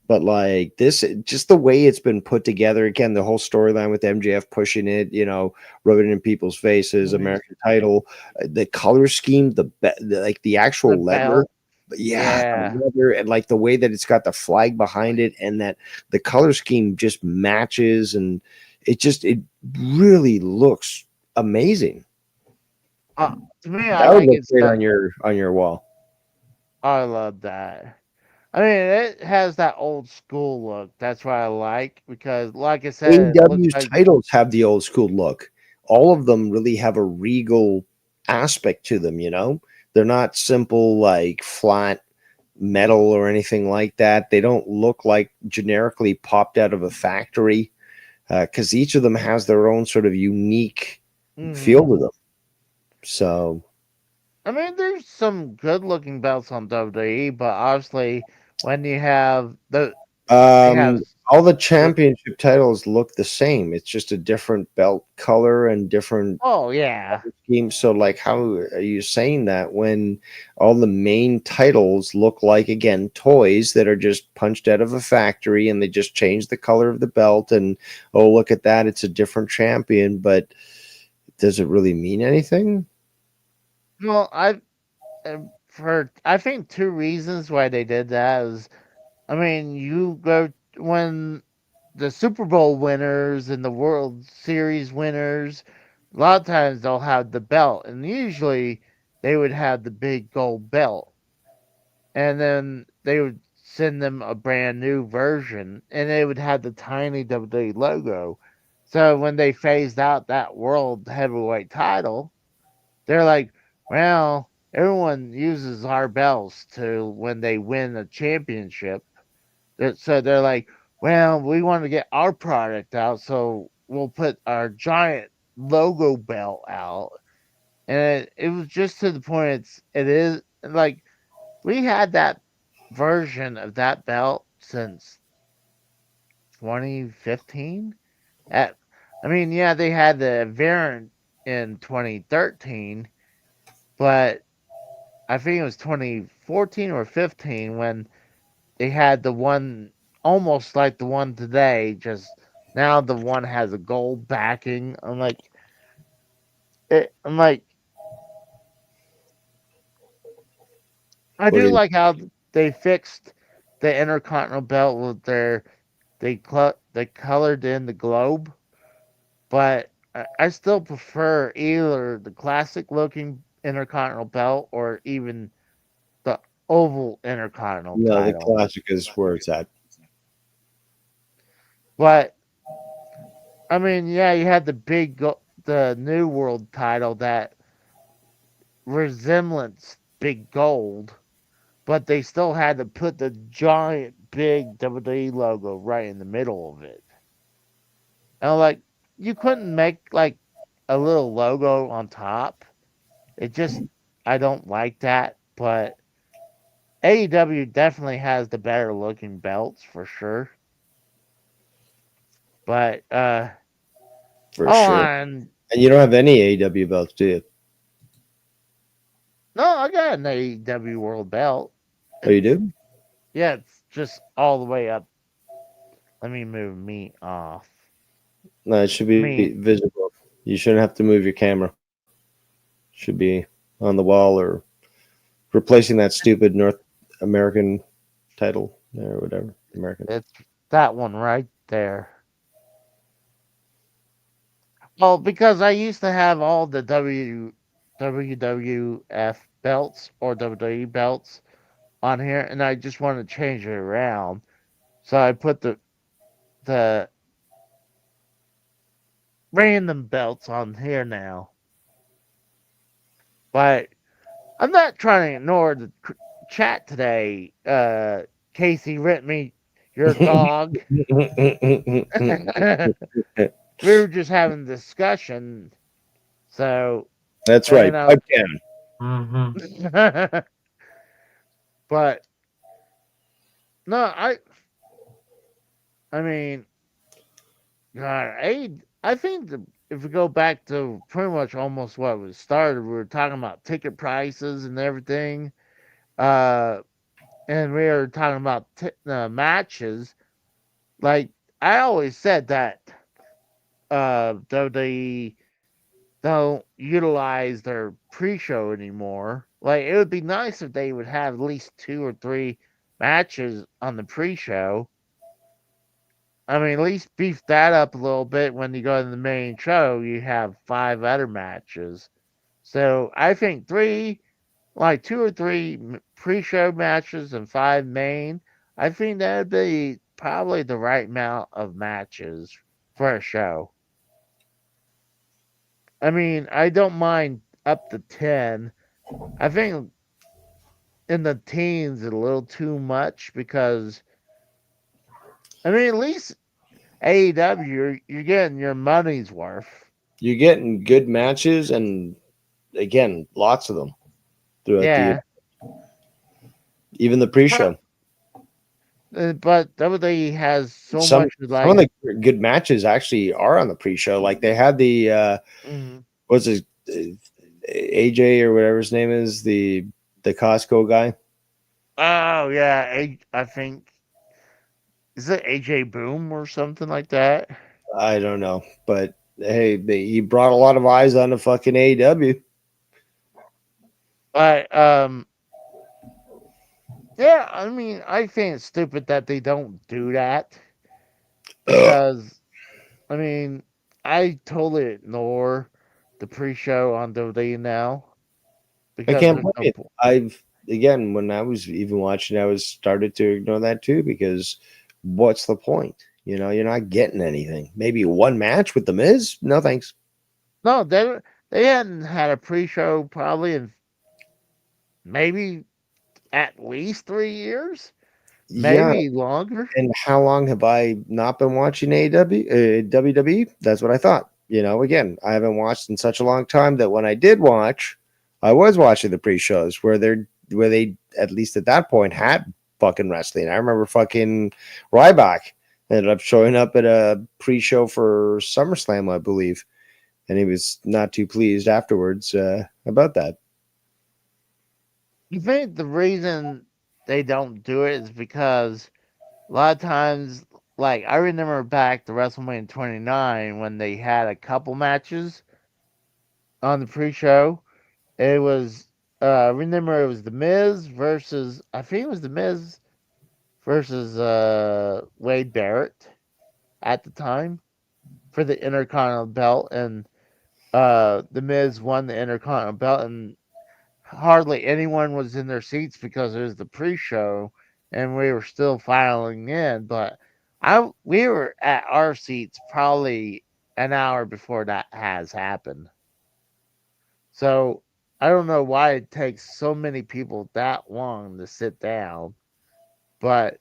But like this, just the way it's been put together, again, the whole storyline with MJF pushing it, rubbing it in people's faces, Mhm. American title, the color scheme, like the actual The leather, belt. yeah, Yeah. the leather, and like the way that it's got the flag behind it, and that the color scheme just matches, and it really looks amazing. To me, I That would like look it. great on your wall. I love that. I mean, it has that old school look. That's what I like because, like I said, it looks AEW's like, titles have the old school look. All of them really have a regal aspect to them, They're not simple, like flat metal or anything like that. They don't look like generically popped out of a factory because each of them has their own sort of unique feel mhm. to them. So, I mean, there's some good looking belts on WWE, but obviously, when you have they have, all the the, championship titles look the same. It's just a different belt color and different oh yeah, scheme. So, like, how are you saying that when all the main titles look like, again, toys that are just punched out of a factory and they just change the color of the belt? And oh, look at that, it's a different champion, but does it really mean anything? well, I think two reasons why they did that is, I mean, you go when the Super Bowl winners and the World Series winners, a lot of times they'll have the belt, and usually they would have the big gold belt, and then they would send them a brand new version, and it would have the tiny WWE logo. So when they phased out that world heavyweight title, they're like, well, everyone uses our belts to when they win a championship. So they're like, well, we want to get our product out, so we'll put our giant logo belt out. And it was just to the point. It is like we had that version of that belt since 2015. At I mean, yeah, they had the variant in 2013, but I think it was 2014 or 15 when they had the one almost like the one today, just now the one has a gold backing. I'm like I What do is like how they fixed the Intercontinental belt with they colored in the globe, but I still prefer either the classic looking Intercontinental belt or even the oval Intercontinental No, the title. classic is where it's at. But I mean, yeah, you had the New World title that resemblance big gold, but they still had to put the giant big WWE logo right in the middle of it. And I'm like, you couldn't make like a little logo on top. It just, I don't like that. But AEW definitely has the better looking belts for sure. But For oh, sure. and And you don't have any AEW belts, do you? no, I got an AEW World Belt. Oh, you do? Yeah, it's just all the way up. Let me move me off. No, it should I be mean, visible. You shouldn't have to move your camera. Should be on the wall or replacing that stupid North American title or whatever. American. it's that one right there. Well, because I used to have all the WWF belts or WWE belts on here, and I just wanted to change it around. So I put the random belts on here now. But I'm not trying to ignore the chat today. Casey rent me your dog. We were just having a discussion. So, That's you right. know. Pipe down. Mm-hmm. But no, I mean, God, I think if we go back to pretty much almost what was started, we were talking about ticket prices and everything, uh, and we were talking about matches. Like I always said that, though they don't utilize their pre-show anymore. Like it would be nice if they would have at least 2 or 3 matches on the pre-show. I mean, at least beef that up a little bit when you go to the main show. You have 5 other matches. So I think 2 or 3 pre-show matches and 5 main. I think that'd be probably the right amount of matches for a show. I mean, I don't mind up to 10. I think in the teens is a little too much because, I mean, at least AEW, you're getting your money's worth. You're getting good matches, and again, lots of them throughout the Yeah. year. Even the pre-show. But WWE has so Some much to some of like. the good matches actually are on the pre-show. Like they had the Mhm. what's his AJ or whatever his name is, the Costco guy. Oh yeah, I think is it AJ Boom or something like that. I don't know, but hey, he brought a lot of eyes on the fucking AEW. But yeah, I mean, I think it's stupid that they don't do that because, I mean, I totally ignore the pre-show on WWE now I because can't there's blame no it. again, when I was even watching, I was started to ignore that too, because what's the point? You know, you're not getting anything. Maybe one match with the Miz? No thanks. No, they hadn't had a pre-show probably in maybe at least 3 years, Yeah, maybe longer. and how long have I not been watching AEW, WWE? That's what I thought. You know, again, I haven't watched in such a long time that when I did watch, I was watching the pre-shows where they at least at that point had fucking wrestling. I remember fucking Ryback ended up showing up at a pre-show for SummerSlam, I believe, and he was not too pleased afterwards about that. You think the reason they don't do it is because a lot of times, like I remember back to WrestleMania 29 when they had a couple matches on the pre-show. It was remember it was the Miz versus, I think it was the Miz versus Wade Barrett at the time for the Intercontinental belt, and the Miz won the Intercontinental belt, and hardly anyone was in their seats because it was the pre-show, and we were still filing in. But we were at our seats probably an hour before that has happened. So I don't know why it takes so many people that long to sit down, but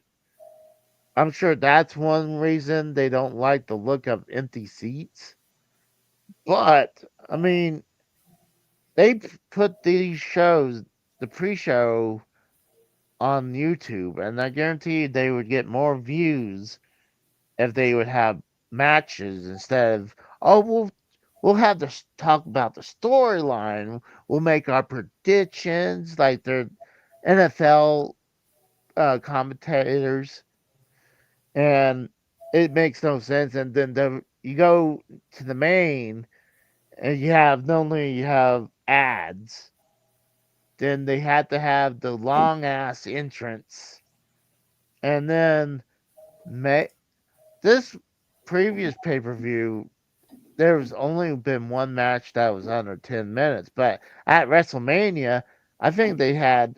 I'm sure that's one reason they don't like the look of empty seats. But I mean, they put these shows, the pre-show, on YouTube, and I guarantee they would get more views if they would have matches instead of, oh, we'll have to talk about the storyline. We'll make our predictions like they're NFL commentators, and it makes no sense. And then you go to the main, and you have not only you have ads, then they had to have the long ass entrance, and then this previous pay per view, there was only been one match that was under 10 minutes, but at WrestleMania, I think they had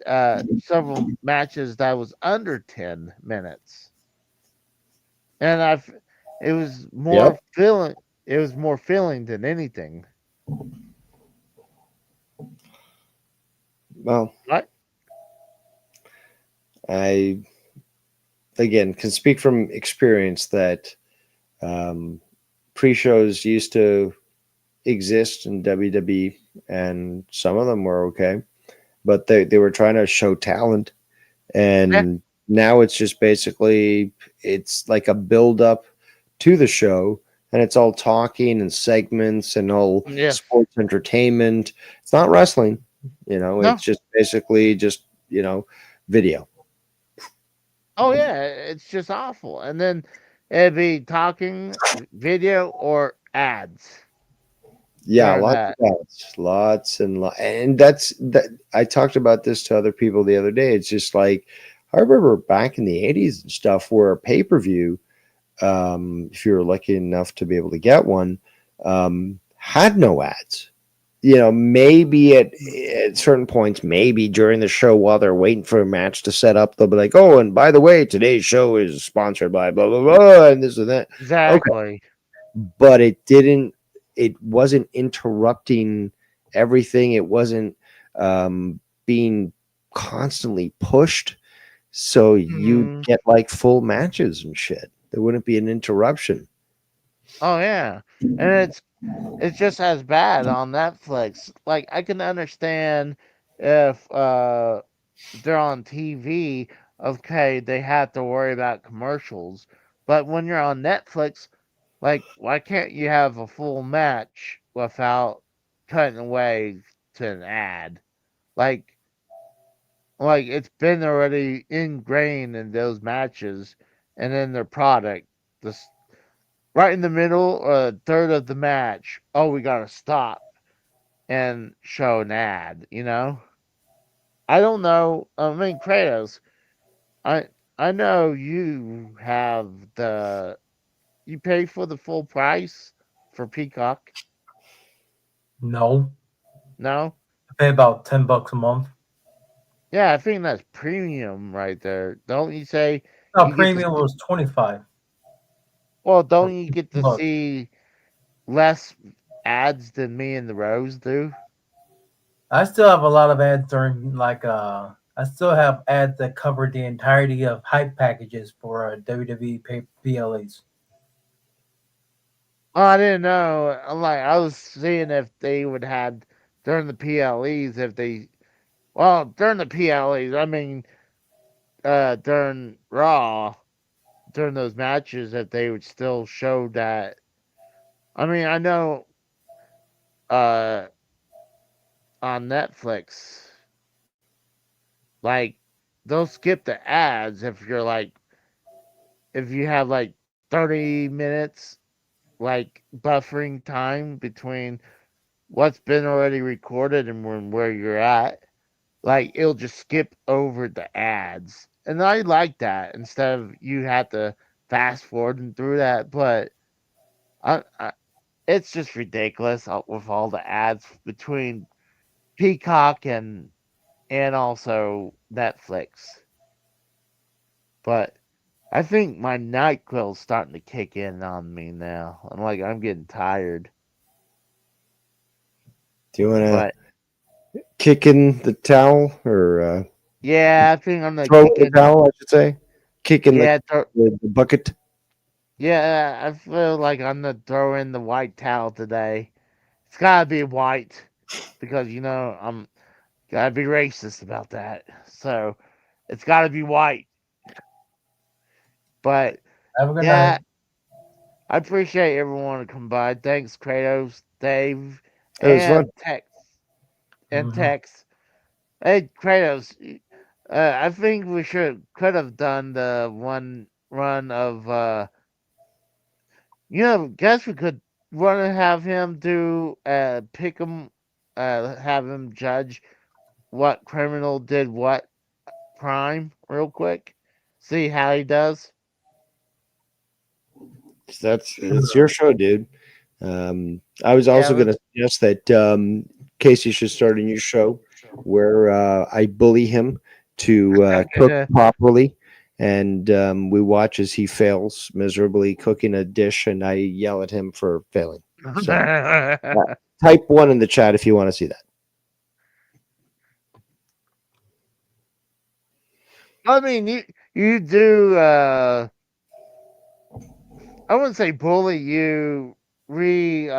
several matches that was under 10 minutes, and it was more Yep. filling. It was more filling than anything. Well, Right? I again can speak from experience that pre-shows used to exist in WWE, and some of them were okay, but they were trying to show talent, and Yeah. now it's just basically it's like a build up to the show, and it's all talking and segments and all Yeah. sports entertainment. It's not wrestling, you know. No. It's just basically just video. Oh yeah, it's just awful. And then it'd be talking, video, or ads. Yeah, During lots that. of ads, lots and and that's that. I talked about this to other people the other day. It's just like I remember back in the '80s and stuff, where a pay per view, if you were lucky enough to be able to get one, had no ads. You know, maybe at certain points, maybe during the show while they're waiting for a match to set up, they'll be like, "Oh, and by the way, today's show is sponsored by blah blah blah," and this and that. Exactly. But it wasn't interrupting everything. It wasn't being constantly pushed, so you'd Mhm. get like full matches and shit. There wouldn't be an interruption. Oh yeah, and it's just as bad on Netflix. Like I can understand if they're on TV, okay, they have to worry about commercials. But when you're on Netflix, like why can't you have a full match without cutting away to an ad? Like it's been already ingrained in those matches and in their product. This right in the middle or a third of the match, oh, we gotta stop and show an ad, you know? I don't know. I mean, Kratos, I I know you have you pay for the full price for Peacock. No, No? I pay about $10 a month. Yeah, I think that's premium right there. Don't you say No, you get to premium see, was 25. well, don't you get to Look, see less ads than me and the Rose do? I still have a lot of ads during I still have ads that cover the entirety of hype packages for WWE PLEs. Oh, I didn't know. I'm like, I was seeing if they would have during the PLEs if they, well, during the PLEs, I mean, during Raw, during those matches, that they would still show that. I mean, I know, uh, on Netflix, like they'll skip the ads if you're like, if you have like 30 minutes like buffering time between what's been already recorded and where you're at. Like it'll just skip over the ads, and I like that instead of you have to fast forwarding through that. But I it's just ridiculous with all the ads between Peacock and also Netflix. But I think my NyQuil's starting to kick in on me now. I'm getting tired. Do you want to But kick in the towel or yeah, I think I'm gonna throw in kick the in. towel? I should say, kick in Yeah, the bucket. yeah, I feel like I'm gonna throw in the white towel today. It's gotta be white because I'm gotta be racist about that. So it's gotta be white. But Have a good yeah, night. I appreciate everyone to come by. Thanks, Kratos, Dave, It was fun. and Tex. And Hmm. Tex. Hey, Kratos. I think we could have done the one run of guess we could want to have him do pick him, have him judge what criminal did what crime real quick. See how he does. It's your show, dude. I was Yeah, also going to suggest that Casey should start a new show where I bully him to cook properly, and we watch as he fails miserably cooking a dish, and I yell at him for failing. So type one in the chat if you want to see that. I mean, you do. I wouldn't say bully you. You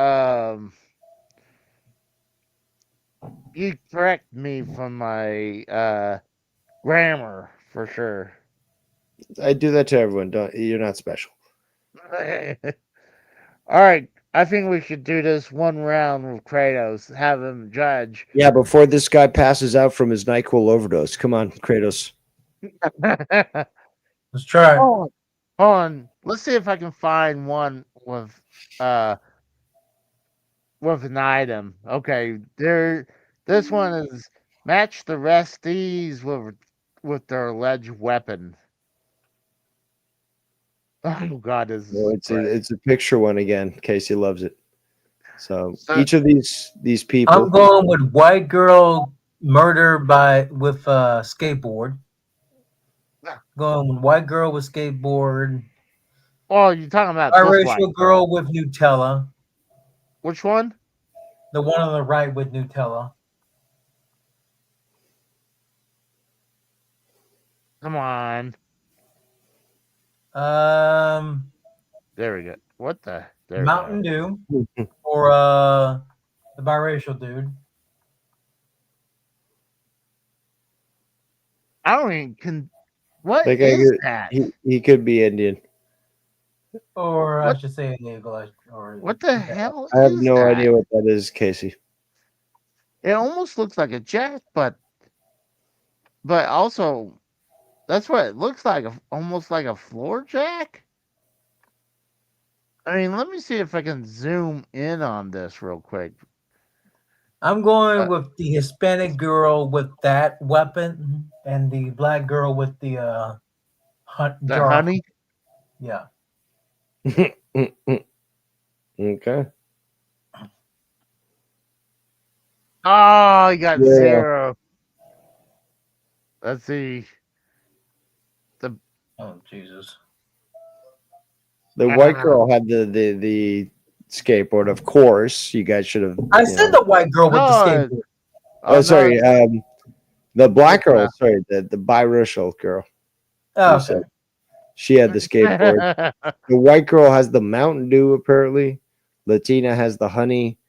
correct me from my grammar for sure. I do that to everyone. Don't you're not special. All right, I think we should do this one round with Kratos. Have him judge. Yeah, before this guy passes out from his NyQuil overdose. Come on, Kratos. Let's try. Hold on. Let's see if I can find one uh with an item. Okay, there. This one is match the resties with their alleged weapon. Oh God, this No, is great. it's a picture one again. Casey loves it. So So, each of these I'm people, going with white girl murder with skateboard. Going with white girl with skateboard. oh, you're talking about this white Biracial girl with Nutella. Which one? The one on the right with Nutella. Come on. There we go. What the? There we Mountain go. Dew or the biracial dude. I don't even can. What that guy is could, that? he could be Indian. Or I What? should say in English. Or What the hell I have is no that? idea what that is, Casey. It almost looks like a jack, but also that's what it looks like. Almost like a floor jack. I mean, let me see if I can zoom in on this real quick. I'm going with the Hispanic girl with that weapon and the black girl with the The jar. honey. Yeah. Okay. Oh, you got Yeah. 0. let's see. Oh Jesus! The white girl had the skateboard. Of course, you guys should have. I said the white girl with the skateboard. Oh, sorry. no, The black girl. Sorry, the biracial girl. Oh, said- okay. She had the skateboard. The white girl has the Mountain Dew, apparently. Latina has the honey.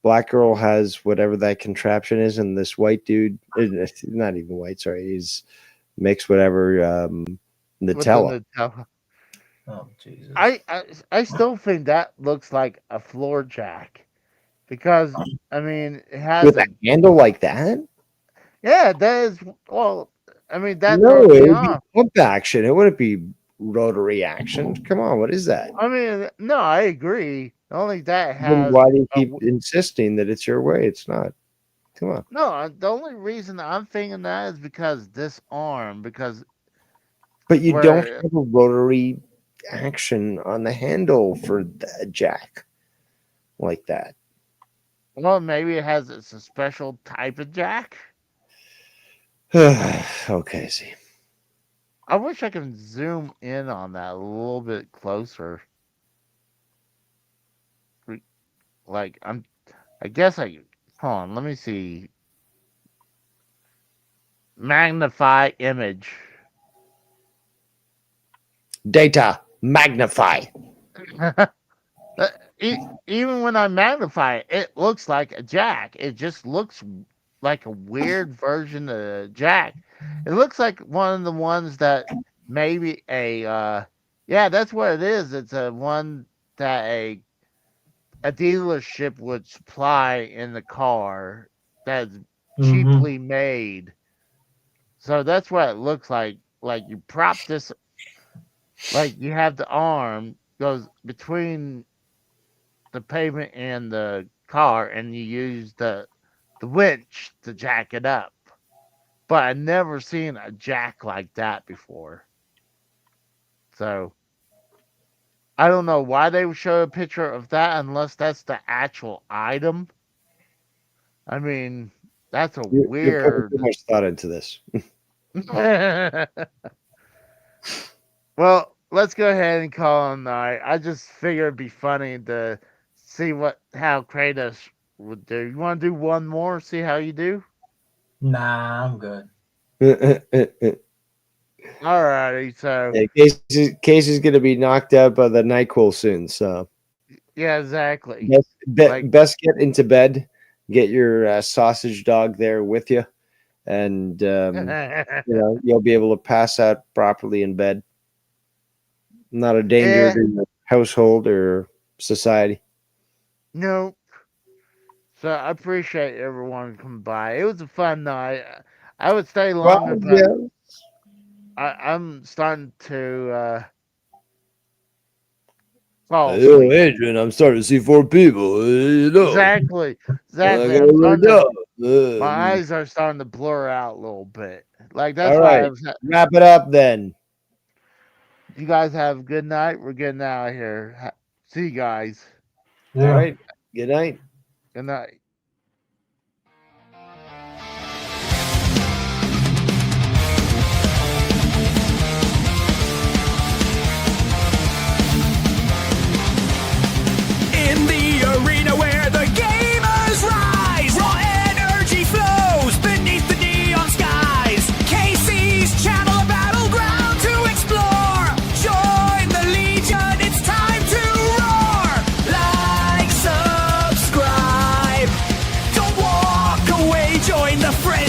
Black girl has whatever that contraption is, and this white dude, not even white, sorry, he's mixed whatever with the Nutella. Nutella. Oh Jesus! I still think that looks like a floor jack, because I mean it has With a handle like that? yeah, that is well. I mean that No, throws it me would off. be pump action. It wouldn't be rotary action. Come on, what is that? I mean, no, I agree. Only that Then has why do you a keep insisting that it's your way? It's not. Come on. no. The only reason I'm thinking that is because this arm, because But you don't where have a rotary action on the handle for the jack like that. well, maybe it's a special type of jack. Okay, see. I wish I could zoom in on that a little bit closer. Like I guess hold on, let me see. Magnify image. Data magnify. Even when I magnify it, it looks like a jack. It just looks like a weird version of a jack. It looks like one of the ones that maybe yeah, that's what it is. It's a one that a dealership would supply in the car that's cheaply made. So that's what it looks like. Like you prop this, like you have the arm goes between the pavement and the car, and you use the winch to jack it up. But I've never seen a jack like that before. So I don't know why they would show a picture of that unless that's the actual item. I mean, that's a You're weird. putting too much thought into this. Well, let's go ahead and call it a night. I just figured it'd be funny to see how Kratos would do. You want to do one more? See how you do. Nah, I'm good. Alrighty, so Yeah, Casey's going to be knocked out by the NyQuil soon, so yeah, exactly. best get into bed. Get your sausage dog there with you, and you'll be able to pass out properly in bed. Not a danger to your household or society. Nope. So I appreciate everyone coming by. It was a fun night. I would stay longer, but I'm starting to fall asleep. Adrian, I'm starting to see 4 people. Exactly. My eyes are starting to blur out a little bit. Like that's all why right. Wrap it up then. You guys have a good night. We're getting out of here. See you guys. Yeah. All right. Good night. Good night. In the arena where the gamers rise, raw energy flows beneath the neon skies. Casey's channel, a battleground to explore. Join the Legion, it's time to roar. Like, subscribe, don't walk away, join the friends.